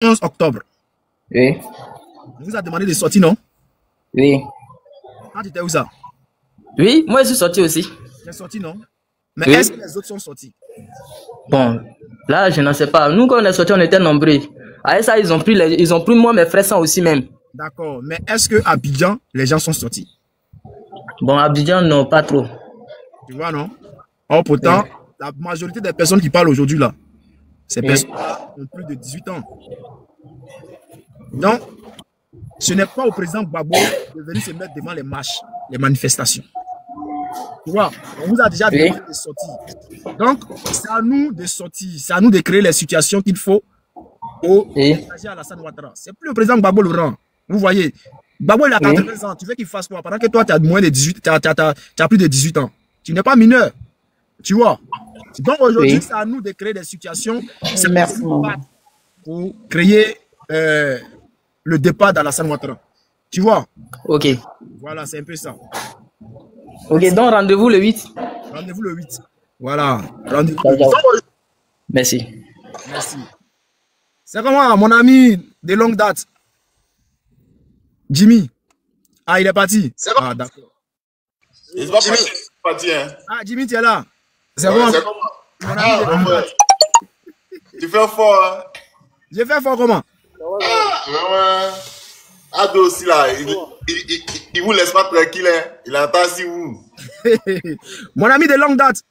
11 octobre. Oui. On vous a demandé de sortir, non? Oui. Quand tu étais où ça? Oui, moi je suis sorti aussi. Tu es sorti, non? Mais Oui. est-ce que les autres sont sortis? Bon, là je n'en sais pas. Nous quand on est sortis, on était nombreux. Avec ça, ils ont pris moi, mes frères sang aussi même. D'accord. Mais est-ce que à Abidjan, les gens sont sortis? Bon, Abidjan, non, pas trop. Tu vois, non? Or, pourtant, Oui. la majorité des personnes qui parlent aujourd'hui, là, ces Oui. personnes ont plus de 18 ans. Donc, ce n'est pas au président Gbagbo de venir se mettre devant les marches, les manifestations. Tu vois, on vous a déjà demandé de sortir. Donc, c'est à nous de sortir, c'est à nous de créer les situations qu'il faut pour dégager Alassane Ouattara. C'est plus le président Gbagbo Laurent. Vous voyez, Gbagbo il a 80 ans, tu veux qu'il fasse quoi? Pendant que toi, tu as moins de 18, tu as plus de 18 ans. Tu n'es pas mineur. Tu vois. Donc aujourd'hui, c'est à nous de créer des situations pour créer le départ d'Alassane Ouattara. Tu vois? Ok. Voilà, c'est un peu ça. Ok, donc rendez-vous le 8. Rendez-vous le 8. Voilà. Rendez-vous le 8. Merci. Merci. C'est comment, mon ami de longue date? Jimmy. Ah, il est parti. Ah, d'accord. Il n'est pas parti, hein. Ah, Jimmy, tu es là. C'est bon. Mon ami de longue date. Tu fais fort, hein. J'ai fait fort comment? Ah, vraiment. Ado aussi, là, il vous laisse pas tranquille, hein. Il entend si vous. Mon ami de longue date.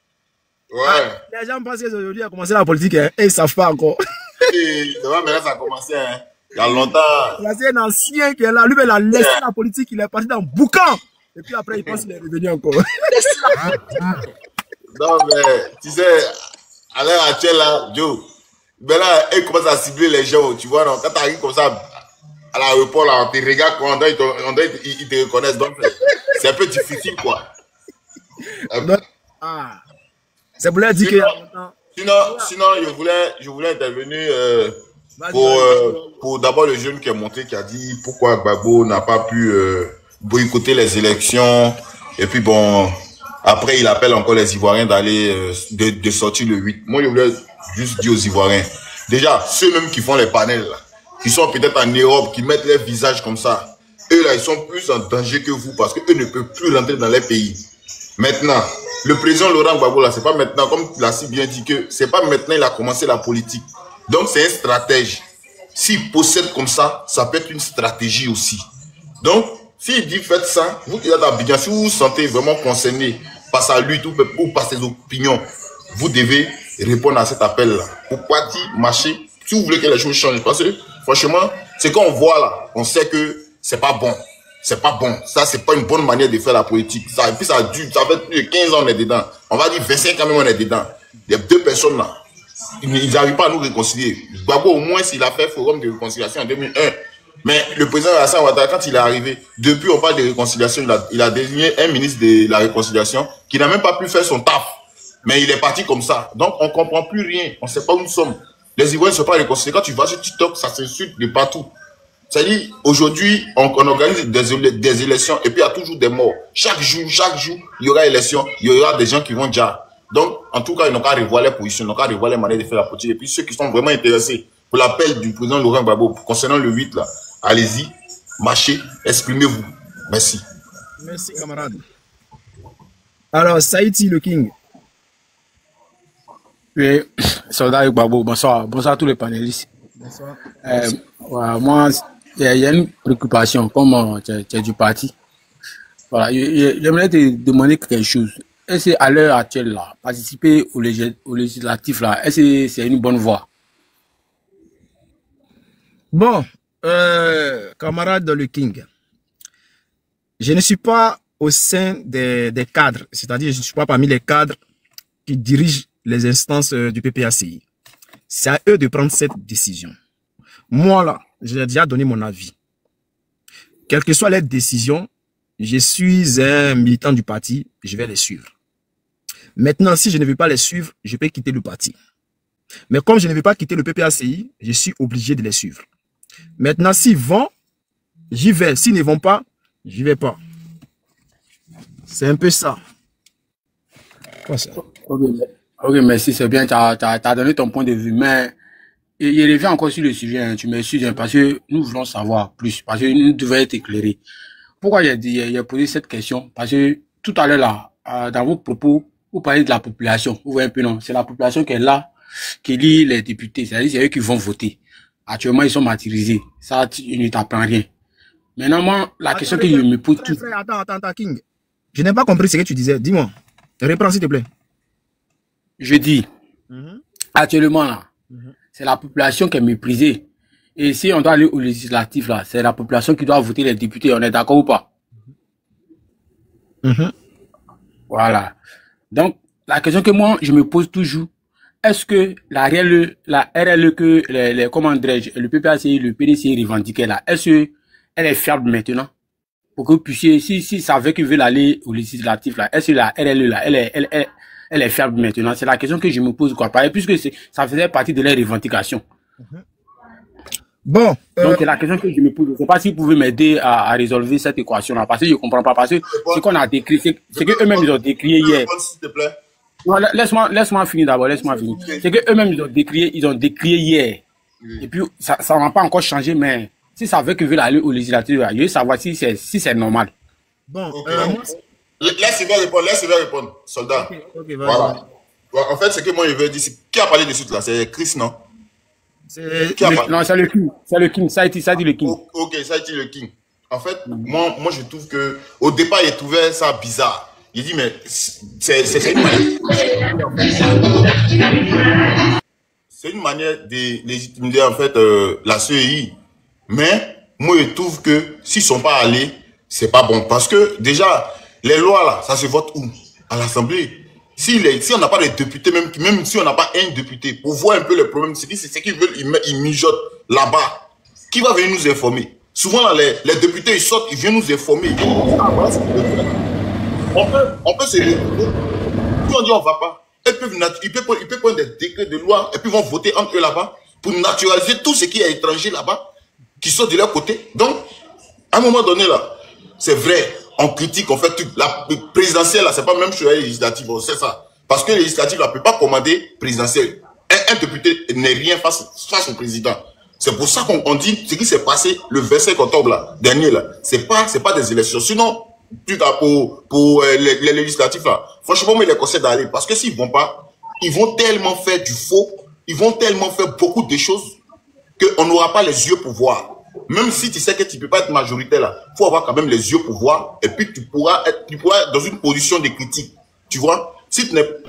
Ouais. Ah, les gens pensent qu'aujourd'hui, il a commencé la politique, hein, et ils ne savent pas encore. C'est vrai, mais là, ça a commencé, hein. Il y a longtemps. Là, c'est un ancien qui est là. Lui, il a laissé la politique, il est parti dans Boucan. Et puis après, il pense qu'il est revenu encore. Non, mais, tu sais, à l'heure actuelle, là, Joe, ben là, il commence à cibler les gens, tu vois, non? Quand tu arrives comme ça, à l'aéroport, là, on te regarde, quand ils te reconnaissent. Donc, c'est un peu difficile, quoi. Donc, ah. C'est pour leur dire qu'il y a longtemps. Sinon, je voulais intervenir pour d'abord le jeune qui est monté, qui a dit pourquoi Gbagbo n'a pas pu boycotter les élections. Et puis bon, après il appelle encore les Ivoiriens d'aller de sortir le 8. Moi, je voulais juste dire aux Ivoiriens, déjà, ceux même qui font les panels, là, qui sont peut-être en Europe, qui mettent leur visage comme ça, eux là, ils sont plus en danger que vous parce qu'eux ne peuvent plus rentrer dans les pays. Maintenant, le président Laurent Gbagbo, là, c'est pas maintenant, comme tu l'as si bien dit, que c'est pas maintenant il a commencé la politique. Donc, c'est un stratège. S'il possède comme ça, ça peut être une stratégie aussi. Donc, s'il dit faites ça, vous qui êtes à Abidjan, si vous vous sentez vraiment concerné par sa lutte ou par ses opinions, vous devez répondre à cet appel-là. Pour partir, marcher, si vous voulez que les choses changent. Parce que, franchement, c'est qu'on voit là, on sait que c'est pas bon. C'est pas bon. Ça, c'est pas une bonne manière de faire la politique. Ça, et puis ça dure, ça fait plus de 15 ans on est dedans. On va dire 25 ans même on est dedans. Il y a deux personnes là. Ils n'arrivent pas à nous réconcilier. Gbagbo, au moins, s'il a fait forum de réconciliation en 2001. Mais le président Alassane Ouattara, quand il est arrivé, depuis on parle de réconciliation, il a désigné un ministre de la réconciliation qui n'a même pas pu faire son taf. Mais il est parti comme ça. Donc on ne comprend plus rien. On ne sait pas où nous sommes. Les Ivoiriens ne sont pas réconciliés. Quand tu vas sur TikTok, ça s'insulte de partout. C'est-à-dire, aujourd'hui, on organise des élections et puis il y a toujours des morts. Chaque jour, il y aura élection, il y aura des gens qui vont déjà. Donc, en tout cas, ils n'ont qu'à revoir les positions, ils n'ont qu'à revoir les manières de faire la politique. Et puis, ceux qui sont vraiment intéressés pour l'appel du président Laurent Gbagbo concernant le 8, là, allez-y, marchez, exprimez-vous. Merci. Merci, camarade. Alors, Saïti, le King. Oui, soldat Gbagbo, bonsoir. Bonsoir à tous les panélistes. Bonsoir. Voilà, moi, il y a une préoccupation, comme tu es du parti. Voilà, j'aimerais te demander quelque chose. Est-ce qu'à l'heure actuelle, là, participer au législatif, là, est-ce que c'est une bonne voie? Bon, camarade le King, je ne suis pas au sein des cadres, c'est-à-dire je ne suis pas parmi les cadres qui dirigent les instances du PPACI. C'est à eux de prendre cette décision. Moi, là, j'ai déjà donné mon avis. Quelle que soit les décisions, je suis un militant du parti, je vais les suivre. Maintenant, si je ne veux pas les suivre, je peux quitter le parti. Mais comme je ne veux pas quitter le PPACI, je suis obligé de les suivre. Maintenant, s'ils vont, j'y vais. S'ils ne vont pas, j'y vais pas. C'est un peu ça. Ok, merci, c'est bien, tu as donné ton point de vue, mais Et il revient encore sur le sujet, hein, tu m'excuses, hein, parce que nous voulons savoir plus, parce que nous devons être éclairés. Pourquoi il a posé cette question? Parce que tout à l'heure là, dans vos propos, vous parlez de la population. Vous voyez un peu, non? C'est la population qui est là, qui élit les députés. C'est-à-dire, c'est eux qui vont voter. Actuellement, ils sont martyrisés. Ça, il ne t'apprend rien. Maintenant, moi, la question que je me pose tout. Attends, King. Je n'ai pas compris ce que tu disais. Dis-moi. Reprends, s'il te plaît. Je dis, actuellement là, c'est la population qui est méprisée. Et si on doit aller au législatif là, c'est la population qui doit voter les députés. On est d'accord ou pas? Voilà. Donc, la question que moi, je me pose toujours, est-ce que la RLE que comment dirais-je, le PPACI, le PDCI revendiquaient là, est-ce que elle est fiable maintenant? Pour que vous puissiez, si ça veut qu'ils veulent aller au législatif là, est-ce que la RLE là, elle est fiable maintenant? C'est la question que je me pose, quoi. Puisque ça faisait partie de leurs revendications. Bon. Donc, c'est la question que je me pose. Je ne sais pas si vous pouvez m'aider à résolver cette équation-là. Parce que je ne comprends pas. Parce que ce qu'on a décrit, c'est qu'eux-mêmes, ils ont décrié hier. S'il te plaît. Non, laisse-moi finir d'abord. Laisse-moi finir. C'est qu'eux-mêmes, ils ont décrié hier. Et puis, ça n'a pas encore changé, mais si ça veut qu'ils veulent aller au législatif, je veux savoir si c'est normal. Bon. Laisse-moi répondre, soldat. Ok, voilà. En fait, ce que moi, je veux dire, c'est qui a parlé de suite là? C'est Chris, non? Non, c'est le King. C'est le King. Ça a dit le King. Ok, ça a été le King. En fait, moi, je trouve que au départ, il trouvait ça bizarre. Il dit, mais c'est une manière de légitimiser en fait la CEI. Mais moi, je trouve que s'ils sont pas allés, c'est pas bon. Parce que déjà, les lois là, ça se vote où? À l'Assemblée. Si on n'a pas de députés, même si on n'a pas un député, pour voir un peu le problème, c'est qu'ils veulent, ils mijotent là-bas. Qui va venir nous informer? Souvent, là, les députés, ils sortent, ils viennent nous informer. On peut se retrouver. Si on dit on ne va pas, ils peuvent prendre des décrets de loi et puis vont voter entre eux là-bas pour naturaliser tout ce qui est étranger là-bas, qui sort de leur côté. Donc, à un moment donné, là, c'est vrai. On critique, on fait tout. La présidentielle, là, c'est pas même sur la législative, on sait ça. Parce que la législative, là, ne peut pas commander présidentielle. Un député n'est rien face au président. C'est pour ça qu'on dit ce qui s'est passé le 25 octobre, là, dernier, là. C'est pas des élections. Sinon, plus tard, pour les législatifs, là, franchement, moi, je les conseille d'aller. Parce que s'ils vont pas, ils vont tellement faire du faux, ils vont tellement faire beaucoup de choses qu'on n'aura pas les yeux pour voir. Même si tu sais que tu ne peux pas être majoritaire là, il faut avoir quand même les yeux pour voir et puis tu pourras être dans une position de critique. Tu vois?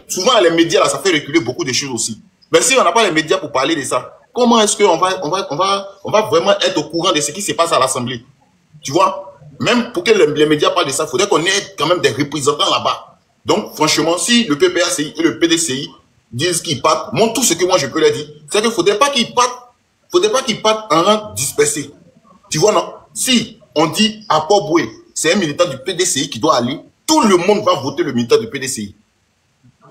Souvent les médias là, ça fait reculer beaucoup de choses aussi. Mais si on n'a pas les médias pour parler de ça, comment est-ce qu'on va vraiment être au courant de ce qui se passe à l'Assemblée? Tu vois? Même pour que les médias parlent de ça, il faudrait qu'on ait quand même des représentants là-bas. Donc franchement, si le PPACI et le PDCI disent qu'ils partent, moi tout ce que moi je peux leur dire, c'est qu'il ne faudrait pas qu'ils partent en rang dispersé. Tu vois, non? Si on dit à Port-Boué, c'est un militant du PDCI qui doit aller, tout le monde va voter le militant du PDCI.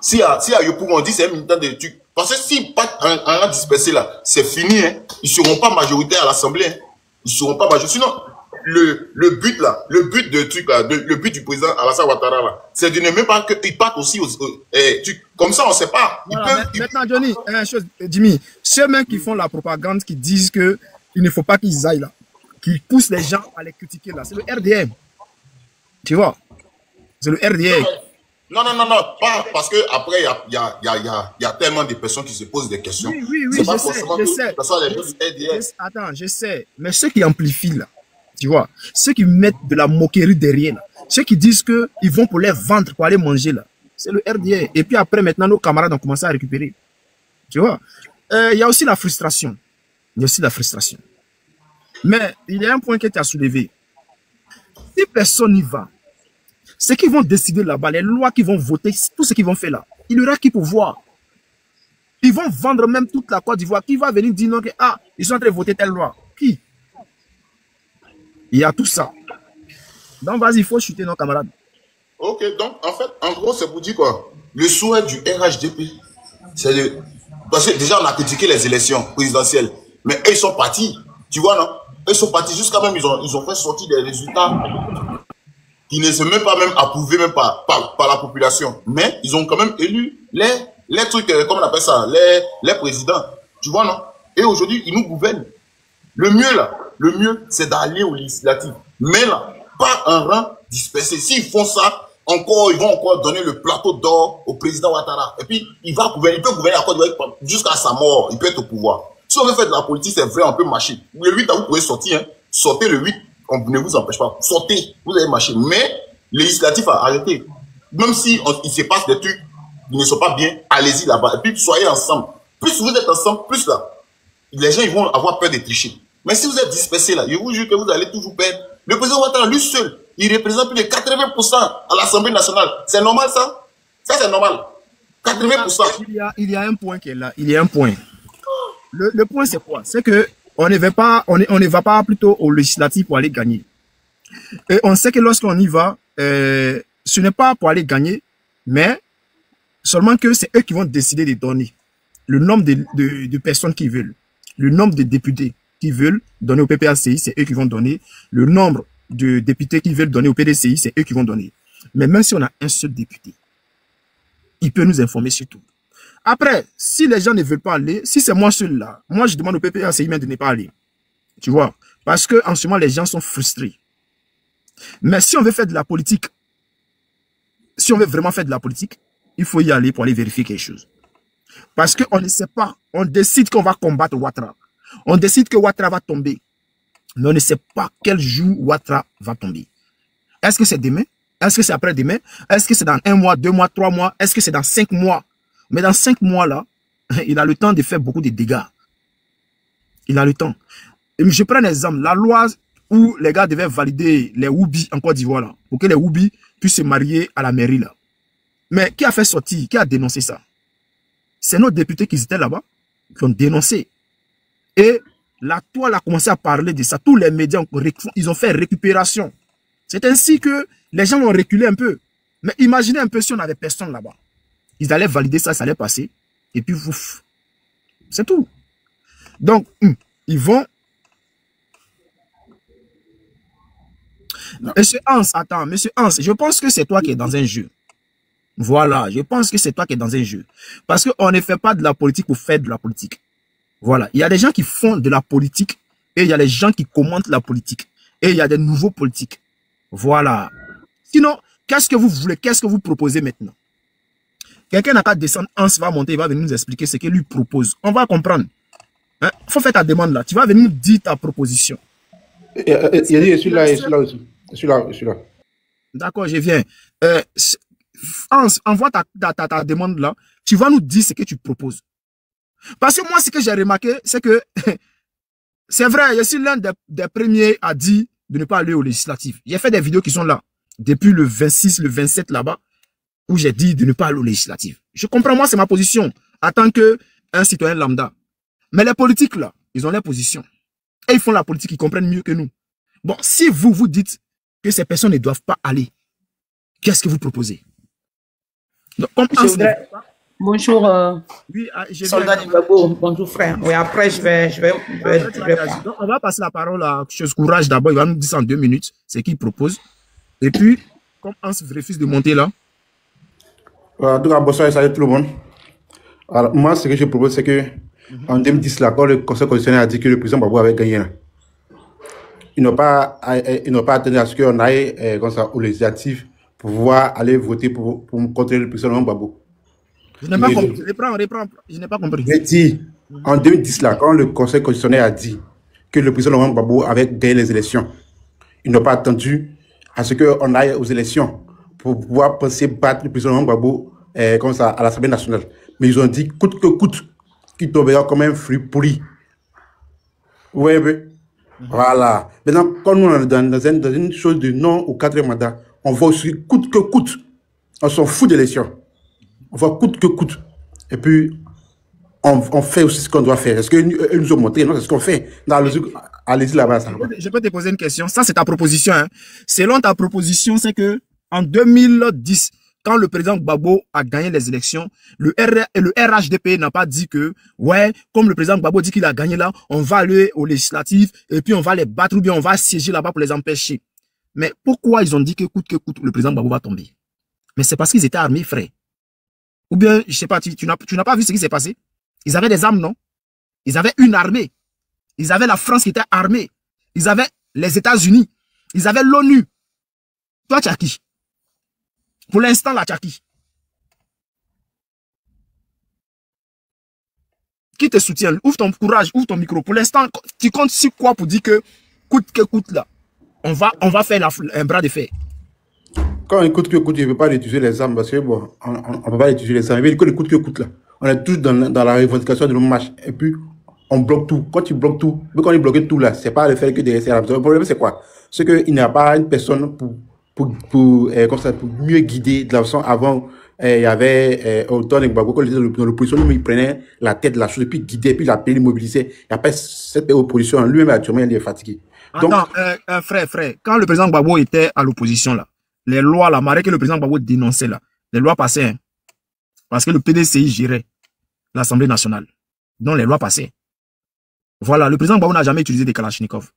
Si à Yopougon, on dit c'est un militant de trucs. Parce que s'ils partent en rang dispersé là, c'est fini. Hein. Ils ne seront pas majoritaires à l'Assemblée. Hein. Ils ne seront pas majoritaires. Sinon, le but de truc là, le but du président Alassane Ouattara là, c'est de ne même pas qu'ils partent aussi comme ça, on ne sait pas. Voilà, maintenant, Johnny, Jimmy, ceux mêmes qui font la propagande, qui disent que il ne faut pas qu'ils aillent là, qui poussent les gens à les critiquer là, c'est le RDM. Tu vois? C'est le RDM. Non, pas parce que après il y a tellement de personnes qui se posent des questions. Oui, je sais. Attends, je sais. Mais ceux qui amplifient là, tu vois, ceux qui mettent de la moquerie derrière là, ceux qui disent qu'ils vont pour les vendre, pour aller manger là, c'est le RDA. Et puis après, maintenant, nos camarades ont commencé à récupérer. Tu vois? Il y a aussi la frustration. Mais il y a un point que tu as soulevé. Si personne n'y va, ceux qui vont décider là-bas, les lois qui vont voter, tout ce qu'ils vont faire là, il y aura qui pour voir. Ils vont vendre même toute la Côte d'Ivoire. Qui va venir dire non que, ils sont en train de voter telle loi? Qui? Il y a tout ça. Donc, vas-y, il faut chuter nos camarades. Ok, donc, en fait, en gros, c'est pour dire quoi? Le souhait du RHDP, c'est de... Parce que déjà, on a critiqué les élections présidentielles. Mais eux, ils sont partis. Tu vois, non? Eux, ils sont partis. Jusqu'à même, ils ont fait sortir des résultats qui ne sont même pas même approuvés même par la population. Mais ils ont quand même élu les trucs, comment on appelle ça, les présidents. Tu vois, non? Et aujourd'hui, ils nous gouvernent. Le mieux, là, le mieux, c'est d'aller aux législatives. Mais là, pas un rang dispersé. S'ils font ça, encore, ils vont encore donner le plateau d'or au président Ouattara. Et puis, il va gouverner, il peut gouverner jusqu'à sa mort. Il peut être au pouvoir. Si on veut faire de la politique, c'est vrai, on peut marcher. Le 8, là, vous pouvez sortir, hein. Sortez le 8, on ne vous empêche pas. Sortez, vous allez marcher. Mais, législatif a arrêté. Même si il se passe des trucs qui ne sont pas bien, allez-y là-bas. Et puis, soyez ensemble. Plus vous êtes ensemble, plus là, les gens ils vont avoir peur de tricher. Mais si vous êtes dispersés là, je vous jure que vous allez toujours perdre. Le président Ouattara, lui seul, il représente plus de 80% à l'Assemblée nationale. C'est normal ça? Ça c'est normal. 80%. Il y a un point qui est là. Il y a un point. Le point c'est quoi? C'est que on ne va pas plutôt au législatif pour aller gagner. Et on sait que lorsqu'on y va, ce n'est pas pour aller gagner, mais seulement que c'est eux qui vont décider de donner le nombre de personnes qui veulent, le nombre de députés qui veulent donner au PPACI, c'est eux qui vont donner, le nombre de députés qui veulent donner au PDCI, c'est eux qui vont donner. Mais même si on a un seul député, il peut nous informer sur tout. Après, si les gens ne veulent pas aller, si c'est moi seul là, moi je demande au PPACI même de ne pas aller. Tu vois, parce que en ce moment les gens sont frustrés. Mais si on veut faire de la politique, si on veut vraiment faire de la politique, il faut y aller pour aller vérifier quelque chose. Parce qu'on ne sait pas, on décide qu'on va combattre Ouattara. On décide que Ouattara va tomber. Mais on ne sait pas quel jour Ouattara va tomber. Est-ce que c'est demain? Est-ce que c'est après-demain? Est-ce que c'est dans 1 mois, 2 mois, 3 mois? Est-ce que c'est dans 5 mois? Mais dans 5 mois là, il a le temps de faire beaucoup de dégâts. Il a le temps. Et je prends un exemple. La loi où les gars devaient valider les Woubi en Côte d'Ivoire là, pour que les Woubi puissent se marier à la mairie là. Mais qui a fait sortir? Qui a dénoncé ça? C'est nos députés qui étaient là-bas, qui ont dénoncé. Et la toile a commencé à parler de ça. Tous les médias, ils ont fait récupération. C'est ainsi que les gens ont reculé un peu. Mais imaginez un peu si on avait personne là-bas. Ils allaient valider ça, ça allait passer. Et puis, ouf. C'est tout. Donc, ils vont... Non. Monsieur Hans, attends, Monsieur Hans, je pense que c'est toi qui es dans un jeu. Voilà, je pense que c'est toi qui es dans un jeu. Parce qu'on ne fait pas de la politique pour faire de la politique. Voilà, il y a des gens qui font de la politique et il y a les gens qui commentent la politique. Et il y a des nouveaux politiques. Voilà. Sinon, qu'est-ce que vous voulez? Qu'est-ce que vous proposez maintenant? Quelqu'un n'a qu'à descendre, Hans va monter, il va venir nous expliquer ce qu'il lui propose. On va comprendre. Il faut faire ta demande là. Tu vas venir nous dire ta proposition. Il a dit, je suis là, je suis là aussi. Je suis là. D'accord, je viens. Hans, envoie ta demande là. Tu vas nous dire ce que tu proposes. Parce que moi, ce que j'ai remarqué, c'est que c'est vrai, je suis l'un des premiers à dire de ne pas aller aux législatives. J'ai fait des vidéos qui sont là, depuis le 26, le 27 là-bas, où j'ai dit de ne pas aller aux législatives. Je comprends, moi, c'est ma position, en tant qu'un citoyen lambda. Mais les politiques là, ils ont leur position. Et ils font la politique, ils comprennent mieux que nous. Bon, si vous dites que ces personnes ne doivent pas aller, qu'est-ce que vous proposez? Donc, comme Bonjour, oui, soldat Gbagbo. Bonjour, frère. Oui, après, je vais donc, on va passer la parole à Chose Courage d'abord. Il va nous dire ça en 2 minutes, ce qu'il propose. Et puis, comme Hans refuse de monter là. En tout cas, bonsoir et salut tout le monde. Alors, moi, ce que je propose, c'est que en 2010, là, quand le Conseil constitutionnel a dit que le président Gbagbo avait gagné, là, ils n'ont pas attendu à ce qu'on aille comme ça, aux législatives pour pouvoir aller voter pour contrer le président Gbagbo. Je n'ai pas compris. Reprends. Je n'ai pas compris. J'ai dit, en 2010, là, quand le Conseil constitutionnel a dit que le président Laurent Gbagbo avait gagné les élections, ils n'ont pas attendu à ce qu'on aille aux élections pour pouvoir penser battre le président Laurent Gbagbo comme ça, à l'Assemblée nationale. Mais ils ont dit, coûte que coûte, qu'il tombera comme un fruit pourri. Vous voyez un peu? Voilà. Maintenant, quand nous on est dans une chose de non au 4e mandat, on va aussi coûte que coûte. On s'en fout d'élection. On va coûte que coûte. Et puis, on fait aussi ce qu'on doit faire. Est-ce qu'ils nous ont montré? Non, c'est ce qu'on fait. Allez-y là-bas. Je peux te poser une question. Ça, c'est ta proposition. Hein. Selon ta proposition, c'est que en 2010, quand le président Gbagbo a gagné les élections, le RHDP n'a pas dit que, ouais, comme le président Gbagbo dit qu'il a gagné là, on va aller aux législatives et puis on va les battre ou bien on va siéger là-bas pour les empêcher. Mais pourquoi ils ont dit que coûte, le président Gbagbo va tomber? Mais c'est parce qu'ils étaient armés, frère. Ou bien, je sais pas, tu n'as pas vu ce qui s'est passé? Ils avaient des armes, non? Ils avaient une armée. Ils avaient la France qui était armée. Ils avaient les États-Unis. Ils avaient l'ONU. Toi, tu as qui? Pour l'instant, là, tu as qui? Qui te soutient? Ouvre ton courage, ouvre ton micro. Pour l'instant, tu comptes sur quoi pour dire que coûte que coûte là, on va faire un bras de fer. Quand il coûte que coûte, je ne peux pas utiliser les armes parce que bon, on ne peut pas utiliser les armes. Mais quand il coûte que coûte là, on est tous dans la revendication de nos marches. Et puis, on bloque tout. Quand tu bloques tout, quand il bloque tout là, c'est pas le fait que derrière l'arme. Le problème, c'est quoi? C'est qu'il n'y a pas une personne pour mieux guider de la façon avant. Il y avait autant de Gbagbo, quand il était dans l'opposition, il prenait la tête de la chose, et puis il guidait, puis il appelait, il mobilisait. Il n'y a pas cette opposition. Lui-même, actuellement, il est fatigué. Donc, attends, frère, quand le président Gbagbo était à l'opposition, là, les lois, la marée que le président Gbagbo dénonçait, là, les lois passaient. Hein, parce que le PDCI gérait l'Assemblée nationale. Donc, les lois passaient. Voilà, le président Gbagbo n'a jamais utilisé des Kalachnikov.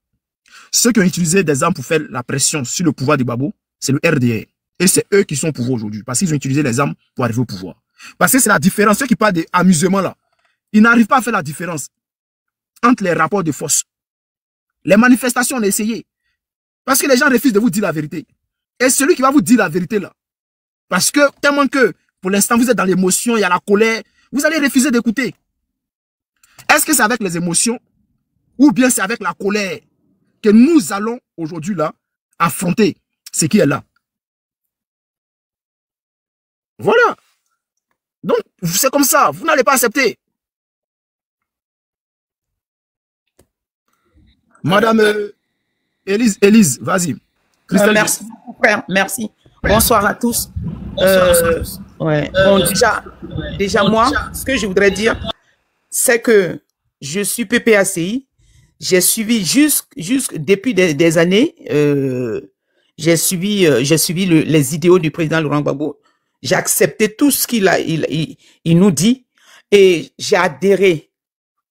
Ceux qui ont utilisé des armes pour faire la pression sur le pouvoir de Gbagbo, c'est le RDR. Et c'est eux qui sont au pouvoir aujourd'hui. Parce qu'ils ont utilisé les armes pour arriver au pouvoir. Parce que c'est la différence. Ceux qui parlent d'amusement là, ils n'arrivent pas à faire la différence entre les rapports de force. Les manifestations, on a essayé. Parce que les gens refusent de vous dire la vérité. Et celui qui va vous dire la vérité là, parce que tellement que pour l'instant vous êtes dans l'émotion, il y a la colère, vous allez refuser d'écouter. Est-ce que c'est avec les émotions ou bien c'est avec la colère que nous allons aujourd'hui là affronter ce qui est là? Voilà. Donc, c'est comme ça. Vous n'allez pas accepter. Madame Élise, vas-y. Merci, frère. Merci. Bonsoir à tous. Ouais. Bon, déjà, moi, ce que je voudrais dire, c'est que je suis PPACI. J'ai suivi depuis des années, j'ai suivi les idéaux du président Laurent Gbagbo. J'ai accepté tout ce il nous dit et j'ai adhéré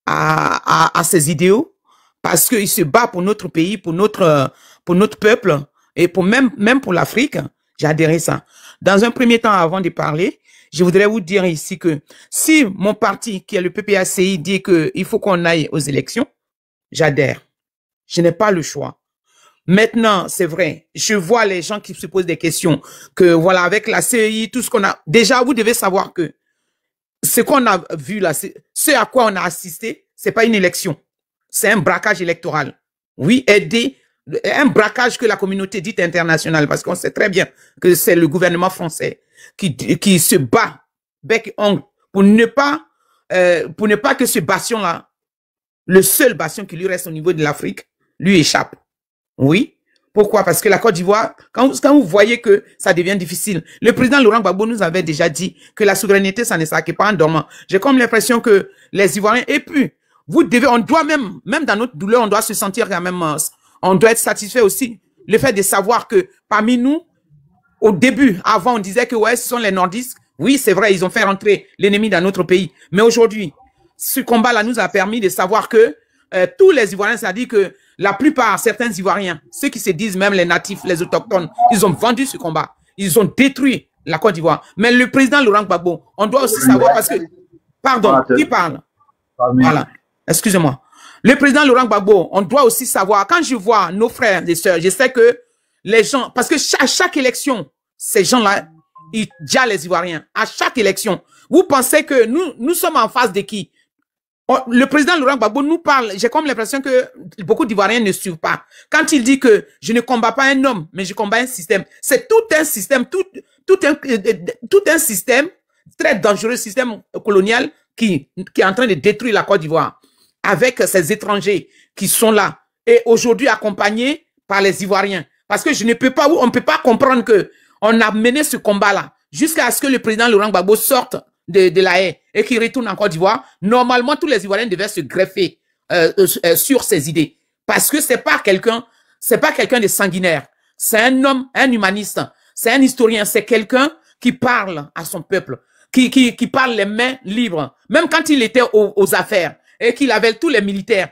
à ces idéaux parce qu'il se bat pour notre pays, pour notre peuple et pour même pour l'Afrique. J'ai adhéré à ça. Dans un premier temps, avant de parler, je voudrais vous dire ici que si mon parti, qui est le PPACI, dit qu'il faut qu'on aille aux élections, j'adhère. Je n'ai pas le choix. Maintenant, c'est vrai, je vois les gens qui se posent des questions, que voilà, avec la CEI, tout ce qu'on a... Déjà, vous devez savoir que ce qu'on a vu là, ce à quoi on a assisté, c'est pas une élection. C'est un braquage électoral. Oui, un braquage que la communauté dite internationale, parce qu'on sait très bien que c'est le gouvernement français qui se bat bec et ongle pour ne pas que ce bastion-là, le seul bastion qui lui reste au niveau de l'Afrique, lui échappe. Oui. Pourquoi? Parce que la Côte d'Ivoire, quand vous voyez que ça devient difficile, le président Laurent Gbagbo nous avait déjà dit que la souveraineté, ça ne s'acquiert pas en dormant. J'ai comme l'impression que les Ivoiriens, et puis, on doit même dans notre douleur, on doit se sentir quand même, on doit être satisfait aussi. Le fait de savoir que parmi nous, au début, avant, on disait que ouais, ce sont les nordistes. Oui, c'est vrai, ils ont fait rentrer l'ennemi dans notre pays. Mais aujourd'hui, ce combat-là nous a permis de savoir que tous les Ivoiriens, c'est-à-dire que la plupart, certains Ivoiriens, ceux qui se disent même les natifs, les autochtones, ils ont vendu ce combat. Ils ont détruit la Côte d'Ivoire. Mais le président Laurent Gbagbo, on doit aussi savoir parce que... Pardon, qui parle? Voilà, excusez-moi. Le président Laurent Gbagbo, on doit aussi savoir, quand je vois nos frères et sœurs, je sais que les gens... Parce que à chaque élection, ces gens-là, ils diabent les Ivoiriens. À chaque élection. Vous pensez que nous sommes en face de qui? Le président Laurent Gbagbo nous parle, j'ai comme l'impression que beaucoup d'Ivoiriens ne suivent pas. Quand il dit que je ne combats pas un homme, mais je combats un système, c'est tout un système, tout un système, très dangereux système colonial qui est en train de détruire la Côte d'Ivoire avec ces étrangers qui sont là et aujourd'hui accompagnés par les Ivoiriens. Parce que on ne peut pas comprendre que on a mené ce combat-là jusqu'à ce que le président Laurent Gbagbo sorte de la haie et qui retourne en Côte d'Ivoire. Normalement, tous les Ivoiriens devaient se greffer sur ces idées. Parce que c'est pas quelqu'un de sanguinaire. C'est un homme, un humaniste. C'est un historien. C'est quelqu'un qui parle à son peuple, qui parle les mains libres. Même quand il était aux affaires et qu'il avait tous les militaires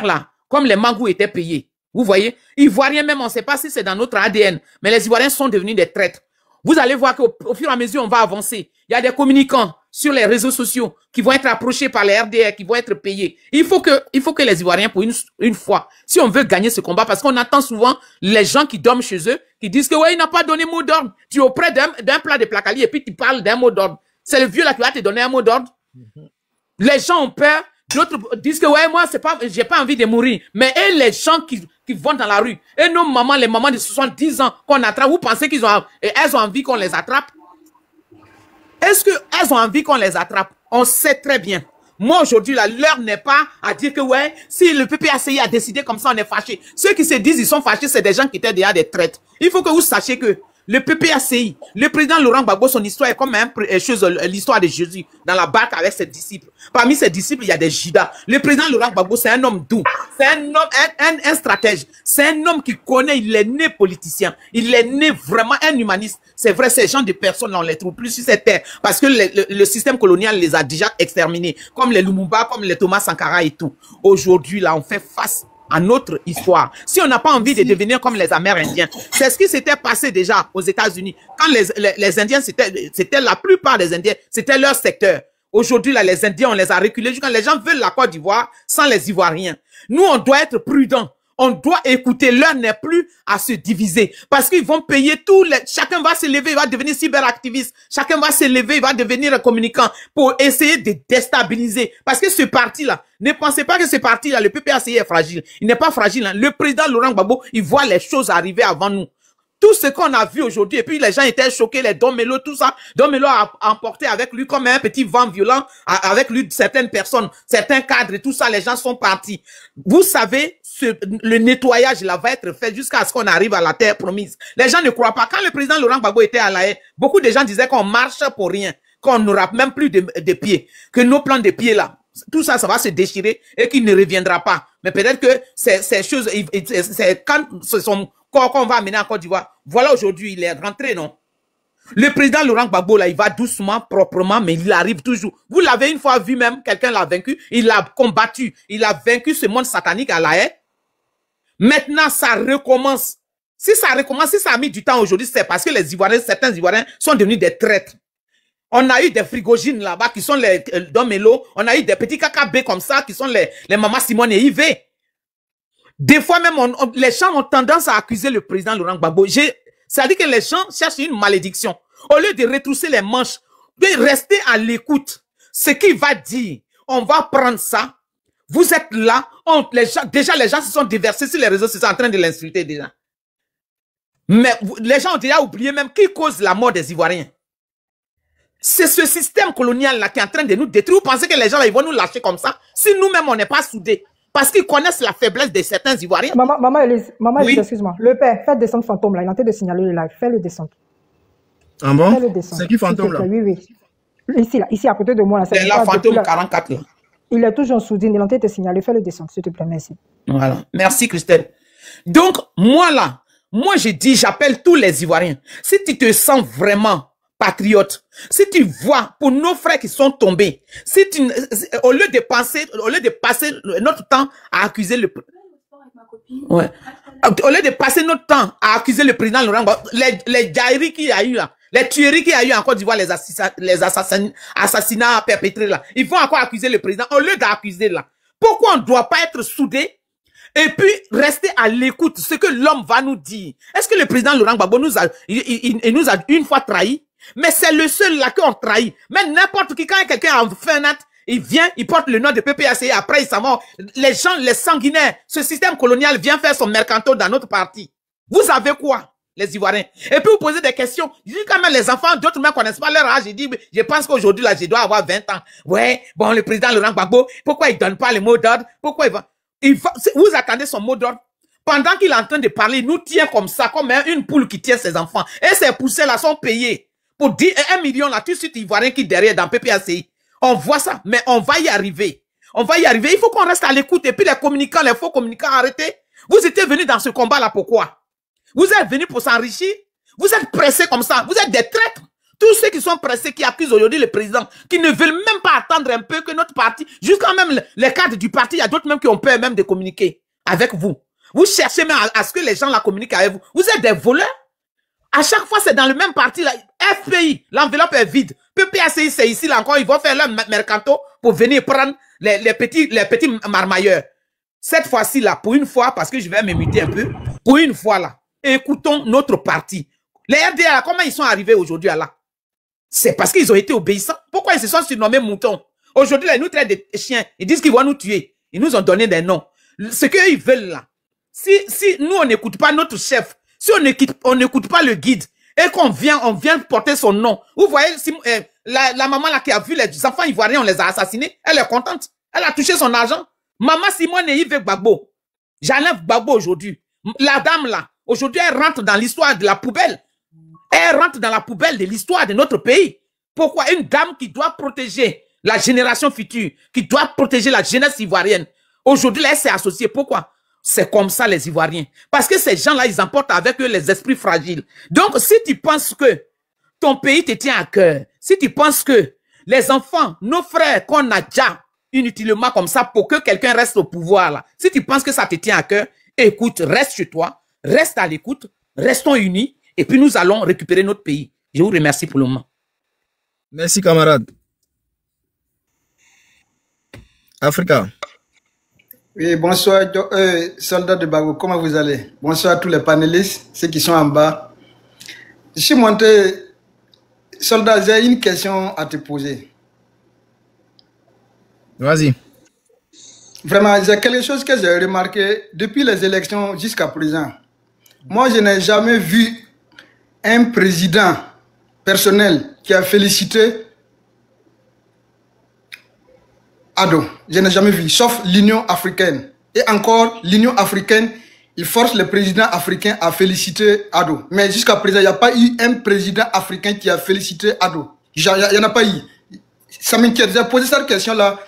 là, comme les Mangous étaient payés. Vous voyez, Ivoiriens même, on ne sait pas si c'est dans notre ADN, mais les Ivoiriens sont devenus des traîtres. Vous allez voir qu'au fur et à mesure, on va avancer. Il y a des communicants sur les réseaux sociaux, qui vont être approchés par les RDR, qui vont être payés. Il faut que les Ivoiriens, pour une fois, si on veut gagner ce combat, parce qu'on attend souvent les gens qui dorment chez eux, qui disent que ouais, il n'a pas donné mot d'ordre. Tu es auprès d'un plat de placali et puis tu parles d'un mot d'ordre. C'est le vieux là qui va te donner un mot d'ordre. Les gens ont peur. D'autres disent que ouais, moi, j'ai pas envie de mourir. Mais et les gens qui vont dans la rue, et nos mamans, les mamans de 70 ans qu'on attrape, vous pensez elles ont envie qu'on les attrape? Est-ce qu'elles ont envie qu'on les attrape? On sait très bien. Moi, aujourd'hui, l'heure n'est pas à dire que ouais, si le PPACI a décidé comme ça, on est fâché. Ceux qui se disent ils sont fâchés, c'est des gens qui étaient déjà des traites. Il faut que vous sachiez que le PPACI, le président Laurent Gbagbo, son histoire est comme l'histoire de Jésus dans la barque avec ses disciples. Parmi ses disciples, il y a des Judas. Le président Laurent Gbagbo, c'est un homme doux. C'est un homme, un stratège. C'est un homme qui connaît, il est né politicien. Il est né vraiment un humaniste. C'est vrai, ces gens de personnes, on les trouve plus sur cette terre. Parce que le système colonial les a déjà exterminés. Comme les Lumumba, comme les Thomas Sankara et tout. Aujourd'hui, là, on fait face à notre histoire. Si on n'a pas envie de devenir comme les Amérindiens, c'est ce qui s'était passé déjà aux États-Unis. Quand les Indiens, c'était la plupart des Indiens, c'était leur secteur. Aujourd'hui, là, les Indiens, on les a reculés. Quand les gens veulent la Côte d'Ivoire sans les Ivoiriens. Nous, on doit être prudents. On doit écouter. L'heure n'est plus à se diviser. Parce qu'ils vont payer chacun va se lever, il va devenir cyberactiviste. Chacun va se lever, il va devenir communicant pour essayer de déstabiliser. Parce que ce parti-là, ne pensez pas que ce parti-là, le PPACI est fragile. Il n'est pas fragile. Hein. Le président Laurent Gbagbo, il voit les choses arriver avant nous. Tout ce qu'on a vu aujourd'hui, et puis les gens étaient choqués, les Don Melo, tout ça. Don Melo a emporté avec lui comme un petit vent violent, avec lui certaines personnes, certains cadres et tout ça, les gens sont partis. Vous savez, le nettoyage là va être fait jusqu'à ce qu'on arrive à la terre promise. Les gens ne croient pas. Quand le président Laurent Gbagbo était à La Haye, beaucoup de gens disaient qu'on marche pour rien, qu'on n'aura même plus de pieds, que nos plans de pieds là, tout ça, ça va se déchirer et qu'il ne reviendra pas. Mais peut-être que ces choses, c'est quand ce sont qu'on va amener en Côte d'Ivoire. Voilà, aujourd'hui, il est rentré, non? Le président Laurent Gbagbo, là, il va doucement, proprement, mais il arrive toujours. Vous l'avez une fois vu même, quelqu'un l'a vaincu, il l'a combattu, il a vaincu ce monde satanique à La Haye. Maintenant, ça recommence. Si ça recommence, si ça a mis du temps aujourd'hui, c'est parce que les Ivoiriens, certains Ivoiriens sont devenus des traîtres. On a eu des frigogines là-bas qui sont les Don Melo. On a eu des petits KKB comme ça qui sont les Maman Simone et Yves. Des fois même, les gens ont tendance à accuser le président Laurent Gbagbo. C'est-à-dire que les gens cherchent une malédiction. Au lieu de retrousser les manches, de rester à l'écoute. Ce qu'il va dire, on va prendre ça. Vous êtes là. Déjà, les gens se sont déversés sur les réseaux sociaux en train de l'insulter déjà. Mais les gens ont déjà oublié même qui cause la mort des Ivoiriens. C'est ce système colonial-là qui est en train de nous détruire. Vous pensez que les gens là, ils vont nous lâcher comme ça? Si nous-mêmes, on n'est pas soudés. Parce qu'ils connaissent la faiblesse de certains Ivoiriens. Maman Elise, oui. Excuse-moi. Le père, faites descendre Fantôme là. Il est en train de signaler le live. Fais-le descendre. Ah bon? Fais-le descendre. C'est qui Fantôme là? Oui. Ici, à côté de moi. C'est la Fantôme 44 là. Il est toujours en soudine. Il est en train de te signaler. Fais-le descendre, s'il te plaît. Merci. Voilà. Merci, Christelle. Donc, moi, je dis, j'appelle tous les Ivoiriens. Si tu te sens vraiment patriote, si tu vois pour nos frères qui sont tombés, si tu, au lieu de passer notre temps à accuser le ouais, au lieu de passer notre temps à accuser le président Laurent Gbagbo, les jailleries qu'il y a eu là, les tueries qu'il y a eu en Côte d'Ivoire, les assassinats perpétrés là, ils vont encore accuser le président au lieu d'accuser là. Pourquoi on ne doit pas être soudés et puis rester à l'écoute ce que l'homme va nous dire? Est-ce que le président Laurent Gbagbo nous a une fois trahis? Mais c'est le seul là qu'on trahit. Mais n'importe qui, quand quelqu'un a fait un acte, il vient, il porte le nom de PPACI, après il s'en va. Les gens, les sanguinaires, ce système colonial vient faire son mercanto dans notre parti. Vous avez quoi, les Ivoiriens? Et puis vous posez des questions. Je dis quand même les enfants, d'autres ne connaissent pas leur âge. Je dis, je pense qu'aujourd'hui là, je dois avoir 20 ans. Ouais, bon, le président Laurent Gbagbo, pourquoi il donne pas les mots d'ordre? Pourquoi vous attendez son mot d'ordre? Pendant qu'il est en train de parler, il nous tient comme ça, comme une poule qui tient ses enfants. Et ces poussées là sont payées. Pour dire 1 million là, tout de suite, Ivoiriens qui derrière dans PPACI. On voit ça, mais on va y arriver. On va y arriver. Il faut qu'on reste à l'écoute. Et puis les communicants, les faux communicants, arrêtez. Vous étiez venus dans ce combat-là, pourquoi? Vous êtes venus pour s'enrichir? Vous êtes pressés comme ça. Vous êtes des traîtres. Tous ceux qui sont pressés, qui accusent aujourd'hui le président, qui ne veulent même pas attendre un peu que notre parti, jusqu'à même les cadres du parti, il y a d'autres même qui ont peur même de communiquer avec vous. Vous cherchez même à ce que les gens la communiquent avec vous. Vous êtes des voleurs. À chaque fois, c'est dans le même parti là. FPI, l'enveloppe est vide. PPACI, c'est ici, là encore, ils vont faire leur mercanto pour venir prendre les petits marmailleurs. Cette fois-ci, là, pour une fois, parce que je vais me muter un peu, pour une fois, là, écoutons notre parti. Les RDA, comment ils sont arrivés aujourd'hui, là? C'est parce qu'ils ont été obéissants. Pourquoi ils se sont surnommés moutons? Aujourd'hui, ils nous traitent de chiens. Ils disent qu'ils vont nous tuer. Ils nous ont donné des noms. Ce qu'ils veulent, là, si nous, on n'écoute pas notre chef, si on n'écoute pas le guide, et qu'on vient porter son nom. Vous voyez, la maman là qui a vu les enfants ivoiriens, on les a assassinés, elle est contente. Elle a touché son argent. Maman Simone et Yves Gbagbo. J'enlève Gbagbo aujourd'hui. La dame là, aujourd'hui, elle rentre dans l'histoire de la poubelle. Elle rentre dans la poubelle de l'histoire de notre pays. Pourquoi une dame qui doit protéger la génération future, qui doit protéger la jeunesse ivoirienne, aujourd'hui, elle s'est associée. Pourquoi? C'est comme ça les Ivoiriens. Parce que ces gens-là, ils emportent avec eux les esprits fragiles. Donc, si tu penses que ton pays te tient à cœur, si tu penses que les enfants, nos frères qu'on a déjà inutilement comme ça pour que quelqu'un reste au pouvoir, là, si tu penses que ça te tient à cœur, écoute, reste chez toi, reste à l'écoute, restons unis, et puis nous allons récupérer notre pays. Je vous remercie pour le moment. Merci, camarade. Africa. Oui, bonsoir, soldats de Bago, comment vous allez? Bonsoir à tous les panélistes, ceux qui sont en bas. Je suis monté, soldat, j'ai une question à te poser. Vas-y. Vraiment, c'est quelque chose que j'ai remarqué depuis les élections jusqu'à présent. Moi, je n'ai jamais vu un président personnel qui a félicité Ado, je n'ai jamais vu, sauf l'Union africaine. Et encore, l'Union africaine, il force les présidents africains à féliciter Ado. Mais jusqu'à présent, il n'y a pas eu un président africain qui a félicité Ado. Il n'y en a pas eu. Ça m'inquiète. J'ai posé cette question-là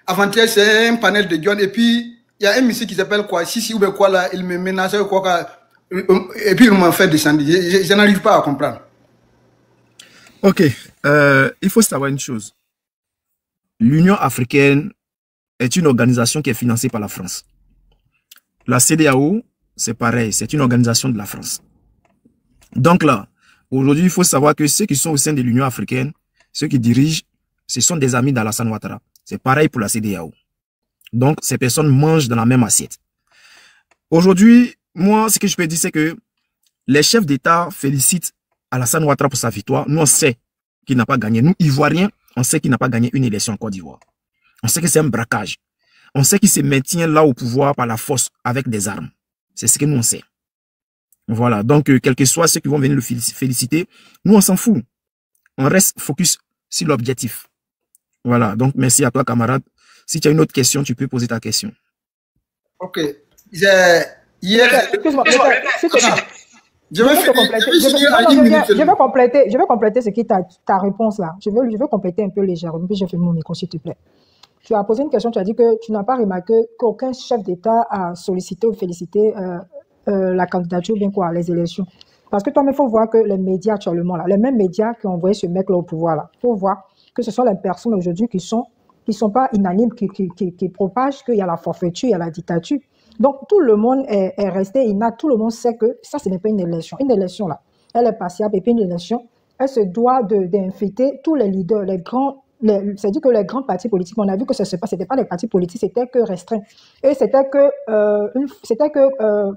avant-hier, c'est un panel de Guillaume. Et puis, il y a un monsieur qui s'appelle quoi, Sissi ou bien quoi là, il me menaçait ou quoi. Et puis, il m'a fait descendre. Je n'arrive pas à comprendre. Ok. Il faut savoir une chose. L'Union africaine est une organisation qui est financée par la France. La CEDEAO, c'est pareil, c'est une organisation de la France. Donc là, aujourd'hui, il faut savoir que ceux qui sont au sein de l'Union africaine, ceux qui dirigent, ce sont des amis d'Alassane Ouattara. C'est pareil pour la CEDEAO. Donc, ces personnes mangent dans la même assiette. Aujourd'hui, moi, ce que je peux dire, c'est que les chefs d'État félicitent Alassane Ouattara pour sa victoire. Nous, on sait qu'il n'a pas gagné. Nous, Ivoiriens, on sait qu'il n'a pas gagné une élection en Côte d'Ivoire. On sait que c'est un braquage. On sait qu'il se maintient là au pouvoir par la force avec des armes. C'est ce que nous on sait. Voilà. Donc, quel que soit ceux qui vont venir le féliciter, nous on s'en fout. On reste focus sur l'objectif. Voilà. Donc, merci à toi, camarade. Si tu as une autre question, tu peux poser ta question. Ok. Excuse-moi. Je vais compléter ce qui est ta réponse là. Je veux compléter un peu légèrement, puis je fais mon micro, s'il te plaît. Tu as posé une question, tu as dit que tu n'as pas remarqué qu'aucun chef d'État a sollicité ou félicité la candidature, bien quoi, les élections. Parce que toi-même, il faut voir que les médias actuellement, là, les mêmes médias qui ont envoyé ce mec-là au pouvoir, là, il faut voir que ce sont les personnes aujourd'hui qui sont pas unanimes, qui propagent qu'il y a la forfaiture, il y a la dictature. Donc, tout le monde est resté inacte. Tout le monde sait que ça, ce n'est pas une élection. Une élection, là, elle est partielle. Et puis, une élection, elle se doit d'inviter tous les leaders, c'est-à-dire que les grands partis politiques, on a vu que ce n'était pas les partis politiques, c'était que restreint. Et c'était que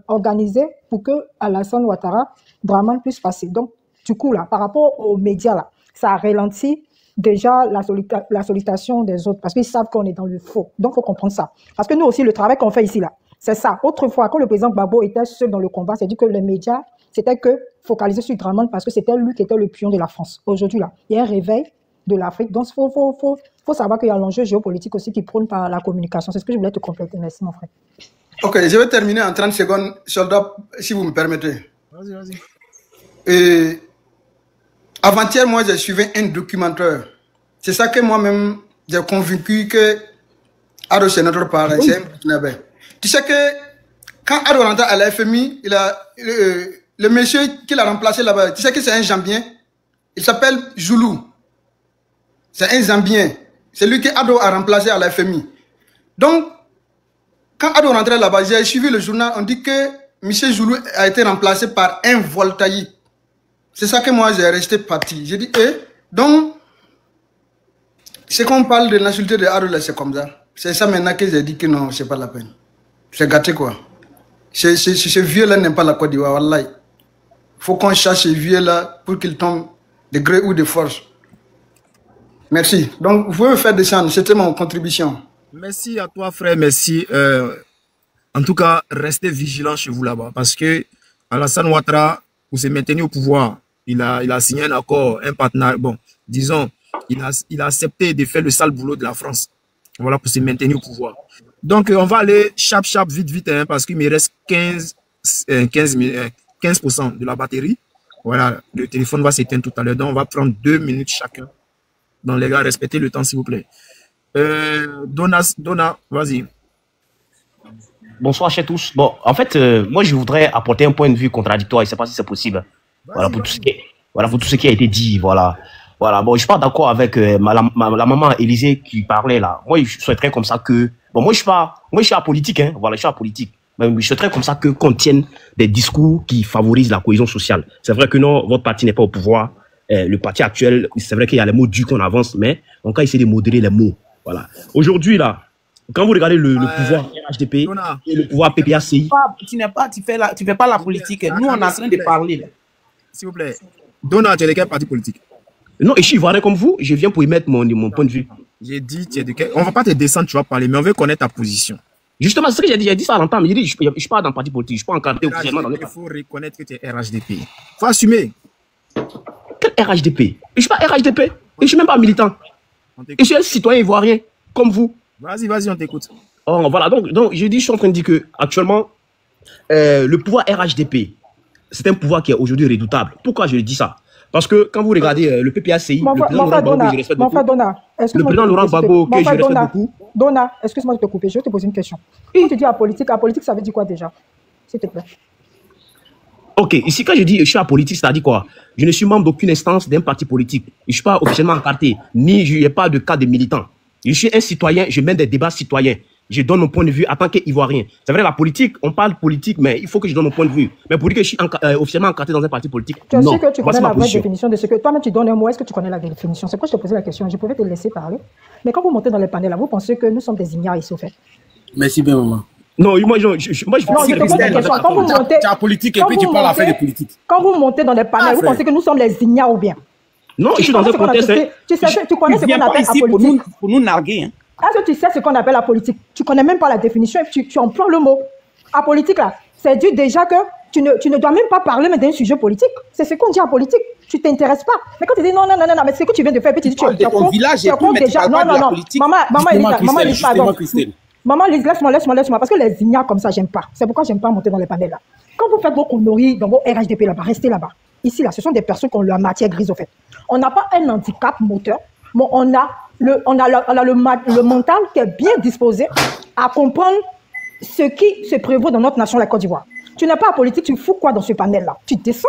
organisé pour que Alassane Ouattara, Dramane puisse passer. Donc, du coup, là, par rapport aux médias, là, ça ralentit déjà la sollicitation des autres parce qu'ils savent qu'on est dans le faux. Donc, il faut comprendre ça. Parce que nous aussi, le travail qu'on fait ici, là, c'est ça. Autrefois, quand le président Gbagbo était seul dans le combat, c'est-à-dire que les médias, c'était que focalisé sur Dramane parce que c'était lui qui était le pion de la France. Aujourd'hui, là, il y a un réveil de l'Afrique. Donc, il faut savoir qu'il y a l'enjeu géopolitique aussi qui prône par la communication. C'est ce que je voulais te compléter. Merci, mon frère. Ok, je vais terminer en 30 secondes, soldat, si vous me permettez. Vas-y. Avant-hier, moi, j'ai suivi un documentaire. C'est ça que moi-même, j'ai convaincu que Ado, c'est notre parent, c'est un Burkinabé. Tu sais que quand Ado rentre à la FMI, il a, le monsieur qui l'a remplacé là-bas, tu sais que c'est un Zambien. Il s'appelle Zoulou. C'est un Zambien. C'est lui que Ado a remplacé à la FMI. Donc, quand Ado rentrait là-bas, j'ai suivi le journal, on dit que M. Zoulou a été remplacé par un Voltaï. C'est ça que moi, j'ai resté parti. J'ai dit, donc, c'est qu'on parle de l'insulter de Ado, c'est comme ça. C'est ça maintenant que j'ai dit que non, c'est pas la peine. C'est gâté, quoi. Ce vieux-là n'aime pas la Côte d'Ivoire, wallah. Il faut qu'on cherche ce vieux-là pour qu'il tombe de gré ou de force. Merci. Donc, vous pouvez me faire descendre. C'était mon contribution. Merci à toi, frère. Merci. En tout cas, restez vigilants chez vous là-bas. Parce que Alassane Ouattara, pour se maintenir au pouvoir, il a signé un accord, un partenariat. Bon, disons, il a accepté de faire le sale boulot de la France. Voilà, pour se maintenir au pouvoir. Donc, on va aller vite, hein, parce qu'il me reste 15% de la batterie. Voilà, le téléphone va s'éteindre tout à l'heure. Donc, on va prendre 2 minutes chacun. Donc, les gars, respectez le temps, s'il vous plaît. Donna, vas-y. Bonsoir chez tous. Bon, en fait, moi, je voudrais apporter un point de vue contradictoire. Je ne sais pas si c'est possible. Voilà, pour tout ce qui a été dit. Voilà. Bon, je ne suis pas d'accord avec la maman Élysée qui parlait là. Moi, je souhaiterais comme ça que... Bon, moi, je suis apolitique, hein. Voilà, je suis apolitique. Mais je souhaiterais comme ça qu'on tienne des discours qui favorisent la cohésion sociale. C'est vrai que non, votre parti n'est pas au pouvoir. Le parti actuel, c'est vrai qu'il y a les mots durs qu'on avance, mais on va essayer de modérer les mots. Voilà. Aujourd'hui, là, quand vous regardez le pouvoir RHDP et le pouvoir PPACI... Tu fais pas la politique. Nous, on est en train de parler, là. S'il vous plaît. Donna, tu es de quel parti politique? Non, et je suis ivoirien comme vous, je viens pour y mettre mon point de vue. J'ai dit, tu es de quel... On va pas te descendre, tu vas parler, mais on veut connaître ta position. Justement, c'est ce que j'ai dit ça à l'entendre, mais je suis pas dans le parti politique, je suis pas encadré officiellement dans le parti. Il faut reconnaître que tu es RHDP. Il faut assumer. Quel RHDP? Je suis pas RHDP, et je suis même pas militant. Et je suis un citoyen ivoirien, comme vous. Vas-y, on t'écoute. Oh, voilà, donc je suis en train de dire que actuellement, le pouvoir RHDP, c'est un pouvoir qui est aujourd'hui redoutable. Pourquoi je le dis ça? Parce que quand vous regardez le PPACI, le président Laurent Gbagbo, je respecte beaucoup. Le président Laurent Gbagbo, que je respecte beaucoup. Donna, excuse-moi de te couper, je vais te poser une question. Quand tu dis apolitique, ça veut dire quoi déjà? S'il te plaît. Ok, ici quand je dis je suis apolitique, c'est-à-dire quoi? Je ne suis membre d'aucune instance d'un parti politique. Je ne suis pas officiellement encarté, ni je n'ai pas de cas de militant. Je suis un citoyen, je mène des débats citoyens. Je donne mon point de vue en tant qu'Ivoirien. C'est vrai, la politique, on parle politique, mais il faut que je donne mon point de vue. Mais pour dire que je suis officiellement encarté dans un parti politique, tu sais que tu connais la vraie définition de ce que... Toi-même, tu donnes un mot, est-ce que tu connais la définition? C'est pourquoi je te posais la question. Je pouvais te laisser parler. Mais quand vous montez dans les panels, là, vous pensez que nous sommes des ignares ici, au fait? Merci bien, maman. Non, moi, je te pose la question. Quand vous montez... Tu as politique et puis tu parles affaire de politique. Quand vous montez dans les panels, vous pensez que nous sommes les ignares ou bien? Non, je suis dans un contexte... Tu connais ce qu'on appelle la politique? Pour nous narguer, hein. Est-ce que tu sais ce qu'on appelle la politique? Tu ne connais même pas la définition et tu emploies le mot. Apolitique, là, c'est dit déjà que tu ne dois même pas parler d'un sujet politique. C'est ce qu'on dit en politique. Tu ne t'intéresses pas. Mais quand tu dis non, mais c'est ce que tu viens de faire, puis tu dis tu es ton village et tout, mais déjà. Non. Maman, laisse-moi, parce que les ignares comme ça, j'aime pas. C'est pourquoi j'aime pas monter dans les panels là. Quand vous faites vos conneries dans vos RHDP là-bas, restez là-bas. Ici, là, ce sont des personnes qui ont la matière grise au fait. On n'a pas un handicap moteur, mais on a le mental qui est bien disposé à comprendre ce qui se prévaut dans notre nation, la Côte d'Ivoire. Tu n'es pas politique, tu fous quoi dans ce panel-là? Tu descends.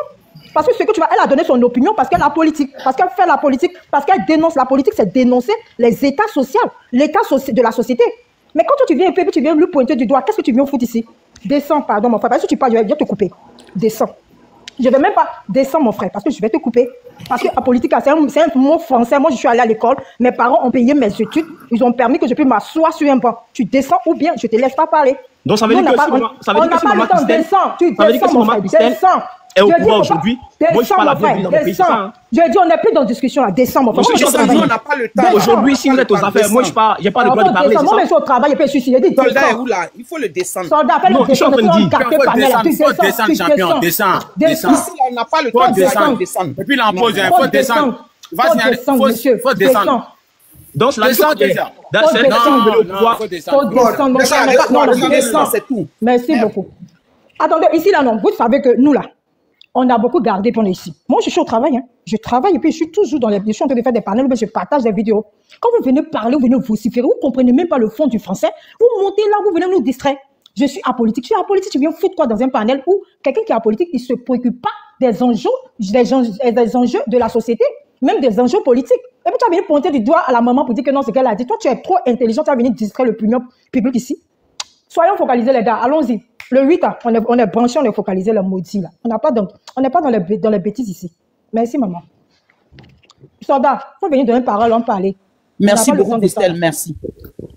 Parce que ce que tu vas, elle a donné son opinion parce qu'elle a politique, parce qu'elle fait la politique, parce qu'elle dénonce la politique, c'est dénoncer les états sociaux, l'état de la société. Mais quand tu viens tu viens lui pointer du doigt, qu'est-ce que tu viens foutre ici? Descends, pardon mon frère, parce que tu parles, je vais te couper. Descends. Je ne vais même pas descendre mon frère parce que je vais te couper. Parce que la politique, c'est un mot français. Moi, je suis allée à l'école. Mes parents ont payé mes études. Ils ont permis que je puisse m'asseoir sur un banc. Tu descends ou bien je ne te laisse pas parler. Donc, ça veut dire que si maman Christelle... Tu descends, mon frère. Descends. Et au pouvoir aujourd'hui, moi je parle à la vie dans le pays. Je dis, on n'est plus dans la discussion là. Descends, mon frère. On n'a pas le temps. Aujourd'hui, si vous êtes aux affaires, moi je parle, j'ai pas le droit de parler. Moi, je suis au travail, et puis je suis dit, soldat est où là? Il faut le descendre. Soldat, fais le descendre. Descends. Ici, on n'a pas le temps de descendre. Et puis l'impose, il faut descendre. Vas-y, faut descendre. Donc, la descends déjà. Faut descendre, c'est tout. Merci beaucoup. Attendez, ici là, non, vous savez que nous là, on a beaucoup gardé pour nous ici. Moi, je suis au travail, hein. Je travaille et puis je suis toujours dans les... Je suis en train de faire des panels, mais je partage des vidéos. Quand vous venez parler, vous venez vociférer, vous ne comprenez même pas le fond du français, vous montez là, vous venez nous distraire. Je suis apolitique. Je suis apolitique, tu viens foutre quoi dans un panel où quelqu'un qui est apolitique, il ne se préoccupe pas des enjeux de la société, même des enjeux politiques. Et puis tu vas venir pointer du doigt à la maman pour dire que non, c'est qu'elle a dit. Toi, tu es trop intelligent, tu vas venir distraire le public ici. Soyons focalisés, les gars, allons-y. Le 8, on est branché, on est focalisé, le maudit là. On n'est pas dans les bêtises ici. Merci, maman. Soldat, il faut venir donner parole, on parler. Merci beaucoup, Christelle, merci.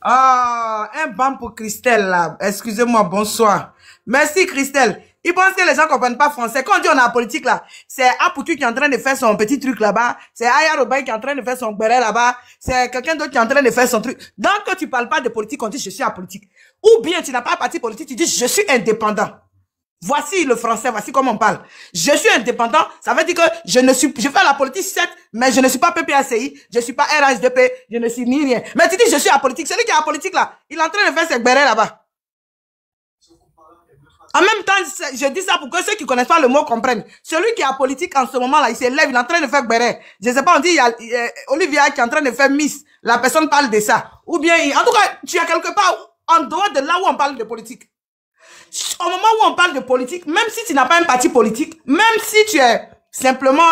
Ah, un bam pour Christelle, là. Excusez-moi, bonsoir. Merci, Christelle. Ils pensent que les gens ne comprennent pas français. Quand on dit on est en politique, là, c'est Apoutu qui est en train de faire son petit truc là-bas. C'est Aya Robin qui est en train de faire son béret là-bas. C'est quelqu'un d'autre qui est en train de faire son truc. Donc, quand tu parles pas de politique, on dit je suis en politique. Ou bien tu n'as pas un parti politique, tu dis je suis indépendant. Voici le français, voici comment on parle. Je suis indépendant, ça veut dire que je fais la politique, certes, mais je ne suis pas PPACI, je ne suis pas RHDP, je ne suis ni rien. Mais tu dis, je suis en politique. Celui qui est en politique, là, il est en train de faire ses bérets là-bas. En même temps, je dis ça pour que ceux qui ne connaissent pas le mot comprennent. Celui qui est en politique en ce moment-là, il s'élève, il est en train de faire béret. Je ne sais pas, on dit, il y a Olivia qui est en train de faire Miss. La personne parle de ça. Ou bien, en tout cas, tu es quelque part en dehors de là où on parle de politique. Au moment où on parle de politique, même si tu n'as pas un parti politique, même si tu es simplement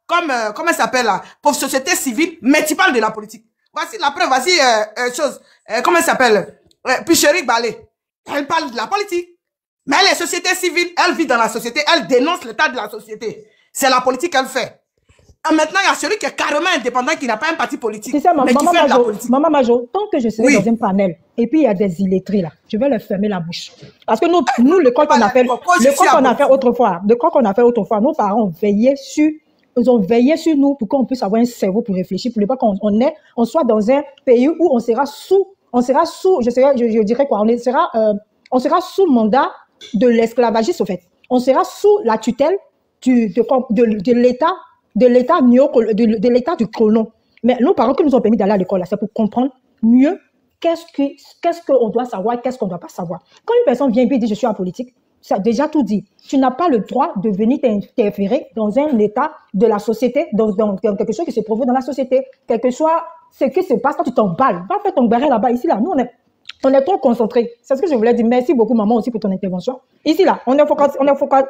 comment ça s'appelle là, pour société civile, mais tu parles de la politique. Voici la preuve, voici comment ça s'appelle, Picheric Balé. Elle parle de la politique. Mais elle est société civile, elle vit dans la société, elle dénonce l'état de la société. C'est la politique qu'elle fait. Et maintenant, il y a celui qui est carrément indépendant, qui n'a pas un parti politique. C'est ça, mais qui fait de la politique. Maman Majo, tant que je serai dans un panel, et puis il y a des illettrés là, je vais leur fermer la bouche. Parce que nous l'école qu'on a fait, autrefois, nos parents ont veillé sur, ils ont veillé sur nous pour qu'on puisse avoir un cerveau pour réfléchir, pour ne pas qu'on soit dans un pays où on sera sous, je dirais quoi, on sera sous mandat de l'esclavagisme, au fait. On sera sous la tutelle de l'État du colon. Mais nos parents qui nous ont permis d'aller à l'école, c'est pour comprendre mieux qu'est-ce qu'on doit savoir, qu'est-ce qu'on ne doit pas savoir. Quand une personne vient et dit je suis en politique, ça a déjà tout dit. Tu n'as pas le droit de venir t'interférer dans un état de la société, dans quelque chose qui se produit dans la société, quel que soit ce qui se passe quand tu t'emballes. Va faire ton béret là-bas, ici, là. Nous, on est trop concentrés. C'est ce que je voulais dire. Merci beaucoup, maman, aussi pour ton intervention. Ici, là, on est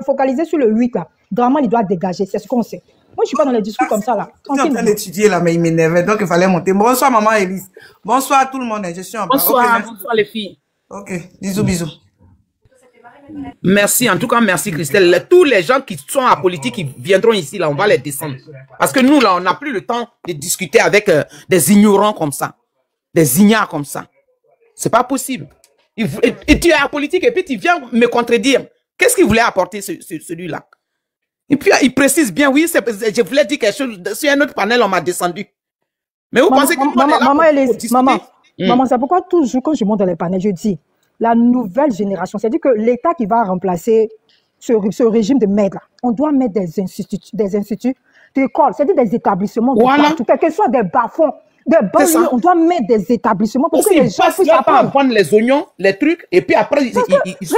focalisé sur le 8, là. Draman, il doit dégager. C'est ce qu'on sait. Moi, je ne suis pas dans les discours comme ça, là. Je suis en train d'étudier, là, mais il m'énervait. Donc, il fallait monter. Bonsoir, maman Élise. Bonsoir à tout le monde. Je suis en bas. Bonsoir, okay, bonsoir, les filles. Ok. Bisous, bisous. Merci, en tout cas, merci, Christelle. Tous les gens qui sont à politique, qui viendront ici, là, on va les descendre. Parce que nous, là, on n'a plus le temps de discuter avec des ignorants comme ça. Des ignares comme ça. C'est pas possible. Et tu es à politique et puis tu viens me contredire. Qu'est-ce qu'il voulait apporter celui-là? Et puis il précise bien, oui, je voulais dire quelque chose. Sur un autre panel, on m'a descendu. Mais vous pensez que maman, c'est pourquoi toujours quand je monte dans les panels, je dis la nouvelle génération, c'est-à-dire que l'État qui va remplacer ce régime de merde là, on doit mettre des instituts d'école, c'est-à-dire des établissements, quel que soit des bas-fonds. Des banlieues, on doit mettre des établissements pour que les gens puissent apprendre. Prendre les oignons, les trucs, et puis après, regarde, si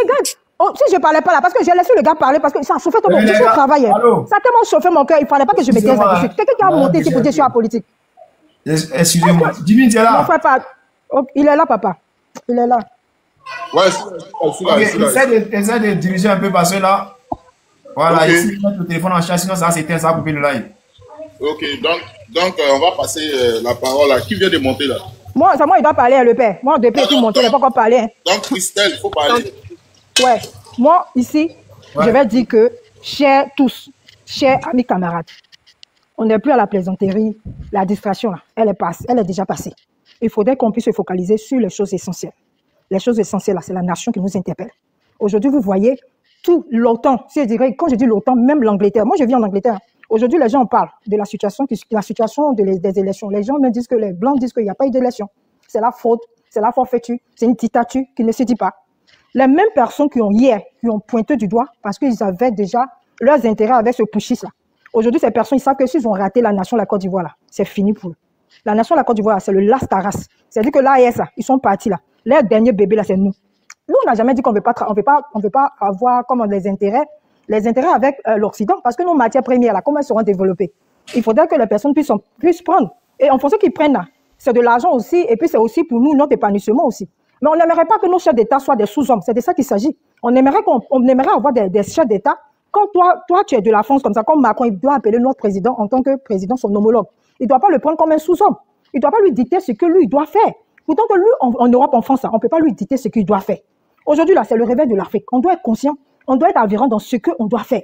je parlais pas là, parce que j'ai laissé le gars parler, parce que ça chauffait tout mon cœur, je travaillais. Ça a tellement chauffé mon cœur, il fallait pas que je me taise là-dessus. Quelqu'un qui a monté ici pour dire que je suis en politique. Excusez-moi, Jimmy, tu es là. Mon frère, il est là, papa. Il est là. Ouais, essaie de diriger un peu parce que là, voilà, ici, mettre le téléphone en charge, sinon ça s'éteint, ça va couper le live. Ok, donc on va passer la parole à qui vient de monter là. Moi, il doit parler, le père. Moi, depuis qu'il monte, il n'a pas encore parlé. Hein. Donc, Christelle, il faut parler. Ouais, moi, ici, je vais dire que, chers tous, chers amis camarades, on n'est plus à la plaisanterie. La distraction, là, elle est déjà passée. Il faudrait qu'on puisse se focaliser sur les choses essentielles. Les choses essentielles, là, c'est la nation qui nous interpelle. Aujourd'hui, vous voyez, tout l'OTAN, je dirais, quand je dis l'OTAN, même l'Angleterre. Moi, je vis en Angleterre. Aujourd'hui, les gens parlent de la situation des élections. Les gens me disent que les Blancs disent qu'il n'y a pas eu d'élection. C'est la faute, c'est la forfaiture, c'est une dictature qui ne se dit pas. Les mêmes personnes qui ont pointé du doigt parce qu'ils avaient déjà leurs intérêts avec ce putschiste-là. Aujourd'hui, ces personnes, ils savent que s'ils ont raté la nation de la Côte d'Ivoire, là, c'est fini pour eux. La nation de la Côte d'Ivoire, c'est le last taras. C'est-à-dire que l'AES, ils sont partis là. Leur dernier bébé, là, c'est nous. Nous, on n'a jamais dit qu'on ne veut pas avoir comme les intérêts avec l'Occident, parce que nos matières premières, là, comment elles seront développées? Il faudrait que les personnes puissent prendre. Et en fonction qu'ils prennent, là, c'est de l'argent aussi, et puis c'est aussi pour nous, notre épanouissement aussi. Mais on n'aimerait pas que nos chefs d'État soient des sous-hommes, c'est de ça qu'il s'agit. On aimerait avoir des chefs d'État. Quand toi, tu es de la France comme ça, comme Macron, il doit appeler notre président en tant que président, son homologue. Il ne doit pas le prendre comme un sous-homme. Il ne doit pas lui dicter ce que lui, il doit faire. Pourtant que lui, en Europe, en France, on ne peut pas lui dicter ce qu'il doit faire. Aujourd'hui, là, c'est le réveil de l'Afrique. On doit être conscient. On doit être avirant dans ce qu'on doit faire.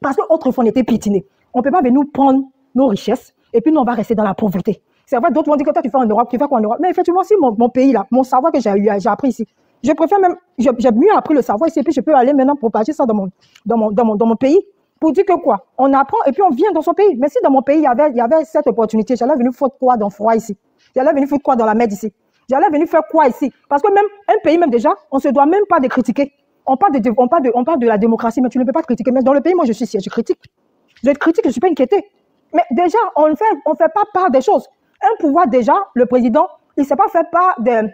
Parce qu'autrefois, on était piétinés. On ne peut pas venir nous prendre nos richesses et puis nous, on va rester dans la pauvreté. C'est vrai, d'autres vont dire que toi, tu fais en Europe, tu fais quoi en Europe? Mais effectivement, si mon pays, là, mon savoir que j'ai appris ici, je préfère même, j'ai mieux appris le savoir ici, et puis je peux aller maintenant propager ça dans mon pays. Pour dire que quoi? On apprend et puis on vient dans son pays. Mais si dans mon pays, il y avait cette opportunité, j'allais venir foutre quoi dans le froid ici? J'allais venir foutre quoi dans la mer ici? J'allais venir faire quoi ici? Parce que même un pays, même déjà, on ne se doit même pas de critiquer. On parle de la démocratie, mais tu ne peux pas te critiquer. Mais dans le pays, moi, je suis ici, je critique. Je critique, je ne suis pas inquiété. Mais déjà, on ne fait pas part des choses. Un pouvoir, déjà, le président, il ne s'est pas fait part de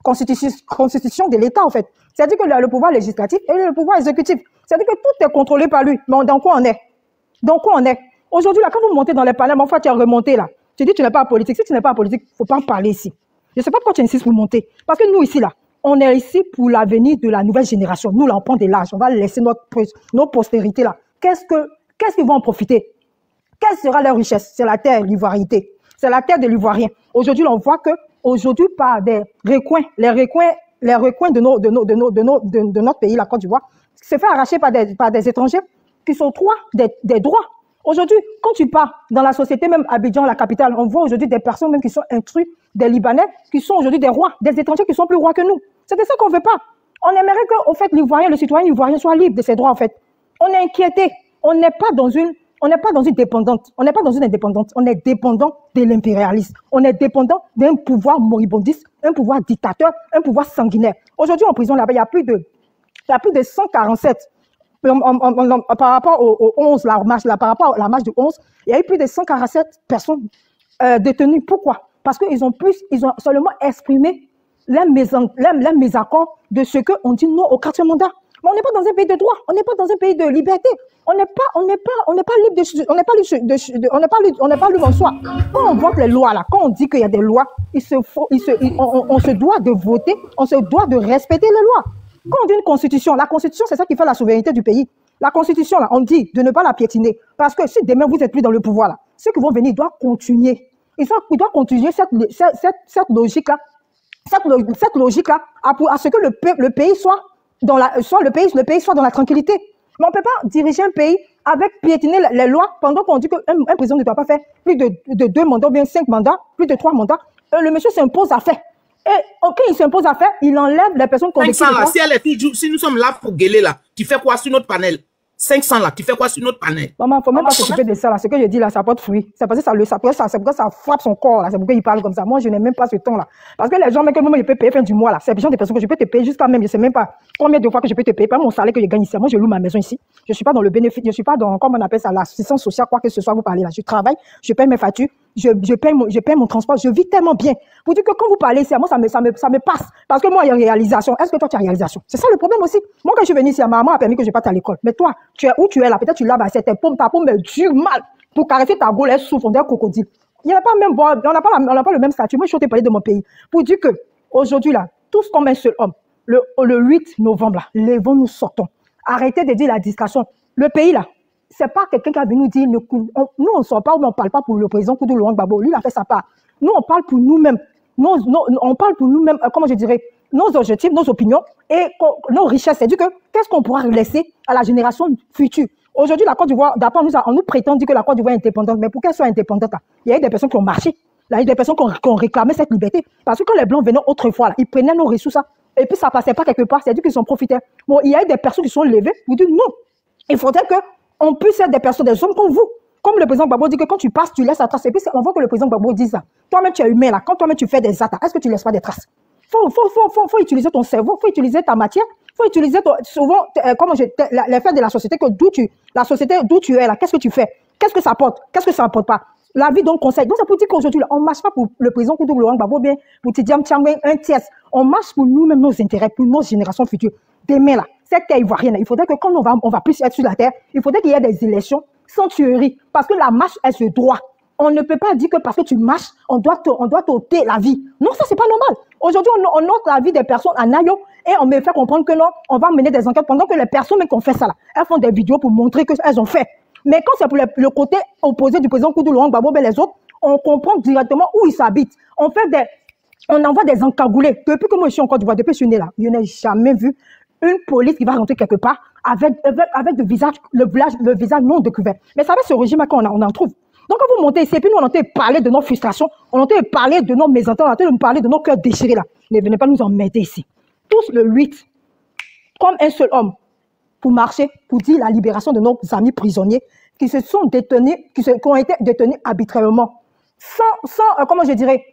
constitution de l'État, en fait. C'est-à-dire que le pouvoir législatif et le pouvoir exécutif. C'est-à-dire que tout est contrôlé par lui. Mais dans quoi on est? Dans quoi on est? Aujourd'hui, là, quand vous montez dans les palais, mon frère, tu as remonté, là. Tu dis que tu n'es pas politique. Si tu n'es pas politique, il ne faut pas en parler ici. Je ne sais pas pourquoi tu insistes pour monter. Parce que nous, ici, là, on est ici pour l'avenir de la nouvelle génération. Nous, là, on prend de l'âge. On va laisser nos postérités, là. Qu'est-ce qu'ils vont en profiter? Quelle sera leur richesse? C'est la terre, l'ivoirité. C'est la terre de l'ivoirien. Aujourd'hui, on voit que, aujourd'hui, par des recoins, les recoins de notre pays, la Côte d'Ivoire, se fait arracher par des étrangers qui s'octroient des droits. Aujourd'hui, quand tu pars dans la société, même Abidjan, la capitale, on voit aujourd'hui des personnes même qui sont instruits, des Libanais, qui sont aujourd'hui des rois, des étrangers qui sont plus rois que nous. C'est de ça qu'on ne veut pas. On aimerait que, au fait, l'Ivoirien, le citoyen ivoirien soit libre de ses droits, en fait. On est inquiété. On n'est pas dans une dépendante. On n'est pas dans une indépendante. On est dépendant de l'impérialisme. On est dépendant d'un pouvoir moribondiste, un pouvoir dictateur, un pouvoir sanguinaire. Aujourd'hui, en prison, là-bas, il y a plus de 147. Par rapport au 11, par rapport à la marche du 11, il y a eu plus de 147 personnes détenues. Pourquoi? Parce qu'ils ont seulement exprimé leur mésaccord de ce qu'on dit non au 4e mandat. Mais on n'est pas dans un pays de droit, on n'est pas dans un pays de liberté. On n'est pas libre en soi. Quand on vote les lois là, quand on dit qu'il y a des lois, on se doit de voter, on se doit de respecter les lois. Quand on dit une constitution, la constitution c'est ça qui fait la souveraineté du pays. La constitution là, on dit de ne pas la piétiner. Parce que si demain vous n'êtes plus dans le pouvoir là, ceux qui vont venir doivent continuer. Ils doivent continuer cette logique là. Cette logique là, à ce que le pays soit dans le pays soit dans la tranquillité. Mais on ne peut pas diriger un pays avec piétiner les lois pendant qu'on dit qu'un président ne doit pas faire plus de 2 mandats, ou bien 5 mandats, plus de 3 mandats. Le monsieur s'impose à faire. Et quand il s'impose à faire, il enlève les personnes qu'on décide. 500 là, si nous sommes là pour gueuler là, tu fais quoi sur notre panel? 500 là, tu fais quoi sur notre panel? Maman, il ne faut même pas s'occuper de ça là. Ce que je dis là, ça porte fruit. C'est parce que ça frappe son corps là. C'est pourquoi il parle comme ça. Moi, je n'ai même pas ce temps là. Parce que les gens, même que moi, je peux payer fin du mois là. C'est le genre de personnes que je peux te payer jusqu'à même, je ne sais même pas combien de fois que je peux te payer. Pas mon salaire que je gagne ici. Moi, je loue ma maison ici. Je ne suis pas dans le bénéfice, je ne suis pas dans, comment on appelle ça, l'assistance sociale, quoi que ce soit, vous parlez là. Je travaille, je paye mes factures, je paye mon transport, je vis tellement bien. Vous dites que quand vous parlez ici, moi, ça me passe. Parce que moi, il y a réalisation. Est-ce que toi, tu as réalisation? C'est ça le problème aussi. Moi, quand je suis venu ici, ma maman a permis que je parte à l'école. Mais toi, tu es où tu es là? Peut-être tu l'as baissé ta paume me dure mal. Pour caresser ta gaule, elle souffre, on dirait crocodile. Il n'y a pas même, on n'a pas le même statut. Moi, je suis en parler de mon pays. Pour dire que, aujourd'hui, là, tous comme un seul homme, le 8 novembre, là, levons-nous, sortons. Arrêtez de dire la distraction. Le pays, là, c'est pas quelqu'un qui a venu nous dire, nous, on ne sort pas, ou on ne parle pas pour le président Koudou Laurent Gbagbo. Lui, il a fait sa part. Nous, on parle pour nous-mêmes. On parle pour nous-mêmes, comment je dirais, nos objectifs, nos opinions et nos richesses. C'est-à-dire que, qu'est-ce qu'on pourra laisser à la génération future? Aujourd'hui, la Côte d'Ivoire, d'après on nous prétend dire que la Côte d'Ivoire est indépendante. Mais pour qu'elle soit indépendante, là, il y a eu des personnes qui ont marché. Là, il y a eu des personnes qui ont réclamé cette liberté. Parce que quand les Blancs venaient autrefois, là, ils prenaient nos ressources, là, et puis ça passait pas quelque part. C'est-à-dire qu'ils en profitaient. Bon, il y a eu des personnes qui sont levées pour dire non. Il faudrait qu'on puisse être des personnes, des hommes comme vous. Comme le président Gbagbo dit que quand tu passes, tu laisses la trace. Et puis on voit que le président Gbagbo dit ça. Toi-même, tu es humain là. Quand toi-même tu fais des attaques, est-ce que tu laisses pas des traces? Faut utiliser ton cerveau, faut utiliser ta matière, faut utiliser souvent l'effet de la société d'où tu es là. Qu'est-ce que tu fais? Qu'est-ce que ça apporte? Qu'est-ce que ça apporte pas? La vie donc conseil. Donc ça pour dire qu'aujourd'hui on marche pas pour le président Koudou Laurent Gbagbo bien pour Tidiane Tchangwe un tiers. On marche pour nous-mêmes nos intérêts, pour nos générations futures. Demain là, cette terre ivoirienne, il faudrait que quand on va plus être sur la terre, il faudrait qu'il y ait des élections sans tuerie, parce que la marche elle se doit. On ne peut pas dire que parce que tu marches, on doit t'ôter la vie. Non, ça c'est pas normal. Aujourd'hui, on ôte la vie des personnes à Nayo et on me fait comprendre que non, on va mener des enquêtes pendant que les personnes qui ont fait ça là, elles font des vidéos pour montrer qu'elles ont fait. Mais quand c'est pour le côté opposé du président Koudou Laurent Gbagbo, ben les autres, on comprend directement où ils s'habitent. On envoie des encagoulés. Depuis que moi je suis en Côte d'Ivoire, depuis que je suis né là, je n'ai jamais vu une police qui va rentrer quelque part avec le visage non découvert. Mais ça va ce régime qu'on on en trouve. Donc quand vous montez ici, et puis nous on entend parler de nos frustrations, on entend parler de nos mésententes, on entend parler de nos cœurs déchirés là. Ne venez pas nous emmerder ici. Tous le 8, comme un seul homme, pour marcher, pour dire la libération de nos amis prisonniers qui se sont détenus, qui ont été détenus arbitrairement, comment je dirais,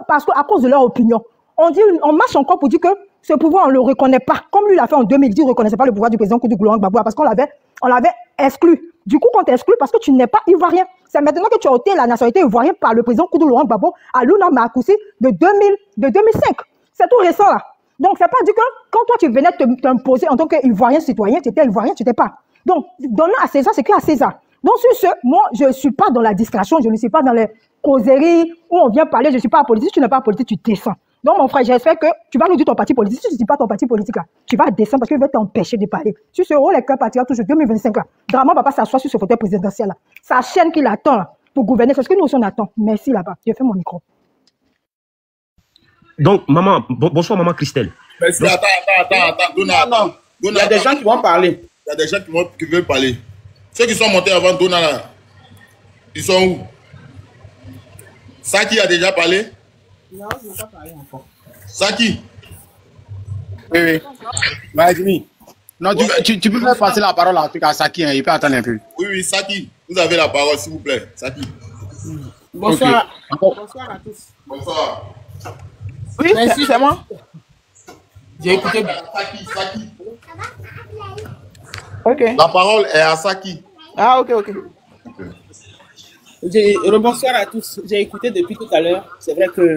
parce qu'à cause de leur opinion. On marche encore pour dire que ce pouvoir, on ne le reconnaît pas. Comme lui l'a fait en 2010, on ne reconnaissait pas le pouvoir du président Koudou Glorong Gbagbo parce qu'on l'avait exclu. Du coup, quand tu es exclu parce que tu n'es pas ivoirien, c'est maintenant que tu as ôté la nationalité ivoirienne par le président Koudou Glorong Gbagbo à Luna Makoussi de 2005. C'est tout récent là. Donc, c'est pas dit que quand toi tu venais t'imposer en tant qu'ivoirien citoyen, tu étais ivoirien, tu n'étais pas. Donc, donnons à César ce qu'il y a à César. Donc, sur ce, moi, je ne suis pas dans la distraction, je ne suis pas dans les causeries où on vient parler, je ne suis pas politique. Si tu n'es pas politique, tu descends. Donc, mon frère, j'espère que tu vas nous dire ton parti politique. Si tu ne dis pas ton parti politique, là, tu vas descendre parce qu'il veut t'empêcher de parler. Sur ce, les cœurs partira toujours 2025. Là. Draman va pas s'asseoir sur ce fauteuil présidentiel. Là. Sa chaîne qu'il attend là, pour gouverner, c'est ce que nous aussi on attend. Merci là-bas. Je fais mon micro. Donc, maman, bonsoir, maman Christelle. Merci. Donc, Attends. Dona, non. Il y a des gens qui vont parler. Il y a des gens qui veulent parler. Ceux qui sont montés avant Dona, là, ils sont où? Saki a déjà parlé? Non, je ne vais pas parler encore. Saki? Oui. Vas-y. Non, tu peux faire passer la parole à Saki, hein, il peut attendre un peu. Oui, Saki, vous avez la parole, s'il vous plaît. Saki. Bonsoir. Okay. Bonsoir à tous. Bonsoir. Oui, merci, c'est moi. J'ai écouté. Saki. Ok. La parole est à Saki. Ah, ok. Bonsoir à tous. J'ai écouté depuis tout à l'heure. C'est vrai que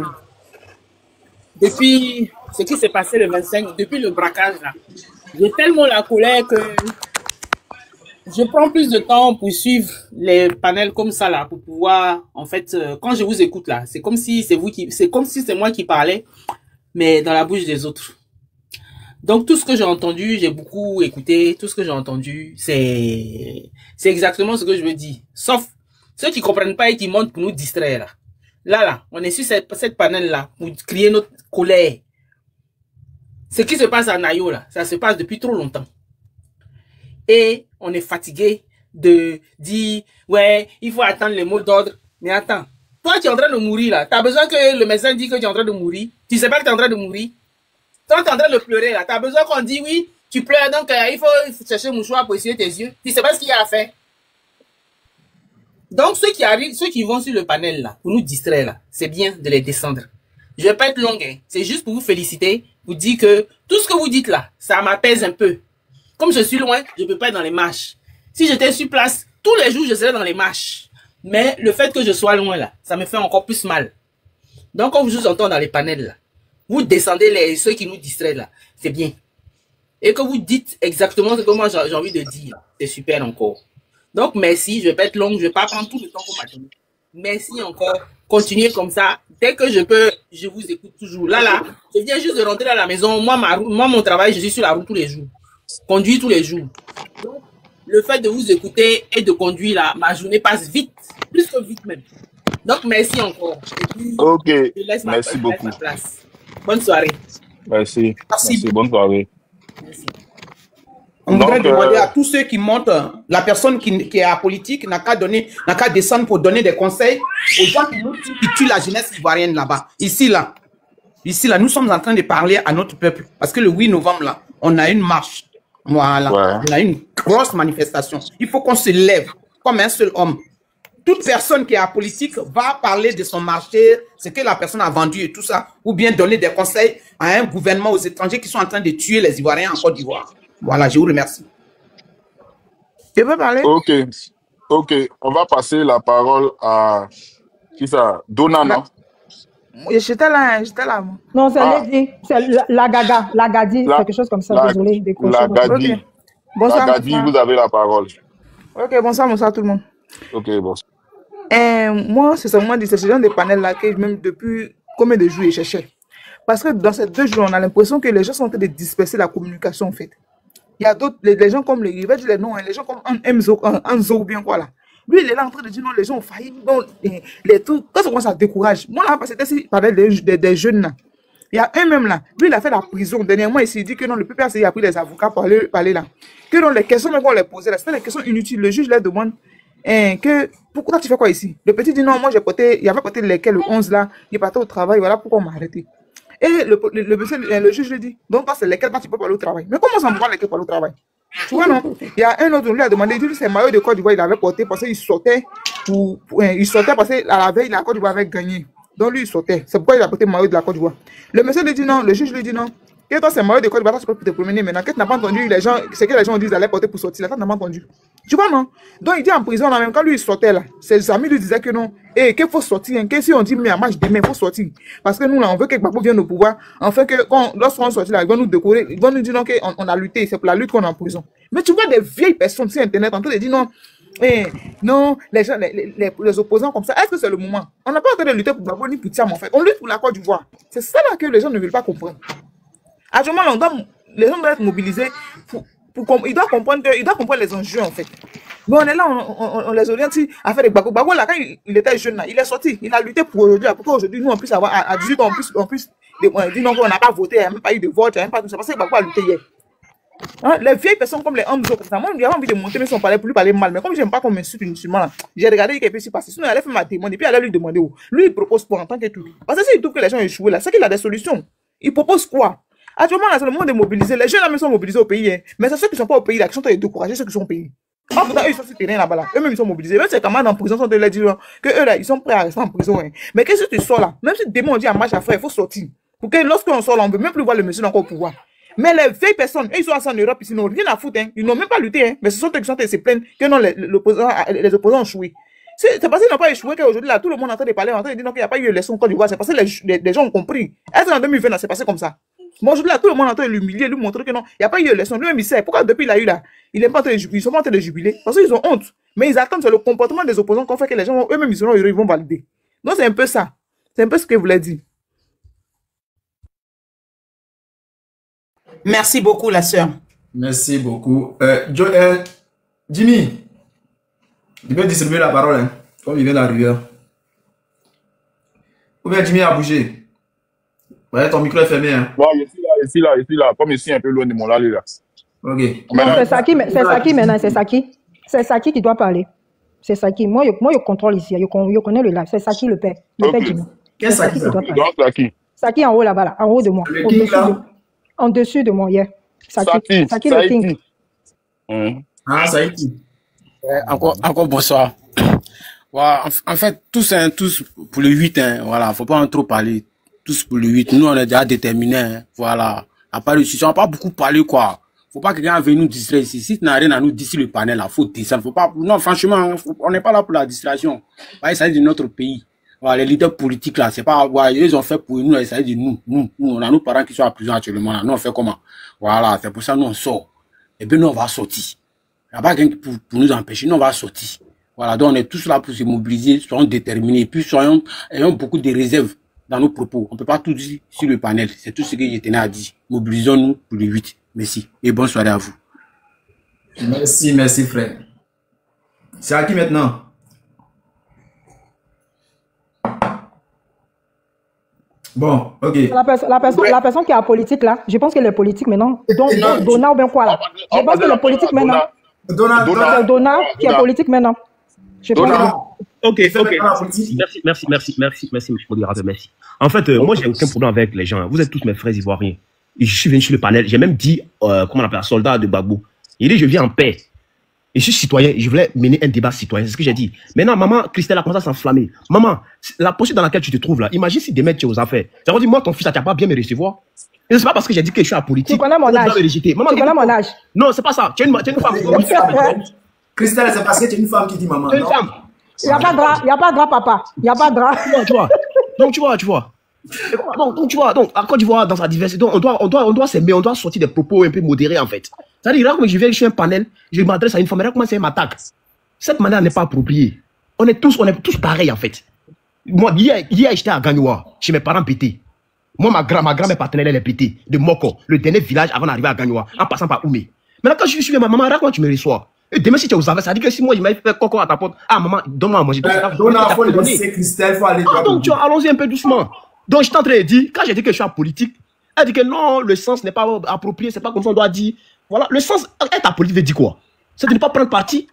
depuis ce qui s'est passé le 25, depuis le braquage là, j'ai tellement la colère que je prends plus de temps pour suivre les panels comme ça là, pour pouvoir, en fait, quand je vous écoute là, c'est comme si c'est moi qui parlais, mais dans la bouche des autres. Donc tout ce que j'ai entendu, j'ai beaucoup écouté, tout ce que j'ai entendu, c'est exactement ce que je veux dire. Sauf ceux qui comprennent pas et qui montent pour nous distraire là. Là, on est sur cette panel là pour crier notre colère. Ce qui se passe à Nayo là, ça se passe depuis trop longtemps. Et on est fatigué de dire, ouais, il faut attendre le mot d'ordre. Mais attends, toi tu es en train de mourir là, tu as besoin que le médecin dise que tu es en train de mourir. Tu sais pas que tu es en train de mourir. Toi tu es en train de pleurer là, tu as besoin qu'on dise oui, tu pleures donc il faut chercher un mouchoir pour essuyer tes yeux. Tu sais pas ce qu'il y a à faire. Donc ceux qui arrivent, ceux qui vont sur le panel là, pour nous distraire là, c'est bien de les descendre. Je vais pas être longue, hein. C'est juste pour vous féliciter, vous dire que tout ce que vous dites là, ça m'apaise un peu. Comme je suis loin, je peux pas être dans les marches. Si j'étais sur place, tous les jours, je serais dans les marches. Mais le fait que je sois loin là, ça me fait encore plus mal. Donc, quand je vous entends dans les panels là, vous descendez ceux qui nous distraient là, c'est bien. Et que vous dites exactement ce que moi j'ai envie de dire, c'est super encore. Donc, merci, je vais pas être longue, je vais pas prendre tout le temps qu'on m'a donné. Merci encore. Continuez comme ça. Dès que je peux, je vous écoute toujours. Là, je viens juste de rentrer à la maison. Moi, mon travail, je suis sur la route tous les jours. Conduire tous les jours. Donc, le fait de vous écouter et de conduire là, ma journée passe vite. Plus que vite même. Donc, merci encore. Et puis, Ok. je laisse Merci beaucoup. ma place. Bonne soirée. Merci. Bonne soirée. Merci. On voudrait Donc, demander à tous ceux qui montent, la personne qui est apolitique n'a qu'à descendre pour donner des conseils aux gens qui tuent la jeunesse ivoirienne là-bas. Ici, là, nous sommes en train de parler à notre peuple. Parce que le 8 novembre, là, on a une marche. Voilà. Ouais. On a une grosse manifestation. Il faut qu'on se lève comme un seul homme. Toute personne qui est apolitique va parler de son marché, ce que la personne a vendu et tout ça, ou bien donner des conseils à un gouvernement, aux étrangers qui sont en train de tuer les Ivoiriens en Côte d'Ivoire. Voilà, je vous remercie. Tu peux parler? Ok. On va passer la parole à qui ça? Dona, non? J'étais là. Non, c'est Lady. C'est Lagadi, quelque chose comme ça. Désolé. Lagadi. Okay. Bonsoir. Lagadi, vous avez la parole. Ok, bonsoir tout le monde. Ok, bonsoir. Moi, c'est seulement ce genre de panel là que même depuis combien de jours je cherchais. Parce que dans ces 2 jours, on a l'impression que les gens sont en train de disperser la communication en fait. Il y a d'autres, les gens comme il va dire les noms, les gens comme Anzo ou bien quoi là. Lui, il est là en train de dire non, les gens ont failli, non, les trucs. Quand ça commence à décourager, moi là, parce que c'était parlait des jeunes là. Il y a un même là, lui il a fait la prison. Dernièrement, il s'est dit que non, le PPACI a pris des avocats pour aller là. Que non, les questions même qu'on les posait là, c'était des questions inutiles. Le juge leur demande pourquoi tu fais quoi ici? Le petit dit non, moi j'ai porté, il avait porté lesquels le 11 là, il partait au travail, voilà pourquoi on m'a arrêté. Et le juge lui dit, donc c'est lesquels tu peux pas aller au travail. Mais comment ça me voit lesquels pour aller au travail? Tu vois non? Il y a un autre, on lui a demandé, il dit c'est maillot de Côte d'Ivoire, il avait porté parce qu'il sortait, il sortait parce qu'à la veille, la Côte d'Ivoire avait gagné. Donc lui il sortait. C'est pourquoi il a porté maillot de la Côte d'Ivoire. Le monsieur lui dit non, le juge lui dit non. Que toi c'est maillot de Côte d'Ivoire, tu peux te promener maintenant. Que tu n'as pas entendu les gens, c'est que les gens disent d'aller porter pour sortir. Là, tu n'as pas entendu. Tu vois non? Donc il dit en prison, là, même quand lui il sortait là, ses amis lui disaient que non, qu'il faut sortir, que si on dit mais à match demain, il faut sortir. Parce que nous là, on veut que Gbagbo vienne au pouvoir. Enfin que lorsqu'on sortit là, ils vont nous décorer, ils vont nous dire non, qu'on a lutté, c'est pour la lutte qu'on est en prison. Mais tu vois des vieilles personnes sur internet en train de dire non. Non, les gens, les opposants comme ça, est-ce que c'est le moment? On n'a pas en train de lutter pour Gbagbo ni pour Thiam en fait. On lutte pour la Côte d'Ivoire. C'est ça là que les gens ne veulent pas comprendre. Actuellement, les gens doivent être mobilisés ils doivent comprendre les enjeux en fait. Mais on est là, on les oriente à faire des Gbagbo. Gbagbo là, quand il était jeune là, il est sorti, il a lutté pour aujourd'hui. Pourquoi aujourd'hui, nous on puisse avoir à 18 ans, on puisse dire non, on n'a pas voté, il n'y a même pas eu de vote, il n'y a même pas tout ça. Parce que Gbagbo a lutté hier. Hein, les vieilles personnes comme les hommes, moi j'ai envie de monter, mais si on parlait pour lui parler mal. Mais comme j'aime pas qu'on m'insulte une musulmane, j'ai regardé qu'il peut s'y passer. Sinon, elle a fait ma demande et puis elle a lui demandé où. Lui, il propose quoi en tant que tout. Parce que s'il trouve que les gens échouent là, c'est qu'il a des solutions. Il propose quoi? Actuellement, là, c'est le moment de mobiliser. Les jeunes là, même sont mobilisés au pays. Hein. Mais c'est ceux qui ne sont pas au pays là, qui sont découragés, ceux qui sont au pays. Ah, pourtant, eux, ils sont sur le terrain là-bas là. Eux-mêmes, ils sont mobilisés. Même ces camarades en prison sont de leur dire que eux là, ils sont prêts à rester en prison. Hein. Mais qu'est-ce que tu sors là? Même si demain on dit à marche à faire, il faut sortir. Pour que lorsqu'on sort là, on ne veut même plus voir le monsieur encore au pouvoir. Mais les vieilles personnes, eux, ils sont en Europe, ils n'ont rien à foutre, hein. Ils n'ont même pas lutté, hein. Mais ce sont eux qui sont se plaignent que non, les opposants ont échoué. C'est parce qu'ils n'ont pas échoué qu'aujourd'hui, là, tout le monde est en train de parler, en train de dire qu'il n'y a pas eu élection au Côte d'Ivoire. C'est parce que les gens ont compris. Est-ce qu'en 2020, c'est passé comme ça? Moi, aujourd'hui, là, tout le monde est en train de l'humilier, lui montrer que non, il n'y a pas eu élection. Lui-même, il sait. Pourquoi depuis il a eu là? Ils ne sont pas en train de jubiler. Parce qu'ils ont honte. Mais ils attendent sur le comportement des opposants qu'on fait que les gens, eux-mêmes, ils vont valider. Donc, c'est un peu ça. C'est un peu ce que je voulais dire. Merci beaucoup, la sœur. Merci beaucoup. Jimmy, tu peux distribuer la parole, hein, comme il vient d'arriver. Ou bien Jimmy a bougé. Ouais, ton micro est fermé. Hein. Bon, je suis là. Comme ici, un peu loin de mon là. Ok. C'est Saki maintenant, c'est Saki. C'est Saki qui doit parler. C'est Saki. Moi, je contrôle ici. Je connais le live. C'est Saki le père. Le père Jimmy. Quel Saki ça? Saki en haut là-bas, là, en haut de moi. En dessus de moi, hier. Saki le king. Ah, Saki. Encore bonsoir. Voilà, en fait, tous pour le 8, hein, voilà, faut pas en trop parler. Tous pour le 8. Nous, on est déjà déterminés, hein, voilà. À part le sujet, on n'a pas beaucoup parlé, quoi. Faut pas que quelqu'un vienne nous distraire ici. Si tu n'as rien à nous dire sur le panel, là, faut descendre. Faut pas, non, franchement, on n'est pas là pour la distraction. Il s'agit de notre pays. Voilà, les leaders politiques, là, c'est pas, voilà, ils ont fait pour nous, il s'agit de nous. On a nos parents qui sont en prison actuellement, là. Nous, on fait comment? Voilà, c'est pour ça, nous, on sort. Et bien, nous, on va sortir. Il n'y a pas quelqu'un pour nous empêcher. Nous, on va sortir. Voilà, donc, on est tous là pour se mobiliser, soyons déterminés, puis ayons beaucoup de réserves dans nos propos. On ne peut pas tout dire sur le panel. C'est tout ce que je tenais à dire. Mobilisons-nous pour le 8. Merci. Et bonne soirée à vous. Merci, frère. C'est à qui maintenant? Bon, ok. La personne qui est en politique là, je pense qu'elle est politique maintenant. Donna ou bien quoi là? Je pense qu'elle est politique maintenant. Donna qui est politique maintenant. Je pense. Ok. Merci, modérateur, merci. En fait, moi, j'ai aucun problème avec les gens. Vous êtes tous mes frères ivoiriens. Et je suis venu sur le panel. J'ai même dit, comment on appelle, soldat de Gbagbo. Il dit, je viens en paix. Et je suis citoyen. Je voulais mener un débat citoyen. C'est ce que j'ai dit. Maintenant, maman, Christelle a commencé à s'enflammer. Maman, la posture dans laquelle tu te trouves là, imagine si demain tu es aux affaires. Ça veut dire, moi, ton fils, tu n'as pas bien me recevoir. Et c'est pas parce que j'ai dit que je suis à politique. Tu connais mon âge. Maman, tu connais mon âge. Non, c'est pas ça. Tu es une femme. Christelle, c'est parce que tu es une femme qui dit maman. Une femme. Il n'y a pas de drap, papa. Il n'y a pas de drap. Tu vois. Donc, tu vois. Donc, tu vois, donc, à Côte d'Ivoire, dans sa diversité, on doit s'aimer, on doit sortir des propos un peu modérés, en fait. C'est-à-dire, là, quand je viens, je suis un panel, je m'adresse à une femme, là, comment c'est m'attaque. Cette manière n'est pas appropriée. On est tous pareils, en fait. Moi, hier, j'étais à Gagnoua, chez mes parents pétés. Moi, ma grand-mère paternelle, elle est pétée, de Moko, le dernier village avant d'arriver à Gagnoua, en passant par Oumé. Maintenant, quand je suis ma maman, comment tu me reçois? Et demain, si tu es aux affaires, ça dit que si moi, je m'avais fait coco à ta porte, ah, maman, donne-moi à manger. Christelle, faut aller. Donc, tu vois, allons-y un peu doucement. Donc, je suis en train de dire, quand j'ai dit que je suis en politique, elle dit que non, le sens n'est pas approprié, c'est pas comme ça on doit dire. Voilà, le sens, être en politique veut dire quoi? C'est de ne pas prendre parti.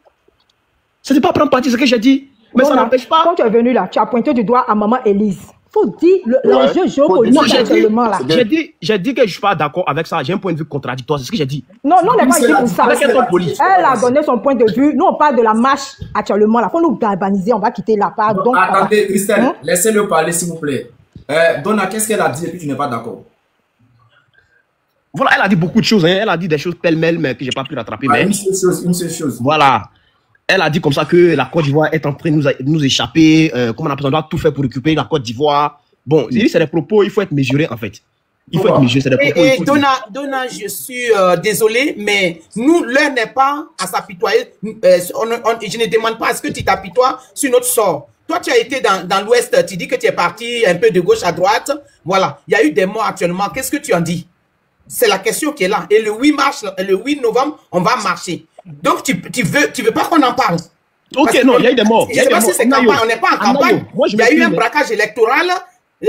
C'est de ne pas prendre parti, c'est ce que j'ai dit. Mais non, ça n'empêche pas. Quand tu es venu là, tu as pointé du doigt à maman Élise. Il faut dire l'enjeu géopolitique actuellement là. J'ai dit que je ne suis pas d'accord avec ça. J'ai un point de vue contradictoire, c'est ce que j'ai dit. Non, non, on n'est pas ici pour ça. Elle a donné son point de vue. Nous, on parle de la marche actuellement là. Il faut nous galvaniser, on va quitter la part. Donc, attendez, Christelle, laissez-le parler s'il vous plaît. Donna, qu'est-ce qu'elle a dit et puis tu n'es pas d'accord? Voilà, elle a dit beaucoup de choses. Hein. Elle a dit des choses pêle-mêle, mais que je n'ai pas pu rattraper. Mais... Une seule chose. Voilà. Elle a dit comme ça que la Côte d'Ivoire est en train de nous échapper. Comment on appelle ça? On doit tout faire pour récupérer la Côte d'Ivoire. Bon, c'est des propos, il faut être mesuré en fait. Il faut être mesuré, c'est des propos. Et Donna, je suis désolé, mais nous, l'heure n'est pas à s'apitoyer. Je ne demande pas à ce que tu t'apitoies sur notre sort. Toi, tu as été dans l'Ouest, tu dis que tu es parti un peu de gauche à droite. Voilà, il y a eu des morts actuellement. Qu'est-ce que tu en dis? C'est la question qui est là. Et le 8 novembre, on va marcher. Donc, tu veux pas qu'on en parle? Ok, non, il y a eu des morts. Je sais pas si c'est campagne, on n'est pas en campagne. Il y a eu un braquage électoral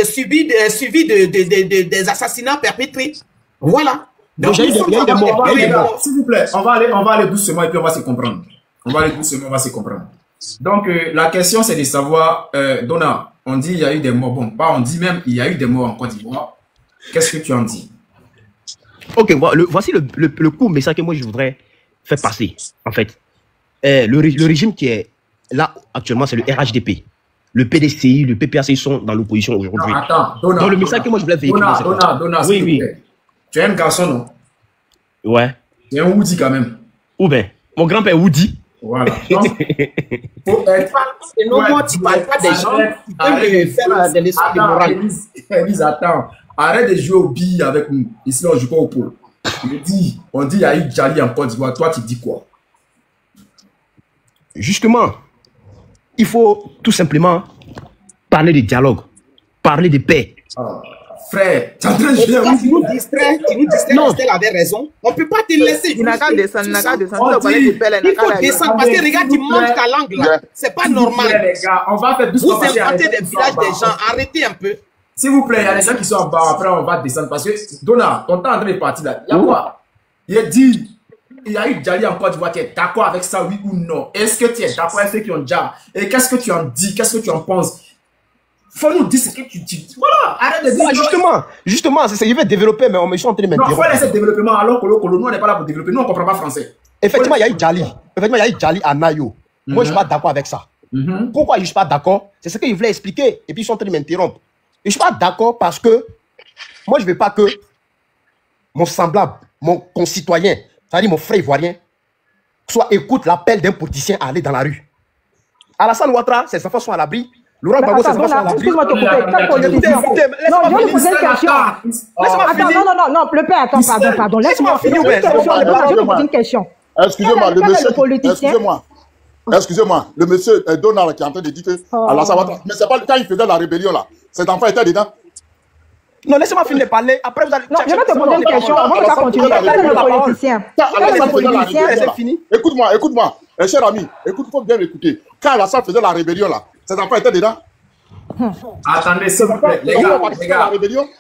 suivi des assassinats perpétrés. Voilà. Donc, il y a eu des morts. S'il vous plaît, on va aller doucement et puis on va se comprendre. On va aller doucement, on va se comprendre. Donc, la question, c'est de savoir, Donna, on dit il y a eu des morts. Bon, pas on dit même, il y a eu des morts en Côte d'Ivoire. Qu'est-ce que tu en dis? Ok, voici le court message que moi je voudrais faire passer, en fait. Le régime qui est là actuellement, c'est le RHDP. Le PDCI, le PPAC, ils sont dans l'opposition aujourd'hui. Attends, Donna. Donc le message que moi je voulais véhiculer, c'est Donna, oui, oui. Tu es un garçon, non? Ouais. Tu es un Woody quand même. Ou bien, mon grand-père Woody. Voilà. Donc, faut être... Non, tu ne parles pas des gens qui peuvent faire des leçons de morale. Élise, attends. Arrête de jouer au billes avec nous. Ici, on ne joue pas au pôle. On dit il y a eu Djali en Côte d'Ivoire. Toi, tu dis quoi? Justement, il faut tout simplement parler de dialogue, parler de paix. Frère, tu es en train de jouer. Tu nous distrais, Christelle avait raison. On ne peut pas te laisser. Il n'a qu'à descendre, il faut descendre parce que regarde, tu manges ta langue là. C'est pas normal. Les gars, on va faire Vous inventez des villages des gens. Arrêtez un peu. S'il vous plaît, il y a des gens qui sont en bas. Après, on va descendre parce que Donna, on est en train de partir là. Il y a quoi? Il a dit, il y a eu Djali en Côte d'Ivoire qui est d'accord avec ça, oui ou non? Est-ce que tu es d'accord avec ceux qui ont déjà? Et qu'est-ce que tu en dis? Qu'est-ce que tu en penses? Faut nous dire ce que tu dis. Voilà, arrête de dire. Justement, il veut développer, mais on est en train de mettre. Non, il faut laisser le développement alors que nous, on n'est pas là pour développer. Nous, on ne comprend pas français. Effectivement, il y a eu Djali. Effectivement, il y a eu Djali à Nayo. Moi, je ne suis pas d'accord avec ça. Pourquoi je ne suis pas d'accord? C'est ce qu'ils voulaient expliquer. Et puis, ils sont en train de m'interrompre. Je ne suis pas d'accord parce que moi, je ne veux pas que mon semblable, mon concitoyen, c'est-à-dire mon frère ivoirien, soit écoute l'appel d'un politicien à aller dans la rue. Alassane Ouattara, ses enfants sont à l'abri. Laurent Gbagbo, ses enfants sont à l'abri. Excuse-moi de te couper. Quel politicien? Non, je vais lui poser une question. Attends, non, le père, attends, pardon. Laisse-moi finir. Je vais poser une question. Excusez-moi, le monsieur. Excusez-moi, le monsieur Donald qui est en train de dire que Alassane Ouattara, mais c'est pas quand il faisait la rébellion là, cet enfant était dedans. Non, laissez-moi finir de parler. Après, vous allez. Non, je vais te poser une question. On va continuer. Quel est le politicien? C'est fini. Écoute-moi, cher ami, il faut bien m'écouter. Quand Alassane faisait la rébellion là, cet enfant était dedans. Attendez, s'il vous plaît, les gars,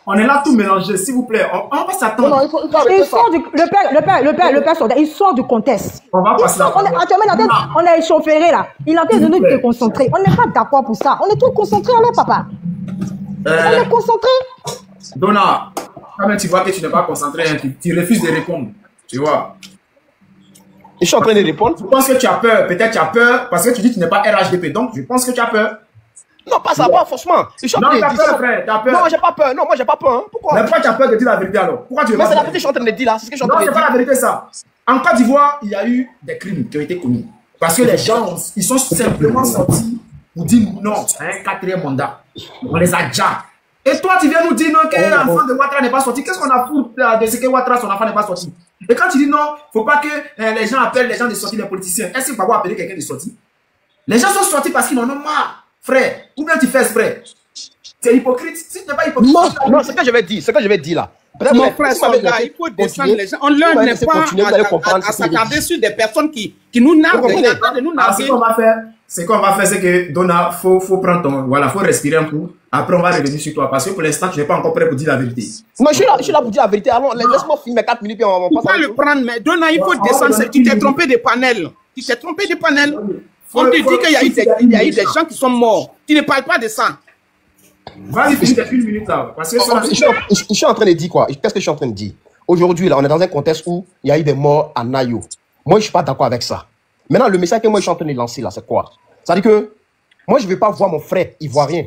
on est là tout mélangé, s'il vous plaît, on va s'attendre. Le père soldat, il sort du contexte. On va passer on est échaufféré là. Il est en train de nous déconcentrer. On n'est pas d'accord pour ça. On est tous concentrés alors, papa. On est concentrés. Donna, quand même tu vois que tu n'es pas concentré, hein, tu refuses de répondre. Tu vois. Je suis en train de répondre. Je pense que tu as peur. Peut-être tu as peur parce que tu dis que tu n'es pas RHDP. Donc, je pense que tu as peur. Non, pas ça, pas forcément. Non, tu as peur, frère. Tu as peur. Non, j'ai pas peur. Non, moi, j'ai pas peur. Hein. Pourquoi? Mais pourquoi tu as peur de dire la vérité alors? Pourquoi tu veux? Mais c'est la vérité que je suis en train de dire là. C'est ce que je suis en train de dire. Non, c'est pas la vérité ça. En Côte d'Ivoire, il y a eu des crimes qui ont été commis. Parce que les gens, ils sont simplement sortis pour dire non à un 4e mandat. On les a déjà. Et toi, tu viens nous dire non, que l'enfant de Ouattara n'est pas sorti. Qu'est-ce qu'on a pour de ce que Ouattara, son enfant n'est pas sorti? Et quand tu dis non, il ne faut pas que les gens appellent les gens de sortir, les politiciens. Est-ce qu'il faut appeler quelqu'un de sorti? Les gens sont sortis parce qu'ils en ont marre, frère. Ou bien tu fais exprès. C'est hypocrite. Si tu n'es pas hypocrite. Non, c'est ce que je vais dire. C'est ce que je vais dire là. Mon frère, il faut descendre les gens. On leur n'est pas à s'attarder sur des personnes qui nous narguent. Ce qu'on va faire, c'est que Donna, faut prendre ton. Voilà, faut respirer un coup Après, on va revenir sur toi. Parce que pour l'instant, tu n'es pas encore prêt pour dire la vérité. Non, je suis là pour dire la vérité. Alors, laisse-moi finir mes 4 minutes et on passe à le prendre, mais Donna, il faut descendre. Tu t'es trompé de panel. Tu t'es trompé de panel. On te dit qu'il y a eu des gens qui sont morts. Tu ne parles pas de ça. Vas-y, finis une minute là. Parce que je suis en train de dire quoi? Qu'est-ce que je suis en train de dire? Aujourd'hui, là, on est dans un contexte où il y a eu des morts à Nayo. Moi, je ne suis pas d'accord avec ça. Maintenant, le message que moi, je suis en train de lancer là, c'est quoi? C'est-à-dire que moi, je ne veux pas voir mon frère ivoirien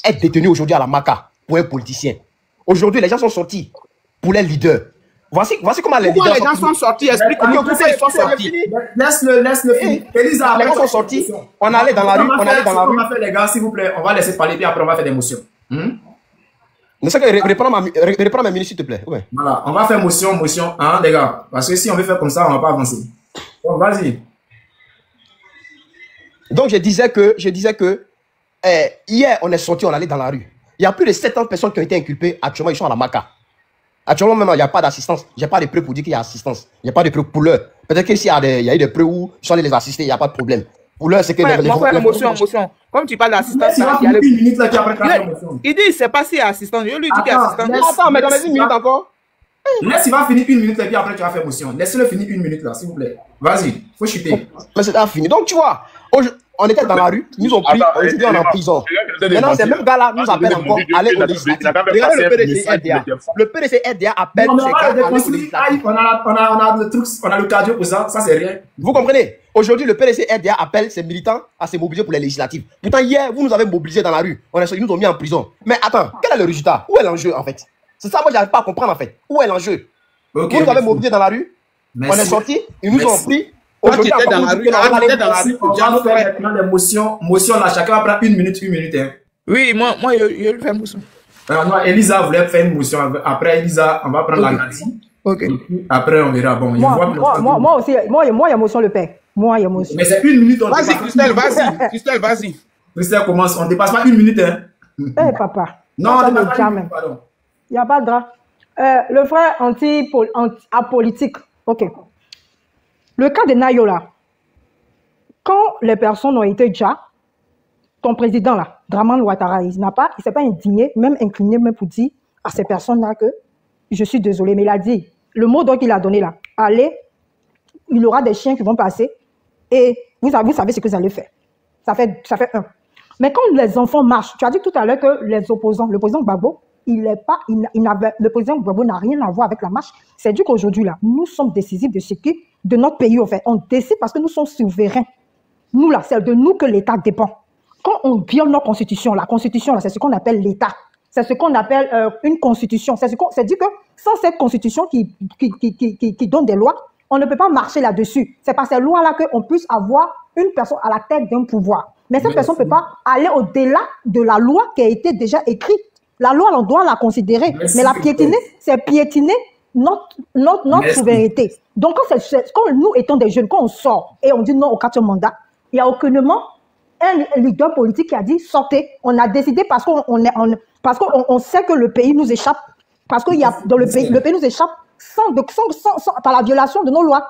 être détenu aujourd'hui à la Maca pour un politicien. Aujourd'hui, les gens sont sortis pour les leaders. Voici comment les leaders. Pourquoi les gens sont sortis? Explique-moi pourquoi ils sont sortis. Laisse-le finir. Elisa, les gens sont sortis. On allait dans la rue. On allait dans la rue. On va faire les gars, s'il vous plaît. On va laisser parler, puis après, on va faire des motions. Reprends ma minute, s'il te plaît. Ouais. Voilà, on va faire motion, hein, les gars. Parce que si on veut faire comme ça, on va pas avancer. Bon, vas-y. Donc, je disais que hier, on est sorti, on allait dans la rue. Il y a plus de 700 personnes qui ont été inculpées. Actuellement, ils sont à la Maca. Actuellement, même, il n'y a pas d'assistance. Je n'ai pas de preuves pour dire qu'il y a assistance. Il n'y a pas de preuves pour l'heure. Peut-être qu'il y a eu des preuves où ils sont allés les assister, il n'y a pas de problème. Pour l'heure, c'est que... Motion. Comme tu parles d'assistance... Il dit, c'est pas si assistance. Je lui dis qu'il y a assistance. Attends, mais dans les 1 minute encore. Laisse, il va finir 1 minute et puis après, tu vas faire motion. Laisse-le finir 1 minute là, s'il vous plaît. Vas-y, faut chuter. Mais c'est fini. Donc, tu vois, on était dans la rue, ils nous ont pris, aujourd'hui on est en prison. Maintenant, ces mêmes gars-là nous appellent encore à aller au législatif. Regardez le PDC RDA. Le PDC RDA appelle ces gars à aller au législatif. On a le cardio pour ça, c'est rien. Vous comprenez? Aujourd'hui, le PDC RDA appelle ses militants à se mobiliser pour les législatives. Pourtant, hier, vous nous avez mobilisés dans la rue. Ils nous ont mis en prison. Mais attends, quel est le résultat? Où est l'enjeu en fait? C'est ça, moi, j'arrive pas à comprendre en fait. Où est l'enjeu? Vous nous avez mobilisés dans la rue, on est sortis, ils nous ont pris. Aujourd'hui, tu étais dans la rue, on va faire maintenant des motions là, chacun va prendre 1 minute, hein. Oui, moi, je vais faire une motion. Non, Elisa voulait faire une motion. Après, Elisa, on va prendre la gantille. Ok. Après, on verra. Bon, moi aussi, moi, il y a motion le père. Moi, il y a motion. Mais c'est 1 minute. Vas-y, Christelle, vas-y. Christelle, vas-y. Christelle commence. On ne dépasse pas 1 minute, hein. Eh, papa. Non, on ne dépasse pas 1 minute, pardon. Il n'y a pas de drap. Le frère apolitique. Ok. Le cas de Nayo là, quand les personnes ont été déjà, ton président là, Dramane Ouattara, il s'est pas indigné, même incliné, même pour dire à ces personnes-là que je suis désolé, mais il a dit, le mot qu'il a donné là, allez, il y aura des chiens qui vont passer et vous savez ce que vous allez faire. Ça fait 1. Mais quand les enfants marchent, tu as dit tout à l'heure que les opposants, le président Gbagbo, le président Gbagbo n'a rien à voir avec la marche. C'est du qu'aujourd'hui là, nous sommes décisifs de ce qui de notre pays, en fait. On décide parce que nous sommes souverains. Nous, là, c'est de nous que l'État dépend. Quand on viole notre constitution, la constitution, là, c'est ce qu'on appelle l'État. C'est ce qu'on appelle une constitution. C'est dit que sans cette constitution qui donne des lois, on ne peut pas marcher là-dessus. C'est par ces lois-là qu'on puisse avoir une personne à la tête d'un pouvoir. Mais cette personne ne peut pas aller au-delà de la loi qui a été déjà écrite. La loi, on doit la considérer. Mais la piétiner, c'est piétiner notre souveraineté. Donc, quand nous étions des jeunes, quand on sort et on dit non au 4e mandat, il n'y a aucunement un leader politique qui a dit sortez. On a décidé parce qu'on sait que le pays nous échappe. Parce que le pays nous échappe par la violation de nos lois.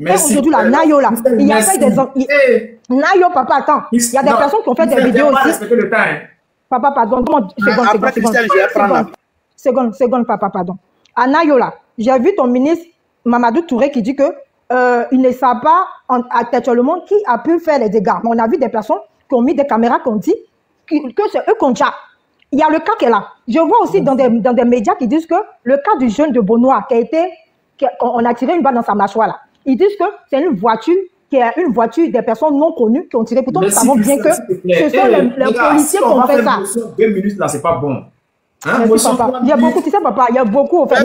Aujourd'hui, la Nayo, là, il y a fait des... Nayo, papa, attends. Il y a des personnes qui ont fait des vidéos aussi. Papa, pardon. Seconde, papa, pardon. À Nayo, là, j'ai vu ton ministre Mamadou Touré qui dit que il ne sait pas actuellement qui a pu faire les dégâts. Mais on a vu des personnes qui ont mis des caméras qui ont dit que c'est eux qu'on déjà. Il y a le cas qui est là. Je vois aussi dans des médias qui disent que le cas du jeune de Bonois on a tiré une balle dans sa mâchoire là. Ils disent que c'est une voiture des personnes non connues qui ont tiré. Pourtant, nous savons bien que ce sont les policiers qui ont fait ça. 2 minutes là, c'est pas bon. Hein, il y a beaucoup, tu sais, papa, il y a beaucoup. En fait,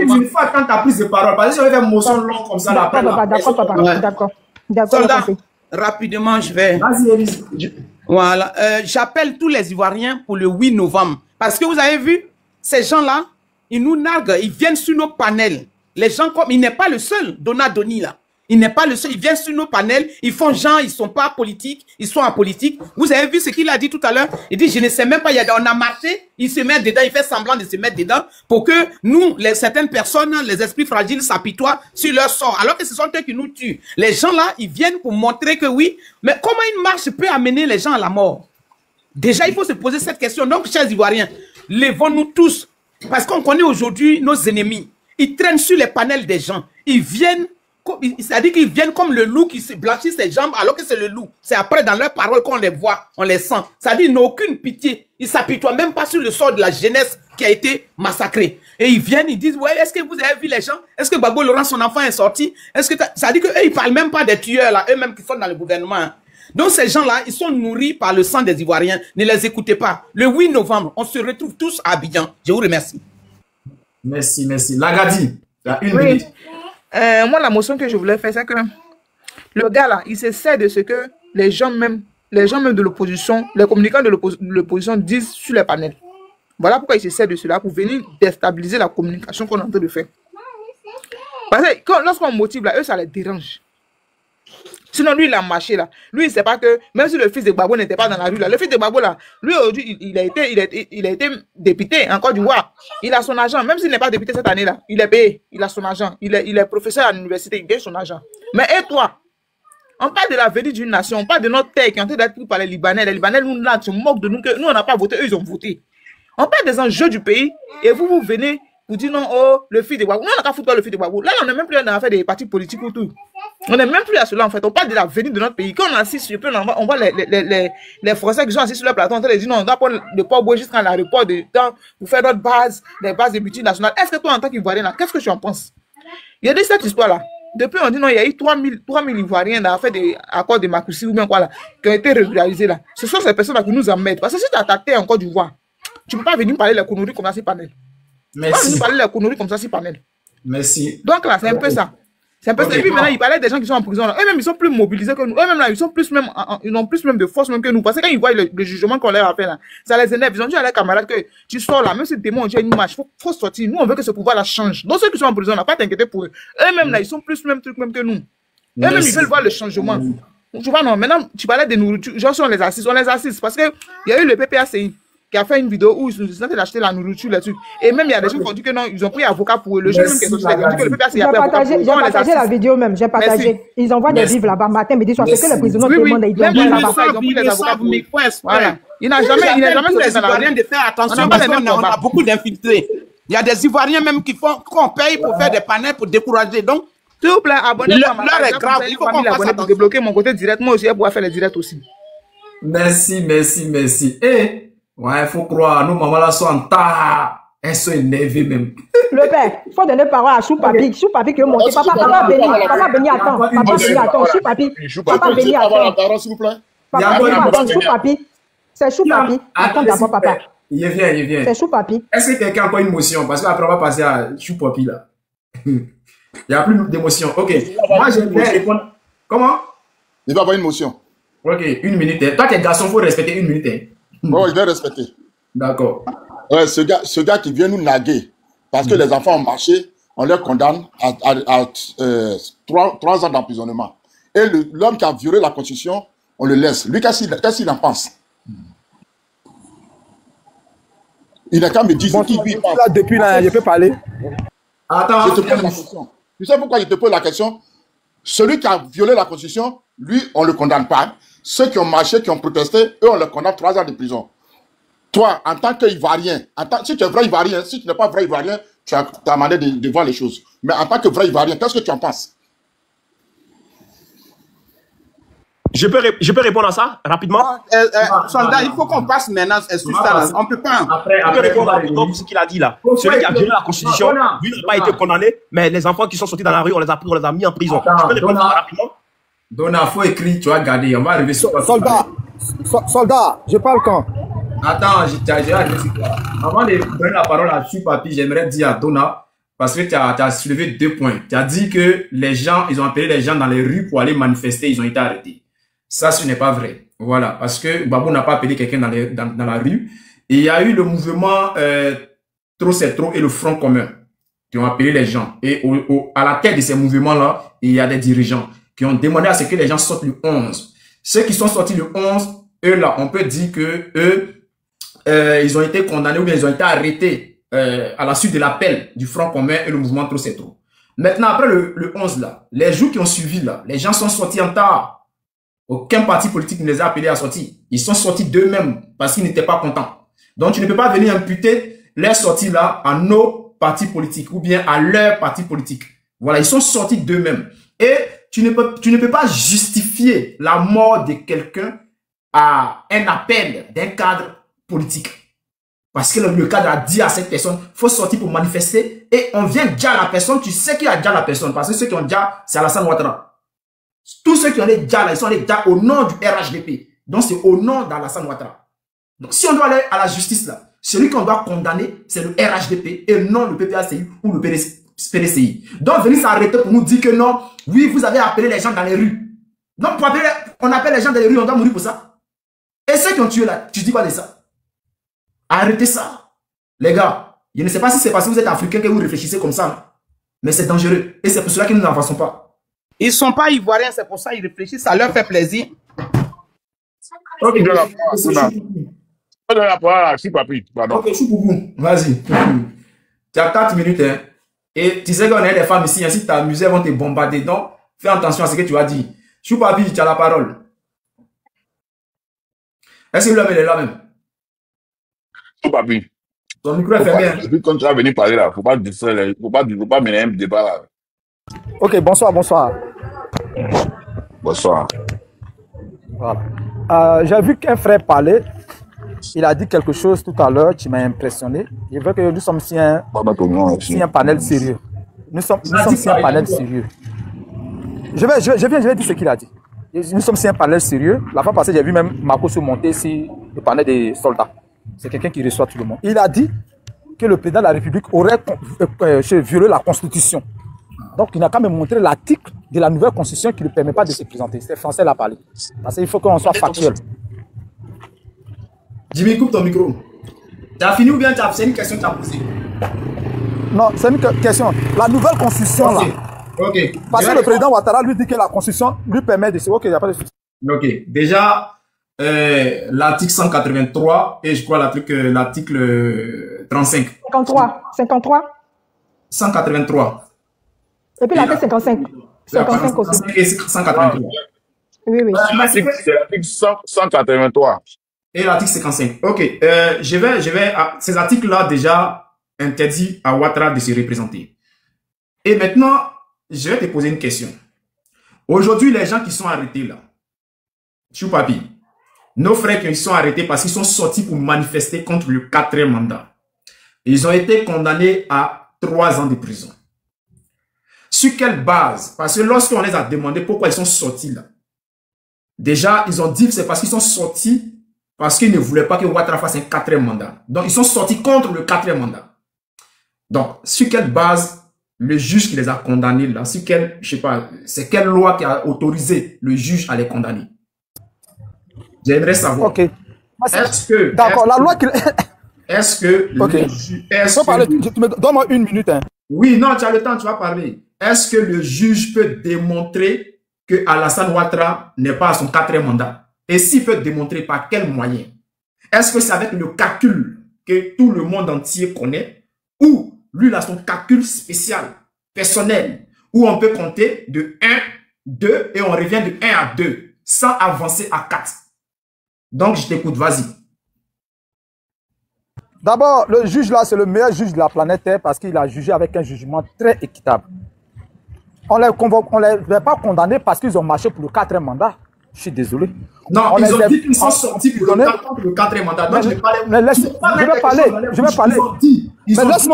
une fois quand tu as pris de parole, parce que si on fait une motion longue comme ça, là, après. D'accord, papa, d'accord. Soldat, rapidement, je vais. Vas-y, Élise. Voilà. J'appelle tous les Ivoiriens pour le 8 novembre. Parce que vous avez vu, ces gens-là, ils nous narguent, ils viennent sur nos panels. Les gens comme, il n'est pas le seul, Donadoni, là. Il n'est pas le seul, ils viennent sur nos panels, ils font genre, ils sont pas politiques, ils sont apolitiques. Vous avez vu ce qu'il a dit tout à l'heure? Il dit, je ne sais même pas, on a marché, il se met dedans, il fait semblant de se mettre dedans pour que nous, certaines personnes, les esprits fragiles s'apitoient sur leur sort, alors que ce sont eux qui nous tuent. Les gens là, ils viennent pour montrer que oui, mais comment une marche peut amener les gens à la mort? Déjà, il faut se poser cette question. Donc, chers Ivoiriens, levons-nous tous. Parce qu'on connaît aujourd'hui nos ennemis. Ils traînent sur les panels des gens. Ils viennent, c'est-à-dire qu'ils viennent comme le loup qui se blanchit ses jambes alors que c'est le loup. C'est après dans leurs paroles qu'on les voit, on les sent. C'est-à-dire qu'ils n'ont aucune pitié. Ils ne s'apitoient même pas sur le sort de la jeunesse qui a été massacrée. Et ils viennent, ils disent, ouais, est-ce que vous avez vu les gens? Est-ce que Gbagbo Laurent, son enfant, est sorti? Est-ce que ça dit qu'eux, ils ne parlent même pas des tueurs, là, eux-mêmes qui sont dans le gouvernement. Hein. Donc ces gens-là, ils sont nourris par le sang des Ivoiriens. Ne les écoutez pas. Le 8 novembre, on se retrouve tous à Abidjan. Je vous remercie. Merci, merci. Lagadi, il y a une minute. Moi, la motion que je voulais faire, c'est que le gars là, il se sert de ce que les gens même de l'opposition, les communicants de l'opposition disent sur les panels. Voilà pourquoi il se sert de cela, pour venir déstabiliser la communication qu'on est en train de faire. Parce que lorsqu'on motive là, eux, ça les dérange. Sinon, lui, il a marché là. Lui, il ne sait pas que, même si le fils de Gbagbo n'était pas dans la rue là, le fils de Gbagbo là, lui, aujourd'hui, il a été député en Côte d'Ivoire. Il a son argent. Même s'il n'est pas député cette année là, il est payé. Il a son argent. Il est professeur à l'université, il gagne son argent. Mais et toi? On parle de l'avenir d'une nation, on parle de notre terre qui est en train d'être pris par les Libanais. Les Libanais, nous, là, se moquent de nous, que nous, on n'a pas voté, eux, ils ont voté. On parle des enjeux du pays et vous venez pour dire non, oh, le fils de Gbagbo. Nous, on n'a qu'à foutre le fils de Gbagbo. Là, on n'est même plus dans l'affaire des partis politiques ou tout. On n'est même plus à cela, en fait. On parle de l'avenir de notre pays. Quand on assiste sur on voit les Français qui sont assis sur le plateau en train de dire non, on doit prendre le port jusqu'à l'aéroport pour faire notre base, des bases de multinationales. Est-ce que toi, en tant qu'Ivoirien, là, qu'est-ce que tu en penses? Il y a de cette histoire-là. Depuis, on dit non, il y a eu 3000 Ivoiriens dans l'affaire des accords de Macoussi ou bien quoi là, qui ont été régularisés là. Ce sont ces personnes-là qui nous emmènent. Parce que si tu as ta terre en Côte d'Ivoire, tu ne peux pas venir parler de la connerie comme ça sur panel. Merci. Tu ne peux pas venir parler de la connerie comme ça sur panel. Merci. Donc là, c'est un peu ça. C'est un peu ça. Et puis maintenant, il parlait des gens qui sont en prison. Eux-mêmes, ils sont plus mobilisés que nous. Eux-mêmes, là, ils ont plus même de force même que nous. Parce que quand ils voient le jugement qu'on leur a fait là, ça les énerve. Ils ont dit à leurs camarades que tu sors là, même si le témoin dit une marche, faut sortir. Nous, on veut que ce pouvoir là change. Donc ceux qui sont en prison, on n'a pas t'inquiéter pour eux. Eux-mêmes là, ils sont plus même truc même que nous. Eux-mêmes, ils veulent voir le changement. Tu vois, non, maintenant, tu parlais des nourritures. Genre, si on les assiste. Parce que il y a eu le PPACI qui a fait une vidéo où ils sont censés acheter la nourriture là-dessus. Et même, il y a des gens qui ont dit que non, ils ont pris avocat pour eux. Le jeune même qui est sorti, il a dit que le PPACI a pris avocat pour eux. J'ai partagé la vidéo même, j'ai partagé. Ils envoient des livres là-bas, matin, midi, soir. C'est que les prisonniers demandent, ils doivent voir là-bas. Ils ont pris des avocats pour eux. Voilà. Il n'a jamais sorti dans la rue. De faire attention parce qu'on a beaucoup d'infiltrés. Il y a des Ivoiriens même qu'on paye pour faire des panels pour décourager. Donc, s'il vous plaît, abonnez-vous à ma page. L'heure est grave. Il faut qu'on fasse pour débloquer mon côté direct. Moi aussi, je pourrais faire les directs aussi. Merci. Eh, ouais, faut croire, nos mamans là sont en tas. Elles sont énervées même. Le père, il faut donner parole à Choupapi. Choupapi qui est monté. Papa Béni, attends. Choupapi. Papa Béni, attends. S'il vous plaît. Attends, Choupapi. C'est Choupapi. Attends d'abord, papa. Il vient. C'est Choupapi. Est-ce que quelqu'un a encore une motion? Parce qu'après, on va passer à Choupapi là. Il n'y a plus d'émotion. Ok. Moi, je vais répondre. Comment? Il va avoir une motion. Ok, 1 minute. Toi, t'es garçon, il faut respecter 1 minute. Oh, je vais respecter. D'accord. Ouais, ce gars qui vient nous naguer, parce que les enfants ont marché, on les condamne à 3 ans d'emprisonnement. Et l'homme qui a violé la Constitution, on le laisse. Lui, qu'est-ce qu'il en pense? Il n'a qu'à me dire ce qu'il pense. Là, depuis là, je peux parler. Attends, je te pose la question. Tu sais pourquoi je te pose la question? Celui qui a violé la Constitution, lui, on ne le condamne pas. Ceux qui ont marché, qui ont protesté, eux, on les condamne 3 ans de prison. Toi, en tant qu'Ivoirien, si tu es vrai Ivoirien, si tu n'es pas vrai Ivoirien, tu as demandé de voir les choses. Mais en tant que vrai Ivoirien, qu'est-ce que tu en penses? Je peux répondre à ça rapidement? Soldat, il faut qu'on passe maintenant sur ça. On ne peut pas. Je peux répondre rapidement pour ce qu'il a dit là. Celui qui a violé la Constitution, lui n'a pas été condamné, mais les enfants qui sont sortis dans la rue, on les a pris, on les a mis en prison. Je peux répondre rapidement? Donna, faut écrire, tu vas garder. On va arriver sur toi. Soldat, je parle quand? Attends, j'ai arrivé sur toi. Avant de donner la parole à Choupapi, j'aimerais dire à Donna, parce que tu as soulevé 2 points. Tu as dit que les gens, ils ont appelé les gens dans les rues pour aller manifester, ils ont été arrêtés. Ça, ce n'est pas vrai. Voilà, parce que Gbagbo n'a pas appelé quelqu'un dans la rue. Et il y a eu le mouvement Trop c'est trop et le Front commun qui ont appelé les gens. Et à la tête de ces mouvements-là, il y a des dirigeants qui ont demandé à ce que les gens sortent le 11. Ceux qui sont sortis le 11, eux là, on peut dire que eux, ils ont été condamnés ou bien ils ont été arrêtés à la suite de l'appel du Front commun et le mouvement Trop c'est trop. Maintenant, après le 11 là, les jours qui ont suivi là, les gens sont sortis en tas. Aucun parti politique ne les a appelés à sortir. Ils sont sortis d'eux-mêmes parce qu'ils n'étaient pas contents. Donc, tu ne peux pas venir imputer leur sortie là à nos partis politiques ou bien à leur parti politique. Voilà, ils sont sortis d'eux-mêmes. Et tu ne peux pas justifier la mort de quelqu'un à un appel d'un cadre politique. Parce que le cadre a dit à cette personne, il faut sortir pour manifester. Et on vient dire à la personne, tu sais qui a dit à la personne. Parce que ceux qui ont dit, c'est Alassane Ouattara. Tous ceux qui ont allé dire, ils sont allés dire au nom du RHDP. Donc c'est au nom d'Alassane Ouattara. Donc si on doit aller à la justice là, celui qu'on doit condamner, c'est le RHDP et non le PPACI ou le PDCI. Donc venir s'arrêter pour nous dire que non, oui, vous avez appelé les gens dans les rues. Donc pour appeler, on appelle les gens dans les rues, on doit mourir pour ça. Et ceux qui ont tué là, tu dis quoi de ça? Arrêtez ça. Les gars, je ne sais pas si c'est parce que vous êtes africains que vous réfléchissez comme ça. Mais c'est dangereux. Et c'est pour cela que nous n'avançons pas. Ils ne sont pas ivoiriens, c'est pour ça qu'ils réfléchissent, ça leur fait plaisir. Ok, On donne la parole à Choupapi. Ok, Choupoupou, vas-y. Tu as 4 minutes. Hein. Et tu sais qu'on a des femmes ici, hein, si tu t'amuses, elles vont te bombarder. Donc, fais attention à ce que tu as dit. Choupapi, tu as la parole. Est-ce que l'homme est là même? Choupapi. Ton micro est fermé. Depuis quand tu vas venir parler là, faut pas mener un débat là. Ok, bonsoir, bonsoir. Bonsoir. Voilà. J'ai vu qu'un frère parlait. Il a dit quelque chose tout à l'heure qui m'a impressionné. Je veux que nous sommes si un panel sérieux. Nous sommes si un panel sérieux. Je vais dire ce qu'il a dit. Nous sommes si un panel sérieux. La fois passée, j'ai vu même Marco se monter sur le panel des soldats. C'est quelqu'un qui reçoit tout le monde. Il a dit que le président de la République aurait violé la Constitution. Donc, il n'a qu'à me montrer l'article de la nouvelle Constitution qui ne lui permet pas de se présenter. C'est français l'a parlé. Parce qu'il faut qu'on soit factuel. Jimmy, coupe ton micro. Tu as fini ou bien c'est une question que tu as posée? Non, c'est une question. La nouvelle Constitution, là. Ok. Parce que le président Ouattara lui dit que la Constitution lui permet de se... Ok, il n'y a pas de souci. Ok. Déjà, l'article 183 et je crois l'article 35. 53. 183. Et puis l'article 55. 55 aussi. Et 183. Oui, oui. C'est l'article 183. Et l'article 55. Ok. Ces articles-là déjà interdit à Ouattara de se représenter. Et maintenant, je vais te poser une question. Aujourd'hui, les gens qui sont arrêtés là, Choupapi, nos frères qui sont arrêtés parce qu'ils sont sortis pour manifester contre le 4e mandat. Ils ont été condamnés à 3 ans de prison. Sur quelle base? Parce que lorsqu'on les a demandé pourquoi ils sont sortis là, déjà, ils ont dit que c'est parce qu'ils sont sortis parce qu'ils ne voulaient pas que Ouattara fasse un 4e mandat. Donc, ils sont sortis contre le 4e mandat. Donc, sur quelle base le juge qui les a condamnés là, sur quelle, je sais pas, c'est quelle loi qui a autorisé le juge à les condamner? J'aimerais savoir. Ok. Est-ce que... D'accord, la loi qu'il... Est-ce que... Ok. Donne-moi 1 minute. Hein. Oui, non, tu as le temps, tu vas parler. Est-ce que le juge peut démontrer que Alassane Ouattara n'est pas à son 4e mandat? Et s'il peut démontrer par quel moyen? Est-ce que c'est avec le calcul que tout le monde entier connaît? Ou lui, il a son calcul spécial, personnel, où on peut compter de 1, 2 et on revient de 1 à 2 sans avancer à 4. Donc, je t'écoute, vas-y. D'abord, le juge là, c'est le meilleur juge de la planète Terre parce qu'il a jugé avec un jugement très équitable. On ne les a pas condamnés parce qu'ils ont marché pour le 4e mandat. Je suis désolé. Non, ils ont dit qu'ils sont sortis pour le 4e mandat. Donc, je vais parler. Mais laisse-moi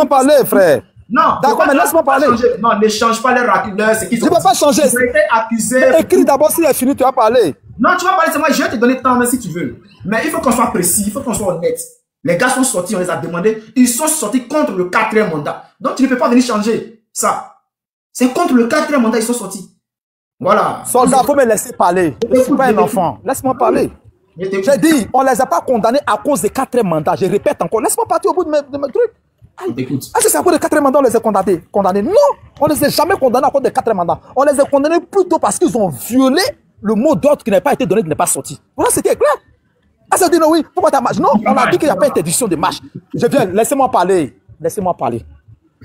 parler, frère. Non, d'accord, mais laisse-moi parler. Non, ne change pas les racleurs. Je ne peux pas changer. Ils ont été accusés. Écris d'abord s'il est fini, tu vas parler. Non, tu vas parler, c'est moi, je vais te donner le temps, mais si tu veux. Mais il faut qu'on soit précis, il faut qu'on soit honnête. Les gars sont sortis, on les a demandé. Ils sont sortis contre le 4e mandat. Donc, tu ne peux pas venir changer ça. C'est contre le 4e mandat, ils sont sortis. Voilà. Soldat, il faut me laisser parler. Je ne suis pas un enfant. Laisse-moi parler. J'ai dit, on ne les a pas condamnés à cause des 4e mandats. Je répète encore. Laisse-moi partir au bout de mes trucs. Est-ce que c'est à cause des 4e mandats on les a condamnés? Non, on ne les a jamais condamnés à cause des 4e mandats. On les a condamnés plutôt parce qu'ils ont violé le mot d'ordre qui n'a pas été donné, qui n'est pas sorti. Voilà, c'était clair. Ah, ça dit non, oui. Pourquoi tu as marché? Non, on a dit qu'il n'y a pas interdiction de marche. Je viens, laissez-moi parler. Laissez-moi parler.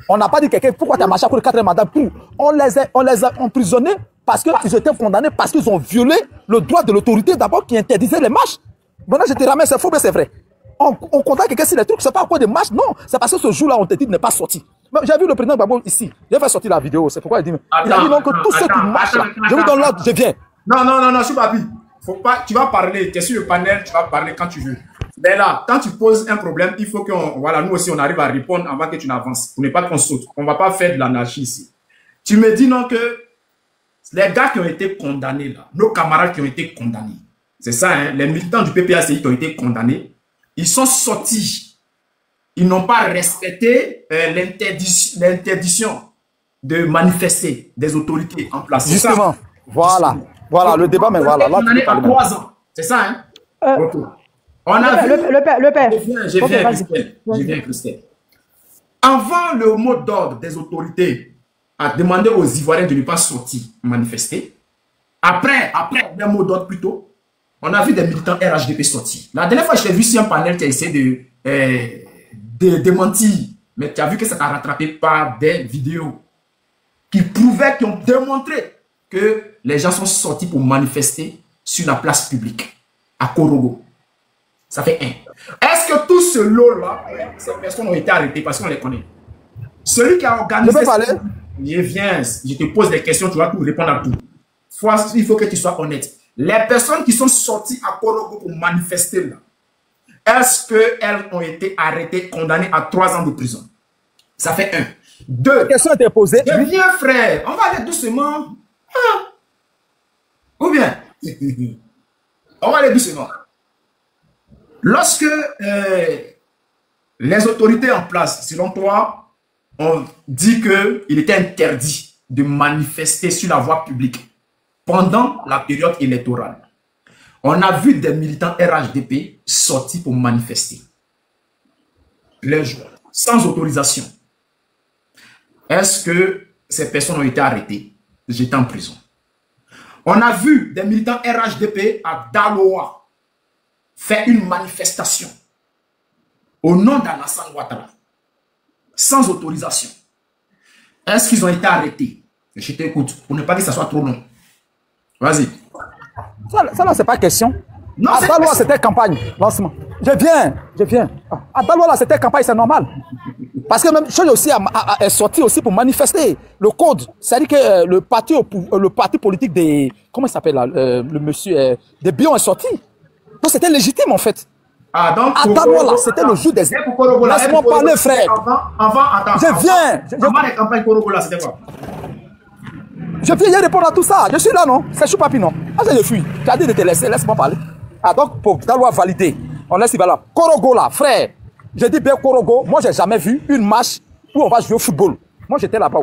On n'a pas dit quelqu'un, pourquoi tu as marché pour le 4e mandat? On les a emprisonnés parce qu'ils étaient condamnés, parce qu'ils ont violé le droit de l'autorité d'abord qui interdisait les marches. Maintenant, je te ramène, c'est faux, mais c'est vrai. On condamne quelqu'un sur les trucs, c'est pas à quoi de marche, non. C'est parce que ce jour-là, on te dit de ne pas sortir. J'ai vu le président Gbagbo ici. J'ai fait sortir la vidéo, c'est pourquoi il dit. Il a dit non, que tous ceux qui marchent là, je vous donne l'ordre, je viens. Non, Choupapi. Faut pas, tu vas parler, tu es sur le panel, tu vas parler quand tu veux. Mais là, quand tu poses un problème, il faut que voilà, nous aussi, on arrive à répondre avant que tu n'avances. Pour ne pas qu'on saute. On ne va pas faire de l'anarchie ici. Tu me dis non que les gars qui ont été condamnés là, nos camarades qui ont été condamnés, c'est ça, hein, les militants du PPACI qui ont été condamnés, ils sont sortis. Ils n'ont pas respecté l'interdiction de manifester des autorités en place. Justement, ça. Voilà, le débat, mais voilà. Là, condamné à 3 ans. C'est ça, hein? On a vu... Le père. Je viens, Christelle. Avant le mot d'ordre des autorités a demandé aux Ivoiriens de ne pas sortir manifester, après le mot d'ordre plutôt, on a vu des militants RHDP sortir. La dernière fois, je t'ai vu sur un panel qui a essayé de démentir, mais tu as vu que ça t'a rattrapé par des vidéos qui prouvaient, qui ont démontré que les gens sont sortis pour manifester sur la place publique à Korogo. Ça fait 1. Est-ce que tout ce lot-là, ces personnes ont été arrêtées parce qu'on les connaît? Celui qui a organisé... Je viens, je te pose des questions, tu vas tout répondre à tout. Il faut que tu sois honnête. Les personnes qui sont sorties à Korogo pour manifester là, est-ce qu'elles ont été arrêtées, condamnées à 3 ans de prison? Ça fait 1. 2. La question était posée. Viens, frère, on va aller doucement. Ou bien, on va aller doucement. Lorsque les autorités en place, selon toi, ont dit qu'il était interdit de manifester sur la voie publique pendant la période électorale, on a vu des militants RHDP sortis pour manifester. Les jours, sans autorisation. Est-ce que ces personnes ont été arrêtées, jetées en prison? On a vu des militants RHDP à Daloa faire une manifestation au nom d'Alassane Ouattara, sans autorisation. Est-ce qu'ils ont été arrêtés? Je t'écoute, pour ne pas que ça soit trop long. Vas-y. Ça là, c'est pas question. Non, à Daloa, c'était campagne, lancement. Je viens. À Daloa, là, c'était campagne, c'est normal. Parce que même chose aussi est sorti aussi pour manifester. Le code, c'est-à-dire que le parti politique des... Comment il s'appelle là? Le monsieur des Bion est sorti. Donc c'était légitime en fait. Ah, donc, à Daloa, là, c'était le jour des... Laisse-moi parler, frère. Attends. Je viens. Avant les campagnes Korogo, là, c'était quoi? Je viens répondre à tout ça. Je suis là, non? C'est Choupapi, non? Ah, je fuis. Tu as dit de te laisser, laisse-moi parler. Ah, donc, pour Daloa valider, on laisse il va là. Korogo, là, frère. J'ai dit bien Korogo. Moi, j'ai jamais vu une marche où on va jouer au football. Moi, j'étais là-bas.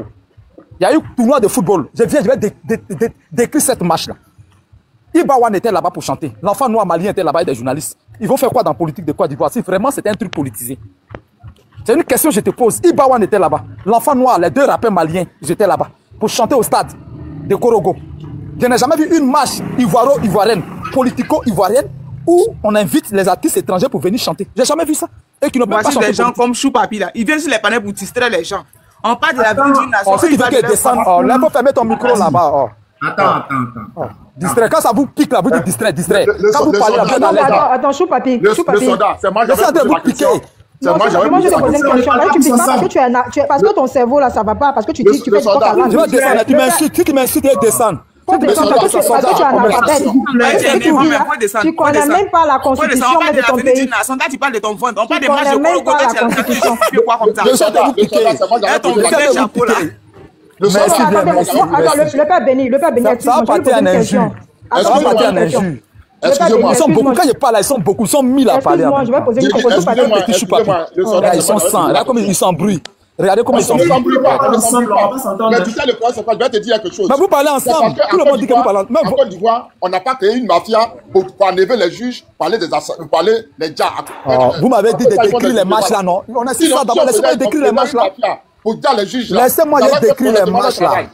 Il y a eu un tournoi de football. Je vais décrire cette marche-là. Ibawan était là-bas pour chanter. L'enfant noir malien était là-bas et des journalistes. Ils vont faire quoi dans la politique de Côte d'Ivoire? Si vraiment c'était un truc politisé. C'est une question que je te pose. Ibawan était là-bas. L'enfant noir, les 2 rappeurs maliens, j'étais là-bas pour chanter au stade de Korogo. Je n'ai jamais vu une marche ivoiro-ivoirienne, politico-ivoirienne, où on invite les artistes étrangers pour venir chanter. J'ai jamais vu ça. Et qui n'ont pas chanté. Des gens comme Choupapi là, ils viennent sur les panels pour distraire les gens. On parle de la vie d'une nation. Si tu veux qu'ils descendent, là, il faut fermer ton micro là-bas. Attends. Distrait. Quand ça vous pique là, vous dites distrait. Quand vous parlez là, vous êtes à l'aise. Attends, Choupapi. Le soldat, c'est moi, j'avais posé la question. Moi, je te posé une question. Là, tu piques pas parce que ton cerveau là, ça va pas. Parce que tu dis que tu fais du coq à l'âne. Je vais descendre. Tu m'insultes. Si tu m'insultes, je vais descendre. Parce que tu es analphabète. Tu connais même pas la constitution de ton pays. Tu parles de ton ventre. On parle des matchs de Korogo. Tu fais quoi comme ça? Le père béni, ça va partir en injure. Excusez-moi, ils sont beaucoup. Quand je parle, ils sont beaucoup. Ils sont 1000 à parler. Je vais poser une question. Ils sont 100. Là, comme ils s'embrouillent. Regardez comment ils sont. Mais tu sais, le problème, c'est quoi? Je vais te dire quelque chose. Mais vous parlez ensemble. Tout le monde dit que vous parlez ensemble. En Côte d'Ivoire, on n'a pas créé une mafia pour enlever les juges, parler des gens. Vous m'avez dit de décrire les matchs là, non? On a 6 ans d'abord. Laissez-moi décrire les matchs là. Pour dire les juges. Laissez-moi décrire les matchs là.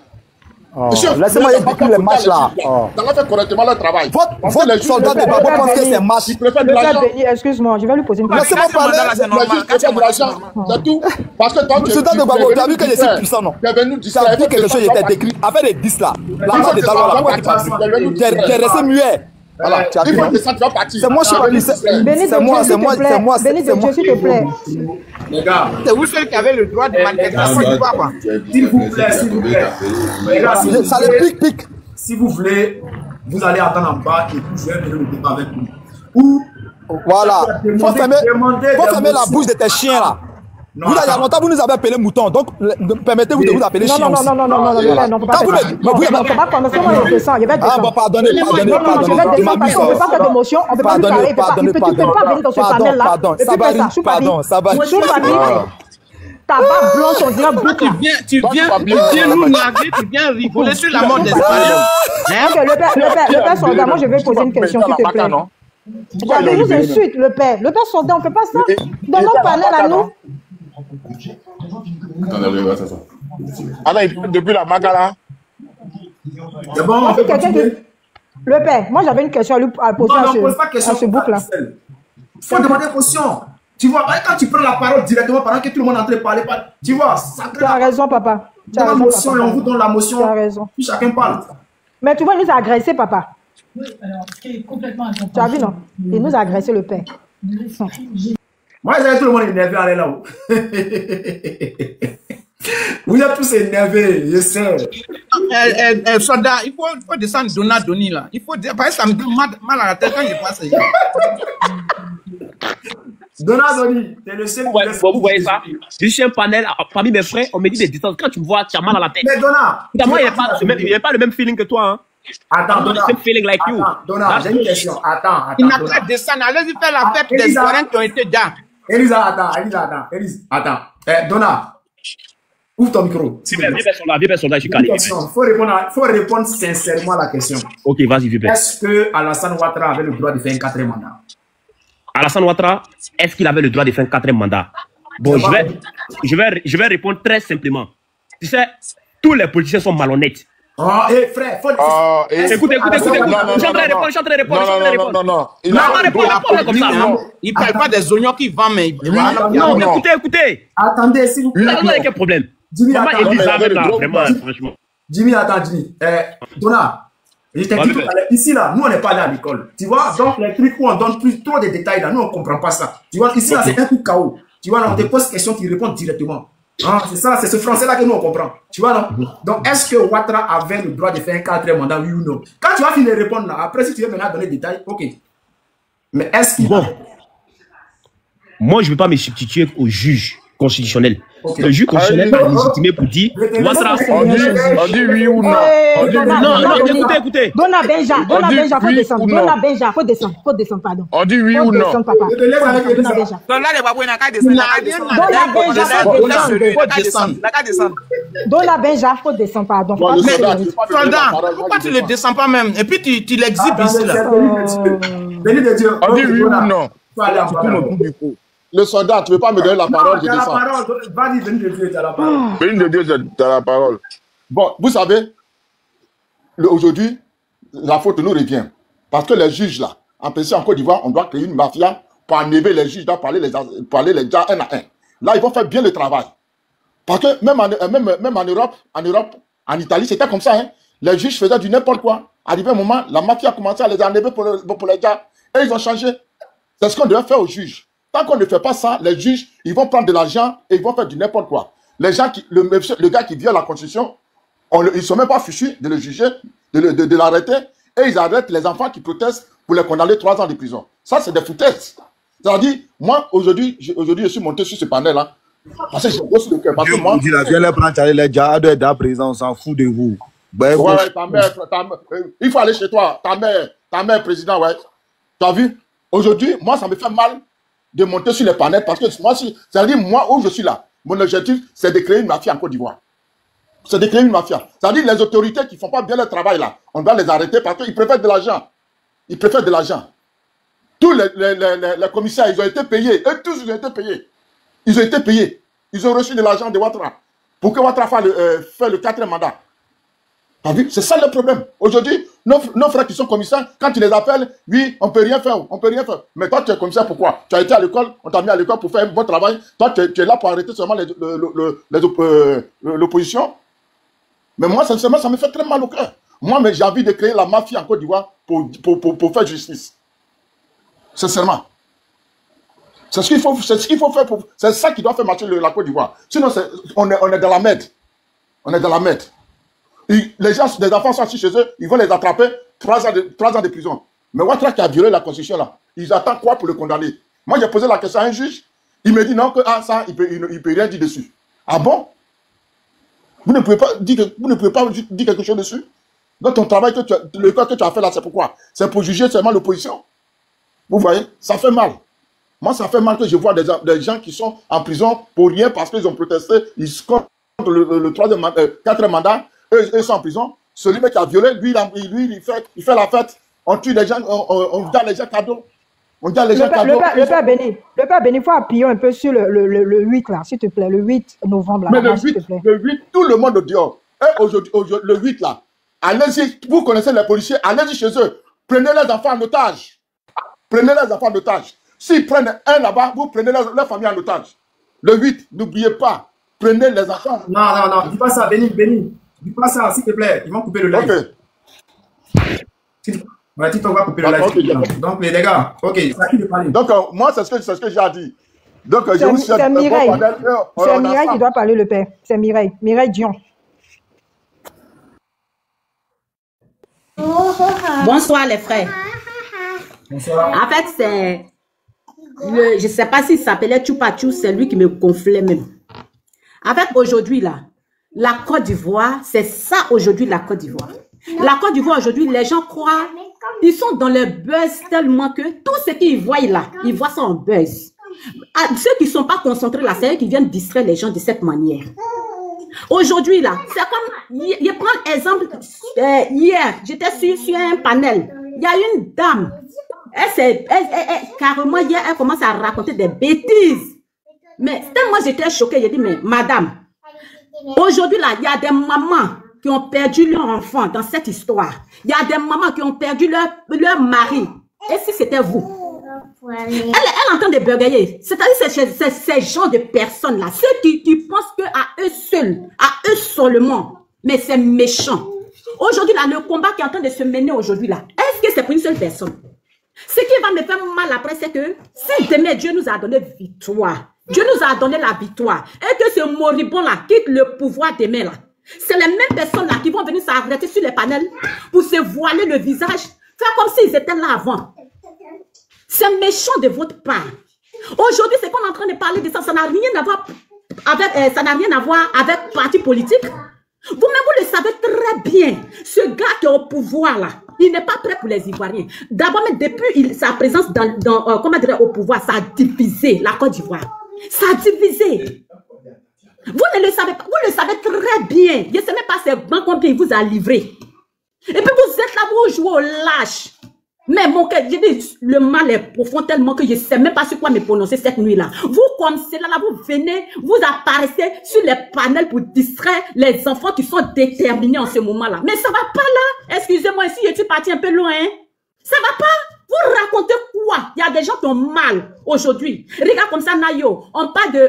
Laissez-moi écouter les matchs là. Ça va faire correctement leur travail. Votre soldat de Gbagbo pense que c'est match. Ils préfèrent de l'argent. Excuse-moi, je vais lui poser une question. Laissez-moi parler. Les juges préfèrent de l'argent. C'est tout. Parce que toi, Le soldat de Gbagbo, tu as vu que je suis puissant, non? Ça dit quelque chose, j'étais décrit. Avec les 10 là. La mort de Daloa, là, pourquoi tu parles? Tu es resté muet. Voilà, tu as vu. C'est moi, je suis parti. C'est moi. Béni de Dieu, s'il te plaît. Les gars, c'est vous seul qui avez le droit de manifestation. S'il vous plaît, s'il vous plaît. Les gars, ça les pique. Si vous voulez, vous allez attendre en bas et puis je vais venir le débat avec vous. Ou, voilà, faut fermer la bouche de tes chiens là. Vous, il y a longtemps, vous nous avez appelé mouton, donc permettez-vous de vous appeler chien aussi. Non, on peut pas faire ça. On peut pas commencer, moi je descends, je vais descendre. Ah, bon, pardonnez. Non, je vais descendre parce qu'on ne peut pas faire d'émotion, on ne peut pas lui parler, tu ne peux pas venir dans ce panel-là. Pardon, ça va. Ta barbe blanche, on dirait boucle. Tu viens nous narguer, tu viens rigoler sur la mort des Espagnols. Le père soldat, moi je vais poser une question, s'il te plaît. Tu nous insultes, le père soldat, on ne fait pas ça. Dans nos panels à nous. Alors, depuis la Magala. C'est bon, on fait continuer. Le père, moi j'avais une question à poser à ce bouc là. Il faut demander caution. Tu vois, quand tu prends la parole directement pendant que tout le monde est en train de parler, tu vois, ça tu as raison, papa. Tu as raison, et on vous donne la motion. Tu as raison. Puis chacun parle. Mais tu vois, il nous a agressé, papa. Oui, alors, c'est complètement incompréhensible. Tu as vu, non? Il nous a agressé, le père. Moi, j'avais tout le monde énervé à aller là-haut. Vous êtes tous énervés, je sais. Soldat, il faut descendre Doni là. Il faut dire, parce que ça me donne mal à la tête quand je passe. Doni, t'es le seul. Vous voyez ça? Je suis un panel parmi mes frères, on me dit des distances. Quand tu me vois, tu as mal à la tête. Mais Dona, moi, il n'a pas le même feeling que toi. Hein. Attends, Dona. Feeling like you. Dona, j'ai une question. Attends. Il n'a qu'à descendre. Allez-y faire la fête des soirées qui ont été là. Elisa, attends. Dona, ouvre ton micro. Viens, soldat, je suis calé. Il faut répondre sincèrement à la question. Ok, vas-y, viens. Est-ce que Alassane Ouattara avait le droit de faire un 4e mandat? Alassane Ouattara, est-ce qu'il avait le droit de faire un 4e mandat? Bon, je vais répondre très simplement. Tu sais, tous les politiciens sont malhonnêtes. Oh, frère, faut... Écoutez. Je suis en train de répondre. Non. Il parle pas des oignons qui vendent, mais... Non, écoutez. Attendez, s'il vous plaît. Il y a quel problème? Jimmy, vraiment, franchement. Jimmy, Dona, je t'ai dit tout à l'heure, ici, là, nous, on n'est pas allé à l'école. Tu vois, donc, les trucs où on donne plus trop de détails, là, nous, on ne comprend pas ça. Tu vois, ici, là, c'est un coup KO. Tu vois, là, on te pose question, tu réponds directement. Ah, c'est ça, c'est ce français-là que nous, on comprend. Tu vois, non? Donc, est-ce que Ouattara avait le droit de faire un 4e mandat, oui ou non? Quand tu vas finir de répondre, là, après, si tu veux maintenant donner des détails, ok. Mais est-ce qu'il... Bon. Moi, je ne vais pas me substituer au juge constitutionnel. Okay. Le juge constitutionnel est légitimé pour dire Ouattara. On dit oui ou non. Non, écoutez. Dona Benja, faut descendre. Dona Benja, faut descendre, pardon. On dit oui ou non. Faut descendre, pardon. Soldat, pourquoi tu ne le descends pas même? Et puis tu l'exhibes ici là. On dit oui ou non. Le soldat, tu ne veux pas me donner la parole, je descends. Vas-y, Béni de Dieu, tu as la parole. Béni de Dieu, tu as la parole. Bon, vous savez, aujourd'hui, la faute nous revient. Parce que les juges, là, en principe, en Côte d'Ivoire, on doit créer une mafia pour enlever les juges, pour aller les gens un à un. Là, ils vont faire bien le travail. Parce que même en Europe, en Italie, c'était comme ça. Hein. Les juges faisaient du n'importe quoi. Arrivé un moment, la mafia a commencé à les enlever pour les gens. Et ils ont changé. C'est ce qu'on devait faire aux juges. Tant qu'on ne fait pas ça, les juges, ils vont prendre de l'argent et ils vont faire du n'importe quoi. Les gens le gars qui viole la Constitution, ils ne sont même pas fichus de le juger, de l'arrêter, et ils arrêtent les enfants qui protestent pour les condamner 3 ans de prison. Ça, c'est des foutaises. C'est-à-dire, moi, aujourd'hui, je suis monté sur ce panel-là, parce que j'ai bossé le cœur. Parce que moi... Viens les prendre, les gars, à présent, on s'en fout de vous. Ouais, ta mère, il faut aller chez toi, ta mère, président, ouais. Tu as vu? Aujourd'hui, moi, ça me fait mal de monter sur les panels parce que moi, c'est-à-dire, moi, où je suis là, mon objectif, c'est de créer une mafia en Côte d'Ivoire. C'est de créer une mafia. C'est-à-dire, les autorités qui ne font pas bien leur travail là, on doit les arrêter parce qu'ils préfèrent de l'argent. Ils préfèrent de l'argent. Tous les commissaires, ils ont été payés. Eux tous, ils ont été payés. Ils ont été payés. Ils ont reçu de l'argent de Ouattara pour que Ouattara fasse le 4e mandat. T'as vu? C'est ça le problème. Aujourd'hui, nos frères qui sont commissaires, quand tu les appelles, oui, on peut rien faire, on peut rien faire. Mais toi, tu es commissaire, pourquoi? Tu as été à l'école, on t'a mis à l'école pour faire un bon travail. Toi, tu es là pour arrêter seulement l'opposition. Mais moi, sincèrement, ça me fait très mal au cœur. Moi, mais j'ai envie de créer la mafia en Côte d'Ivoire pour faire justice. Sincèrement. C'est ce qu'il faut faire. C'est ça qui doit faire marcher la Côte d'Ivoire. Sinon, on est dans la merde. On est dans la merde. Les gens, les enfants sont assis chez eux, ils vont les attraper, 3 ans de prison. Mais Ouattara qui a violé la constitution là, ils attendent quoi pour le condamner? Moi, j'ai posé la question à un juge, il me dit non, que ça, il peut rien dire dessus. Ah bon? Vous ne pouvez pas dire quelque chose dessus? Donc ton travail, le cas que tu as fait là, c'est pourquoi? C'est pour juger seulement l'opposition. Vous voyez? Ça fait mal. Moi, ça fait mal que je vois des gens qui sont en prison pour rien parce qu'ils ont protesté, ils contre le 4e mandat, eux, ils sont en prison. Celui qui a violé, lui, il fait la fête. On tue les gens, on donne les gens cadeaux. On donne les gens cadeaux. Le père Béni, il faut appuyer un peu sur le 8, là, s'il te plaît, le 8 novembre. Là, mais le 8, tout le monde dehors. Et aujourd'hui, le 8, là, allez-y, vous connaissez les policiers, allez-y chez eux. Prenez les enfants en otage. Prenez les enfants en otage. S'ils prennent un là-bas, vous prenez leur famille en otage. Le 8, n'oubliez pas, prenez les enfants. Non, dis pas ça, Béni. Dis pas ça, s'il te plaît. Ils vont couper le live. Ok. TikTok va couper le live. Okay. Donc, les gars, ok, c'est à qui de parler. Donc, moi, c'est ce que j'ai dit. Donc, c'est Mireille. C'est Mireille qui doit parler, le père. C'est Mireille. Mireille Dion. Bonsoir, les frères. Bonsoir. En fait, c'est... je ne sais pas s'il s'appelait Tchoupachou, c'est lui qui me gonflait même. En fait, aujourd'hui, là, la Côte d'Ivoire, c'est ça aujourd'hui la Côte d'Ivoire. La Côte d'Ivoire aujourd'hui, les gens croient, ils sont dans le buzz tellement que tout ce qu'ils voient là, ils voient ça en buzz. Ceux qui ne sont pas concentrés là, c'est eux qui viennent distraire les gens de cette manière. Aujourd'hui là, c'est comme, je prends exemple, hier, j'étais sur un panel, il y a une dame, elle, carrément hier, elle commence à raconter des bêtises. Mais moi j'étais choquée, j'ai dit, mais madame, aujourd'hui là, il y a des mamans qui ont perdu leur enfant dans cette histoire. Il y a des mamans qui ont perdu leur mari. Et si c'était vous? Elle est en train de bagailler. C'est-à-dire ces gens de personnes-là, ceux qui pensent qu'à eux seuls, à eux seulement. Mais c'est méchant. Aujourd'hui, là, le combat qui est en train de se mener aujourd'hui, là, est-ce que c'est pour une seule personne? Ce qui va me faire mal après, c'est que si demain Dieu nous a donné victoire, Dieu nous a donné la victoire, et que ce moribond-là quitte le pouvoir demain, là, c'est les mêmes personnes-là qui vont venir s'arrêter sur les panels pour se voiler le visage, faire comme s'ils étaient là avant. C'est méchant de votre part. Aujourd'hui, c'est qu'on est en train de parler de ça, ça n'a rien à voir avec parti politique. Vous-même, vous le savez très bien. Ce gars qui est au pouvoir là, il n'est pas prêt pour les Ivoiriens. D'abord, mais depuis sa présence comment dire, au pouvoir, ça a divisé la Côte d'Ivoire. Ça a divisé. Vous ne le savez pas, vous le savez très bien. Je ne sais même pas ces bancs combien il vous a livré. Et puis vous êtes là, vous jouez au lâche. Mais mon cœur, je dis, le mal est profond tellement que je ne sais même pas sur quoi me prononcer cette nuit-là. Vous, comme cela, là, vous venez, vous apparaissez sur les panels pour distraire les enfants qui sont déterminés en ce moment-là. Mais ça ne va pas là. Excusez-moi, ici, je suis parti un peu loin. Hein? Ça ne va pas. Vous racontez quoi? Il y a des gens qui ont mal aujourd'hui. Regarde comme ça, Nayo. On parle de...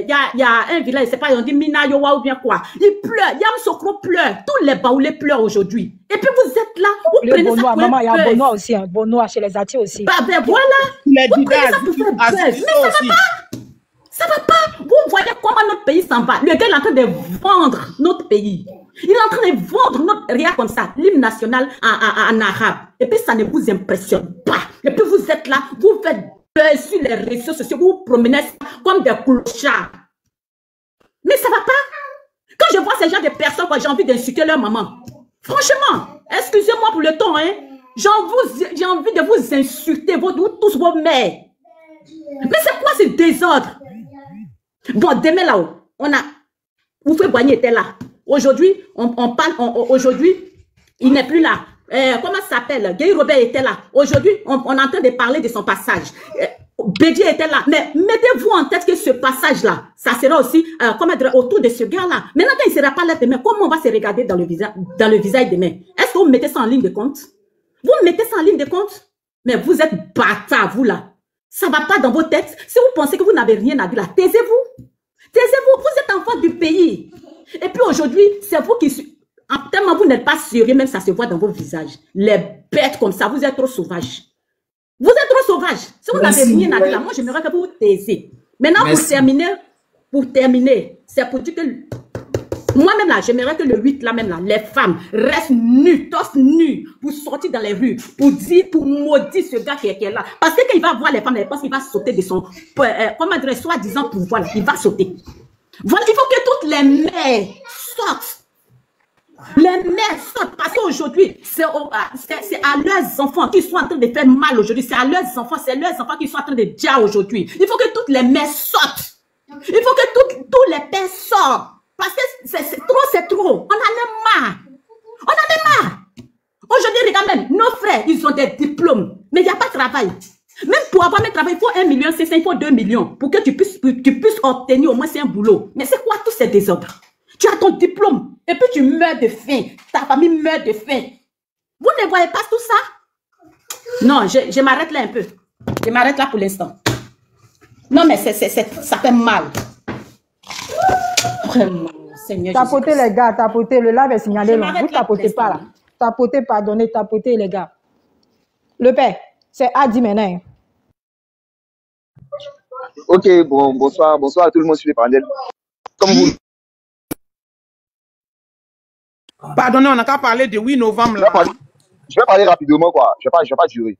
Il y a un village, je ne sais pas, on dit Minayowa ou bien quoi. Il pleure. Yam Sokro pleure. Tous les baoulés pleurent aujourd'hui. Et puis vous êtes là. Vous prenez Bonois, ça pour maman, il y a un Bonois aussi. Hein. Bonois chez les Ati aussi. Bah, ben voilà. Vous prenez ça pour faire buzz. Mais ça ne va pas. Ça va pas. Vous voyez comment notre pays s'en va. Le gars est en train de vendre notre pays. Il est en train de vendre notre... Regarde comme ça, l'hymne national en arabe. Et puis ça ne vous impressionne pas. Et puis vous êtes là, vous faites buzz sur les réseaux sociaux, vous vous promenez comme des clochards. Mais ça va pas. Quand je vois ces gens de personnes, j'ai envie d'insulter leur maman. Franchement, excusez-moi pour le ton, hein. J'ai envie de vous insulter, tous vos mères. Mais c'est quoi ce désordre? Bon, demain là-haut, vous faites Boigny était là. Aujourd'hui, on parle, aujourd'hui, il n'est plus là. Comment ça s'appelle? Guy Robert était là. Aujourd'hui, on est en train de parler de son passage. Bédier était là. Mais mettez-vous en tête que ce passage-là, ça sera aussi comment dire, autour de ce gars-là. Maintenant, quand il ne sera pas là demain, comment on va se regarder dans le visage demain? Est-ce que vous mettez ça en ligne de compte? Vous mettez ça en ligne de compte? Mais vous êtes bâtard, vous là. Ça ne va pas dans vos têtes. Si vous pensez que vous n'avez rien à dire là, taisez-vous. Taisez-vous. Vous êtes enfant du pays. Et puis aujourd'hui, c'est vous qui... Tellement vous n'êtes pas sérieux, même ça se voit dans vos visages. Les bêtes comme ça, vous êtes trop sauvages. Vous êtes trop sauvages. Si vous n'avez rien à dire là, moi j'aimerais que vous vous taisiez. Maintenant, pour terminer, c'est pour dire que moi-même là, j'aimerais que le 8 là même là, les femmes restent nues, torse nues, pour sortir dans les rues, pour dire, pour maudire ce gars qui est là. Parce que quand il va voir les femmes, il pense qu'il va sauter de son, comment dire, soi-disant pouvoir, là, il va sauter. Voilà, il faut que toutes les mères sortent. Les mères sortent parce qu'aujourd'hui, c'est à leurs enfants qui sont en train de faire mal aujourd'hui. C'est à leurs enfants qui sont en train de dire aujourd'hui. Il faut que toutes les mères sortent. Il faut que tous les pères sortent. Parce que c'est trop. On en a marre. On en a marre. Aujourd'hui, regarde même, nos frères, ils ont des diplômes, mais il n'y a pas de travail. Même pour avoir un travail, il faut 1,5 million, il faut 2 millions pour que tu puisses obtenir au moins un boulot. Mais c'est quoi tous ces désordres? Tu as ton diplôme et puis tu meurs de faim. Ta famille meurt de faim. Vous ne voyez pas tout ça? Non, je m'arrête là un peu. Je m'arrête là pour l'instant. Non, mais ça fait mal. Vraiment, Seigneur. Tapotez les gars, tapotez. Le live est signalé. Vous tapotez pas là. Tapotez, pardonnez, tapotez les gars. Le père, c'est Adi maintenant. Ok, bon, bonsoir à tout le monde sur les panels. Comme vous. Pardonnez, on n'a qu'à parler de 8 novembre là. Je vais parler rapidement, quoi. Je vais pas durer.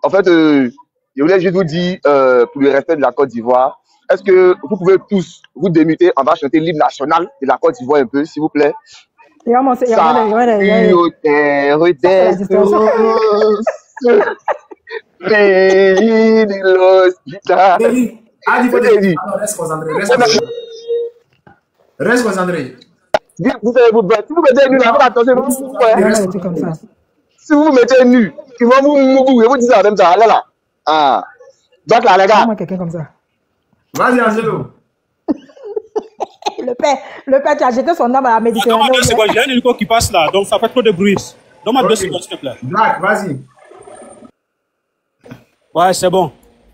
En fait, je voulais juste vous dire, pour le respect de la Côte d'Ivoire, est-ce que vous pouvez tous vous démuter? On va chanter l'hymne national de la Côte d'Ivoire un peu, s'il vous plaît. Reste concentré. Vous savez, vous mettez nu, là, attention, si vous mettez nu, ils vont vous dire en même temps, là. Ah. Donc là, les gars. Quelqu'un comme ça. Vas-y, Angelo. Le père, tu as jeté son âme à la Méditerranée. Donne-moi 2 secondes, j'ai un hélico qui passe là, donc ça fait trop de bruit. Donne-moi 2 secondes, s'il te plaît. Black, vas-y. Ouais, c'est bon.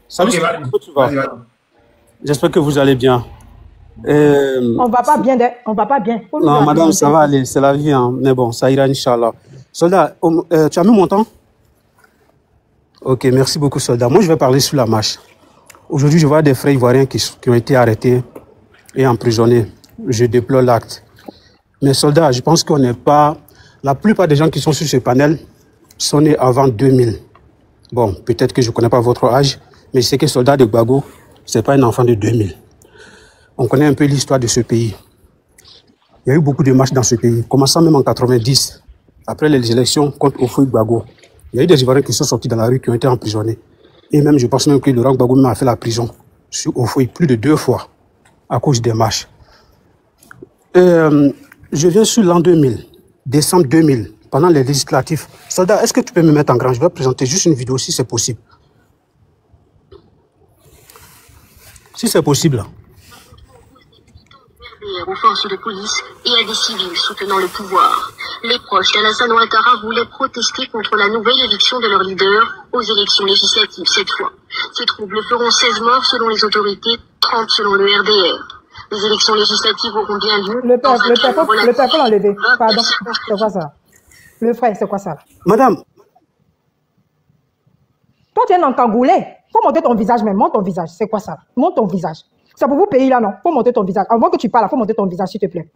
Salut, comment tu vas? J'espère que vous allez bien. On va pas bien, on va pas bien. Non, madame, ça va aller, c'est la vie, hein. Mais bon, ça ira, Inch'Allah. Soldat, tu as mis mon temps? Ok, merci beaucoup, soldat. Moi, je vais parler sur la marche. Aujourd'hui, je vois des frères ivoiriens qui ont été arrêtés et emprisonnés. Je déplore l'acte. Mais soldats, je pense qu'on n'est pas... La plupart des gens qui sont sur ce panel sont nés avant 2000. Bon, peut-être que je ne connais pas votre âge, mais je sais que soldat de Gbagbo, ce n'est pas un enfant de 2000. On connaît un peu l'histoire de ce pays. Il y a eu beaucoup de marches dans ce pays, commençant même en 90, après les élections contre Houphouët Gbagbo. Il y a eu des Ivoiriens qui sont sortis dans la rue, qui ont été emprisonnés. Et même, je pense même que Laurent Gbagbo a fait la prison sur Houphouët plus de 2 fois à cause des marches. Je viens sur l'an 2000, décembre 2000, pendant les législatifs. Soldat, est-ce que tu peux me mettre en grand? Je vais présenter juste une vidéo si c'est possible. Si c'est possible. Aux forces de police et à des civils soutenant le pouvoir. Les proches d'Alassane Ouattara voulaient protester contre la nouvelle éviction de leur leader aux élections législatives cette fois. Ces troubles feront 16 morts selon les autorités, 30 selon le RDR. Les élections législatives auront bien lieu. Le père peut l'enlever. Pardon, c'est quoi ça? Le frère, c'est quoi ça? Madame. Toi, tu es un Cagoulé. Faut monter ton visage même. Monte ton visage. C'est quoi ça? Monte ton visage. C'est pour vous payer là, non? Faut monter ton visage. Avant que tu parles, faut monter ton visage, s'il te plaît.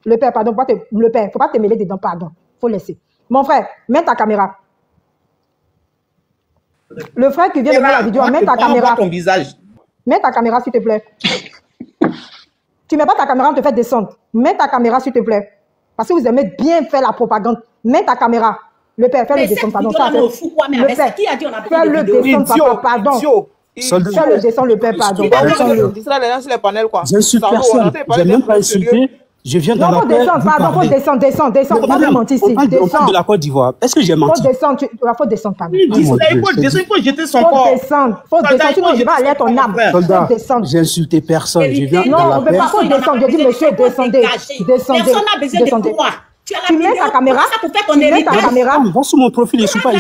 Le père, pardon, le père, faut pas te mêler dedans, pardon. Faut laisser. Mon frère, mets ta caméra. Le frère qui vient de voir la vidéo, mets ta caméra. Ton visage. Mets ta caméra, s'il te plaît. Tu mets pas ta caméra, on te fait descendre. Mets ta caméra, s'il te plaît. Parce que vous aimez bien faire la propagande. Mets ta caméra. Le père, fais le descendre, pardon. Le père, fais le descendre, pardon. Fais le descendre, le père, pardon. Je suis personne. Je n'ai même pas insulté. Je viens dans non, la faut paix. descendre, pardon, faut descendre. Faut pas mentir ici. On parle de la Côte d'Ivoire. Est-ce que j'ai menti? Faut descendre, faut descendre, pardon. Il faut jeter son corps. Faut descendre, sinon je vais aller à ton âme. Soldat, j'ai insulté personne. Je viens dans la Non, paix. mais pas faut descendre. Je dis, monsieur, descendez. Personne n'a besoin de toi. Tu mets ta caméra. Tu mets ta caméra. Va sur mon profil, je ne suis pas.